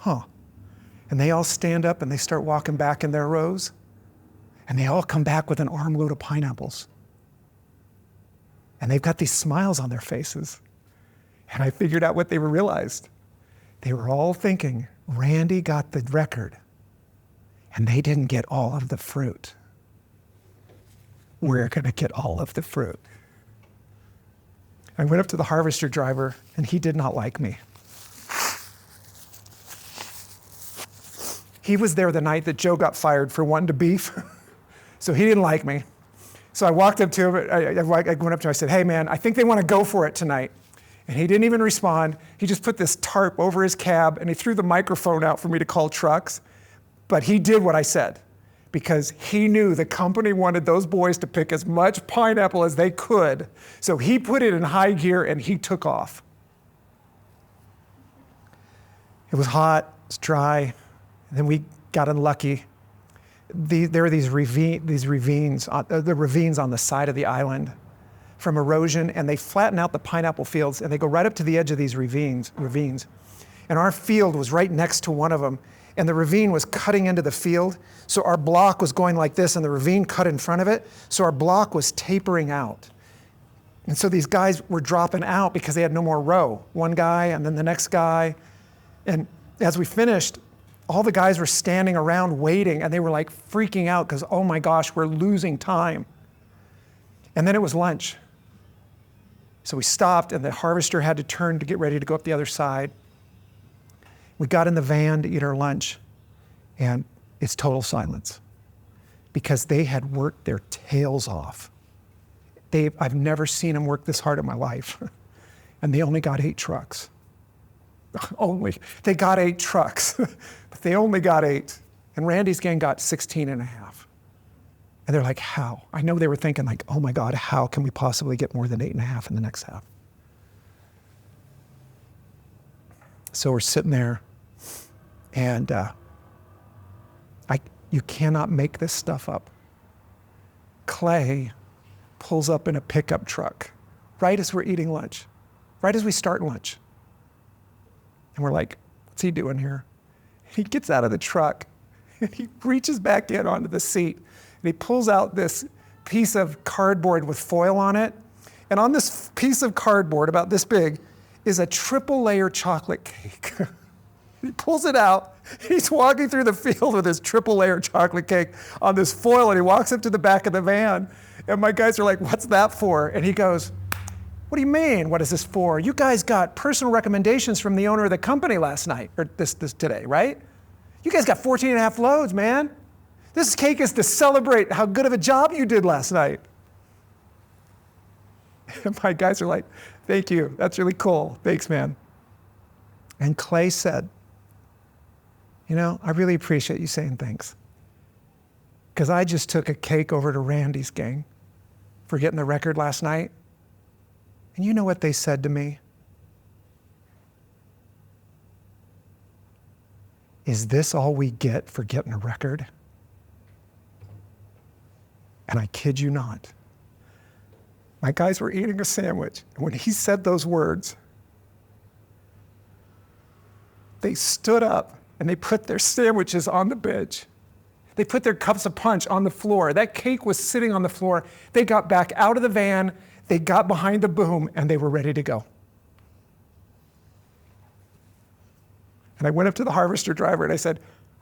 [SPEAKER 1] And they all stand up and they start walking back in their rows. And they all come back with an armload of pineapples. And they've got these smiles on their faces. And I figured out what they realized. They were all thinking, Randy got the record, and they didn't get all of the fruit. We're going to get all of the fruit. I went up to the harvester driver, and he did not like me. He was there the night that Joe got fired for wanting to beef, so he didn't like me. So I walked up to him, I went up to him, I said, hey man, I think they want to go for it tonight. And he didn't even respond. He just put this tarp over his cab, and he threw the microphone out for me to call trucks. But he did what I said, because he knew the company wanted those boys to pick as much pineapple as they could. So he put it in high gear and he took off. It was hot, it's dry, and then we got unlucky. There were these ravines, the ravines on the side of the island from erosion, and they flatten out the pineapple fields, and they go right up to the edge of these ravines. And our field was right next to one of them, and the ravine was cutting into the field, so our block was going like this, and the ravine cut in front of it, so our block was tapering out. And so these guys were dropping out because they had no more row. One guy, and then the next guy. And as we finished, all the guys were standing around waiting, and they were like freaking out because, oh my gosh, we're losing time. And then it was lunch. So we stopped, and the harvester had to turn to get ready to go up the other side. We got in the van to eat our lunch, and it's total silence because they had worked their tails off. I've never seen them work this hard in my life. And they only got 8 trucks. They got 8 trucks, but they only got 8. And Randy's gang got 16 and a half. And they're like, how? I know they were thinking like, oh my God, how can we possibly get more than 8 and a half in the next half? So we're sitting there, and you cannot make this stuff up. Clay pulls up in a pickup truck right as we're eating lunch, right as we start lunch. And we're like, what's he doing here? He gets out of the truck, and he reaches back in onto the seat, and he pulls out this piece of cardboard with foil on it. And on this piece of cardboard, about this big, is a triple layer chocolate cake. He pulls it out. He's walking through the field with his triple layer chocolate cake on this foil, and he walks up to the back of the van. And my guys are like, what's that for? And he goes, what do you mean? What is this for? You guys got personal recommendations from the owner of the company last night, or this today, right? You guys got 14 and a half loads, man. This cake is to celebrate how good of a job you did last night. And my guys are like, thank you. That's really cool. Thanks, man. And Clay said, I really appreciate you saying thanks. Because I just took a cake over to Randy's gang for getting the record last night. And you know what they said to me? Is this all we get for getting a record? And I kid you not. My guys were eating a sandwich, and when he said those words, they stood up and they put their sandwiches on the bench. They put their cups of punch on the floor. That cake was sitting on the floor. They got back out of the van, they got behind the boom, and they were ready to go. And I went up to the harvester driver and I said,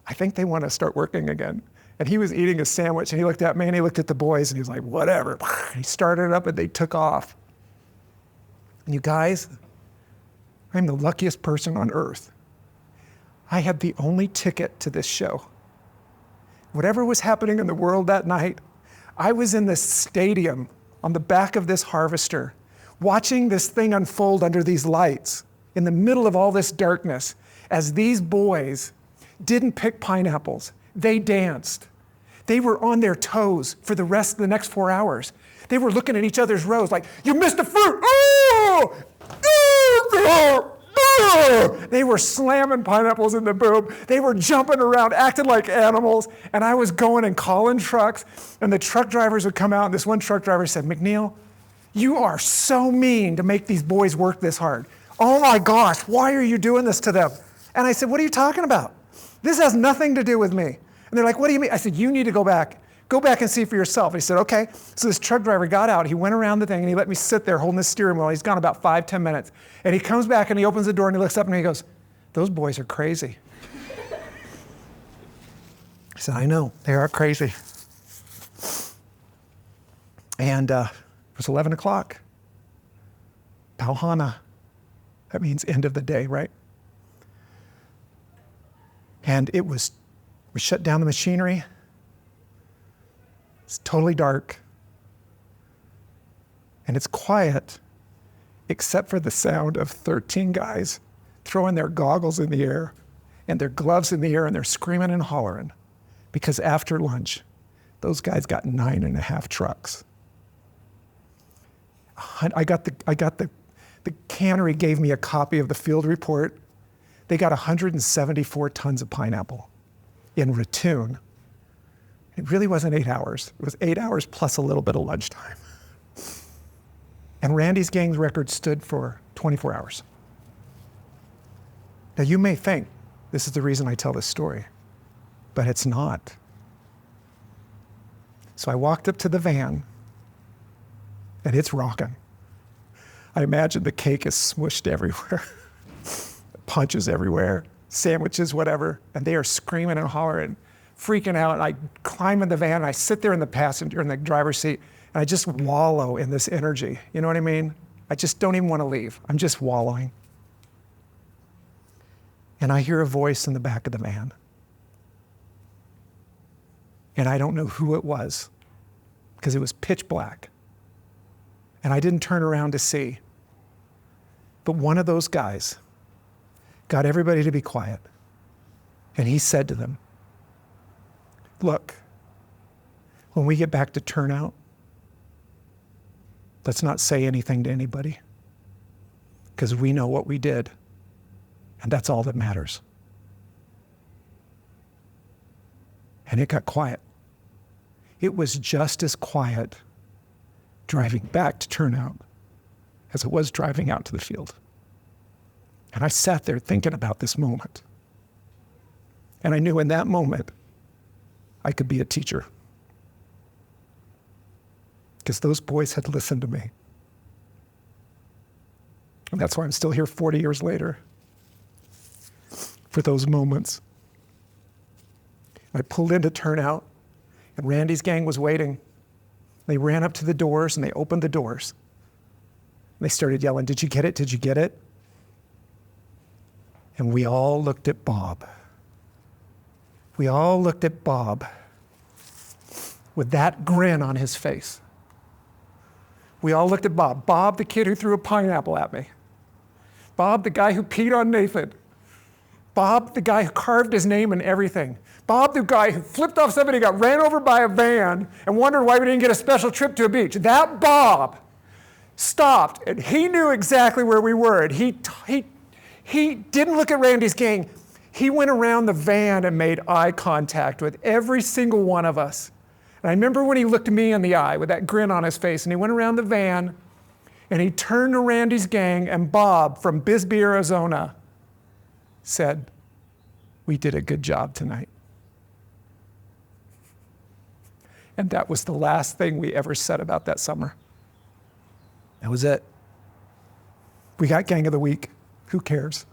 [SPEAKER 1] I think they want to start working again. And he was eating a sandwich, and he looked at me and he looked at the boys, and he was like, whatever. He started it up and they took off. And you guys, I'm the luckiest person on earth. I had the only ticket to this show. Whatever was happening in the world that night, I was in this stadium on the back of this harvester, watching this thing unfold under these lights in the middle of all this darkness as these boys didn't pick pineapples. They danced. They were on their toes for the rest of the next 4 hours. They were looking at each other's rows like, you missed the fruit. Oh! Oh! Oh! They were slamming pineapples in the boob. They were jumping around, acting like animals. And I was going and calling trucks, and the truck drivers would come out, and this one truck driver said, McNeil, you are so mean to make these boys work this hard. Oh my gosh, why are you doing this to them? And I said, what are you talking about? This has nothing to do with me. And they're like, what do you mean? I said, you need to go back. Go back and see for yourself. And he said, okay. So this truck driver got out. He went around the thing, and he let me sit there holding the steering wheel. He's gone about 5-10 minutes. And he comes back, and he opens the door, and he looks up, and he goes, those boys are crazy. I said, I know, they are crazy. And it was 11 o'clock. Pauhana. That means end of the day, right? And we shut down the machinery. It's totally dark. And it's quiet, except for the sound of 13 guys throwing their goggles in the air and their gloves in the air, and they're screaming and hollering. Because after lunch, those guys got 9.5 trucks. The cannery gave me a copy of the field report. They got 174 tons of pineapple in Ratoon. It really wasn't 8 hours. It was 8 hours plus a little bit of lunchtime. And Randy's gang's record stood for 24 hours. Now you may think this is the reason I tell this story, but it's not. So I walked up to the van, and it's rocking. I imagine the cake is smushed everywhere. Punches everywhere, sandwiches, whatever, and they are screaming and hollering, freaking out. And I climb in the van, and I sit there in the driver's seat, and I just wallow in this energy. You know what I mean? I just don't even want to leave. I'm just wallowing. And I hear a voice in the back of the van. And I don't know who it was, because it was pitch black. And I didn't turn around to see. But one of those guys got everybody to be quiet. And he said to them, look, when we get back to turnout, let's not say anything to anybody, because we know what we did, and that's all that matters. And it got quiet. It was just as quiet driving back to turnout as it was driving out to the field. And I sat there thinking about this moment. And I knew in that moment I could be a teacher, because those boys had listened to me. And that's why I'm still here 40 years later, for those moments. I pulled into turnout, and Randy's gang was waiting. They ran up to the doors, and they opened the doors. And they started yelling, did you get it? Did you get it? And we all looked at Bob. We all looked at Bob with that grin on his face. We all looked at Bob. Bob, the kid who threw a pineapple at me. Bob, the guy who peed on Nathan. Bob, the guy who carved his name in everything. Bob, the guy who flipped off somebody, got ran over by a van, and wondered why we didn't get a special trip to a beach. That Bob stopped, and he knew exactly where we were. And he didn't look at Randy's gang. He went around the van and made eye contact with every single one of us. And I remember when he looked me in the eye with that grin on his face, and he went around the van, and he turned to Randy's gang, and Bob from Bisbee, Arizona, said, we did a good job tonight. And that was the last thing we ever said about that summer. That was it. We got Gang of the Week. Who cares?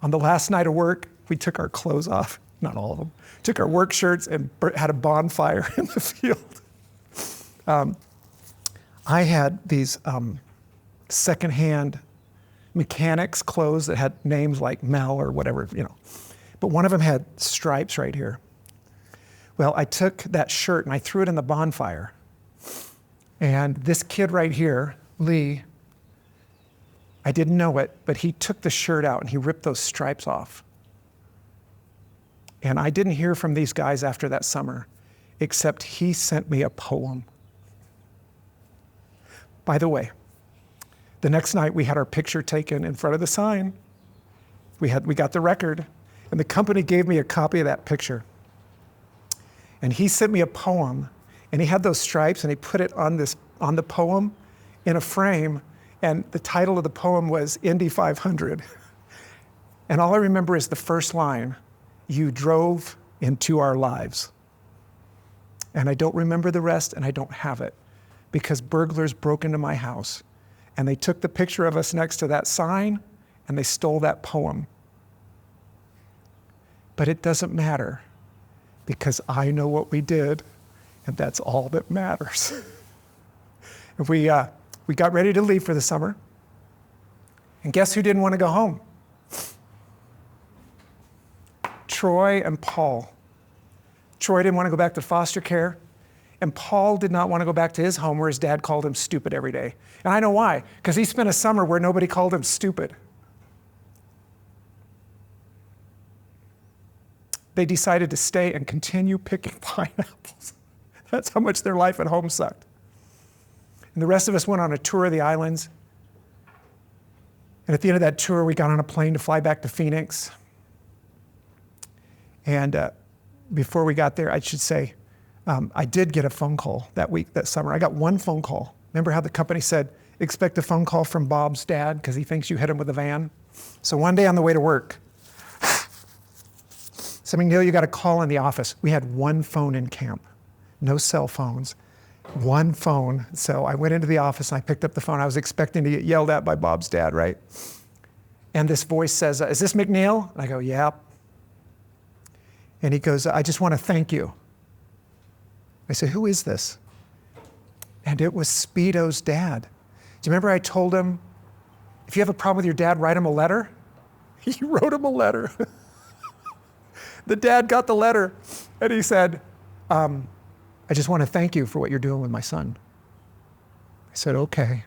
[SPEAKER 1] On the last night of work, we took our clothes off, not all of them, took our work shirts and had a bonfire in the field. I had these secondhand mechanics clothes that had names like Mel or whatever, but one of them had stripes right here. Well, I took that shirt and I threw it in the bonfire. And this kid right here, Lee, I didn't know it, but he took the shirt out and he ripped those stripes off. And I didn't hear from these guys after that summer, except he sent me a poem. By the way, the next night we had our picture taken in front of the sign. We got the record, and the company gave me a copy of that picture. And he sent me a poem, and he had those stripes, and he put it on the poem in a frame, and the title of the poem was Indy 500. And all I remember is the first line, "You drove into our lives." And I don't remember the rest, and I don't have it, because burglars broke into my house, and they took the picture of us next to that sign, and they stole that poem. But it doesn't matter, because I know what we did, and that's all that matters. We got ready to leave for the summer, and guess who didn't want to go home? Troy and Paul. Troy didn't want to go back to foster care, and Paul did not want to go back to his home where his dad called him stupid every day. And I know why, because he spent a summer where nobody called him stupid. They decided to stay and continue picking pineapples. That's how much their life at home sucked. And the rest of us went on a tour of the islands. And at the end of that tour, we got on a plane to fly back to Phoenix. And before we got there, I should say, I did get a phone call that week, that summer. I got one phone call. Remember how the company said, expect a phone call from Bob's dad because he thinks you hit him with a van? So one day on the way to work, something, Neil, you got a call in the office. We had one phone in camp, no cell phones, one phone. So I went into the office and I picked up the phone. I was expecting to get yelled at by Bob's dad, right? And this voice says, is this McNeil? And I go, yeah. And he goes, I just want to thank you. I said, who is this? And it was Speedo's dad. Do you remember I told him, if you have a problem with your dad, write him a letter? He wrote him a letter. The dad got the letter, and he said, I just want to thank you for what you're doing with my son. I said, okay.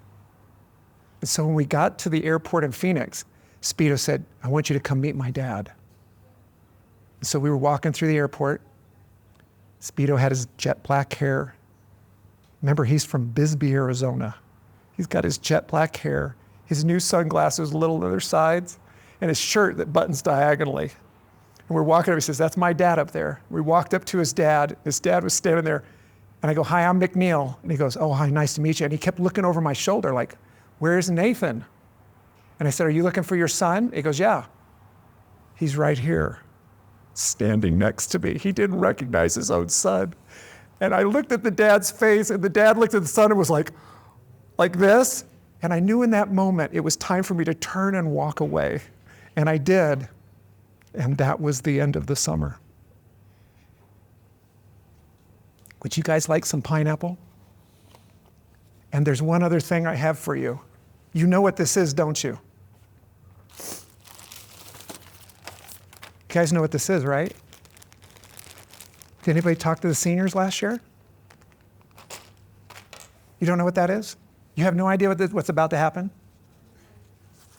[SPEAKER 1] And so when we got to the airport in Phoenix, Speedo said, I want you to come meet my dad. And so we were walking through the airport. Speedo had his jet black hair. Remember, he's from Bisbee, Arizona. He's got his jet black hair, his new sunglasses, little on their sides, and his shirt that buttons diagonally. And we're walking up, he says, that's my dad up there. We walked up to his dad. His dad was standing there. And I go, hi, I'm McNeil. And he goes, oh, hi, nice to meet you. And he kept looking over my shoulder like, where's Nathan? And I said, are you looking for your son? He goes, yeah. He's right here, standing next to me. He didn't recognize his own son. And I looked at the dad's face, and the dad looked at the son and was like this. And I knew in that moment it was time for me to turn and walk away. And I did. And that was the end of the summer. Would you guys like some pineapple? And there's one other thing I have for you. You know what this is, don't you? You guys know what this is, right? Did anybody talk to the seniors last year? You don't know what that is? You have no idea what's about to happen?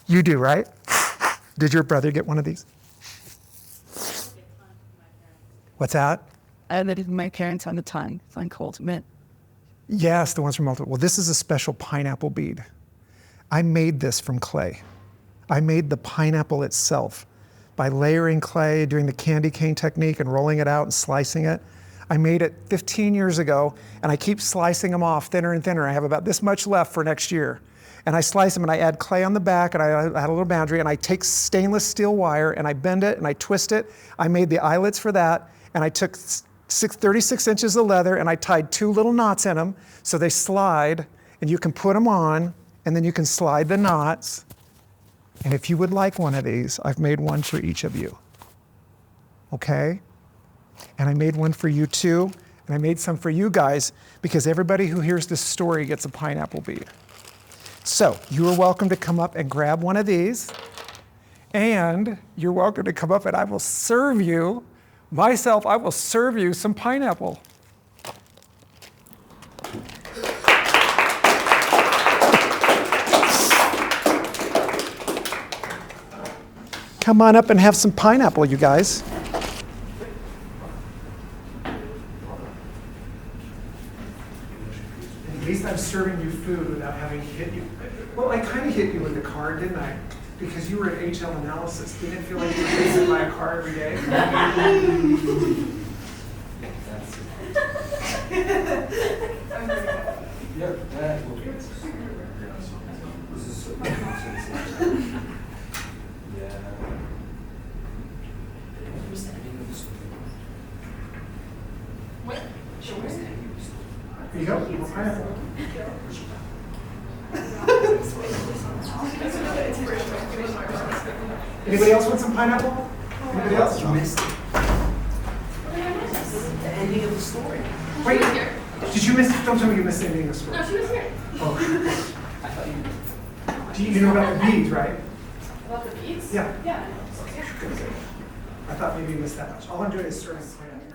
[SPEAKER 1] You do, right? Did your brother get one of these? What's that?
[SPEAKER 3] I lived with my parents on the time. It's on Ultimate.
[SPEAKER 1] Yes, the ones from Ultimate. Well, this is a special pineapple bead. I made this from clay. I made the pineapple itself by layering clay, doing the candy cane technique and rolling it out and slicing it. I made it 15 years ago, and I keep slicing them off thinner and thinner. I have about this much left for next year. And I slice them, and I add clay on the back, and I had a little boundary, and I take stainless steel wire, and I bend it, and I twist it. I made the eyelets for that, and I took 36 inches of leather, and I tied 2 little knots in them, so they slide, and you can put them on, and then you can slide the knots. And if you would like one of these, I've made one for each of you. Okay? And I made one for you too, and I made some for you guys, because everybody who hears this story gets a pineapple bead. So you are welcome to come up and grab one of these, and you're welcome to come up and I will serve you, I will serve you some pineapple. Come on up and have some pineapple, you guys. At least I'm serving you food without having to hit you. Well, I kind of hit you with the car, didn't I? Because you were at HL analysis. Didn't it feel like you were facing by a car every day?
[SPEAKER 4] Yeah, that will be. This is so. Yeah.
[SPEAKER 2] What? Sure.
[SPEAKER 1] Here you go. More pineapple. Anybody else want some pineapple? Anybody else?
[SPEAKER 4] You missed it. The ending of the story.
[SPEAKER 1] Wait, did you miss? Don't tell me you missed anything in the story.
[SPEAKER 2] No, she was here.
[SPEAKER 1] Oh.
[SPEAKER 4] I thought you.
[SPEAKER 1] Do you know about the beads, right?
[SPEAKER 2] About the beads?
[SPEAKER 1] Yeah.
[SPEAKER 2] Yeah.
[SPEAKER 1] I thought maybe you missed that much. All I'm doing is stirring pineapple.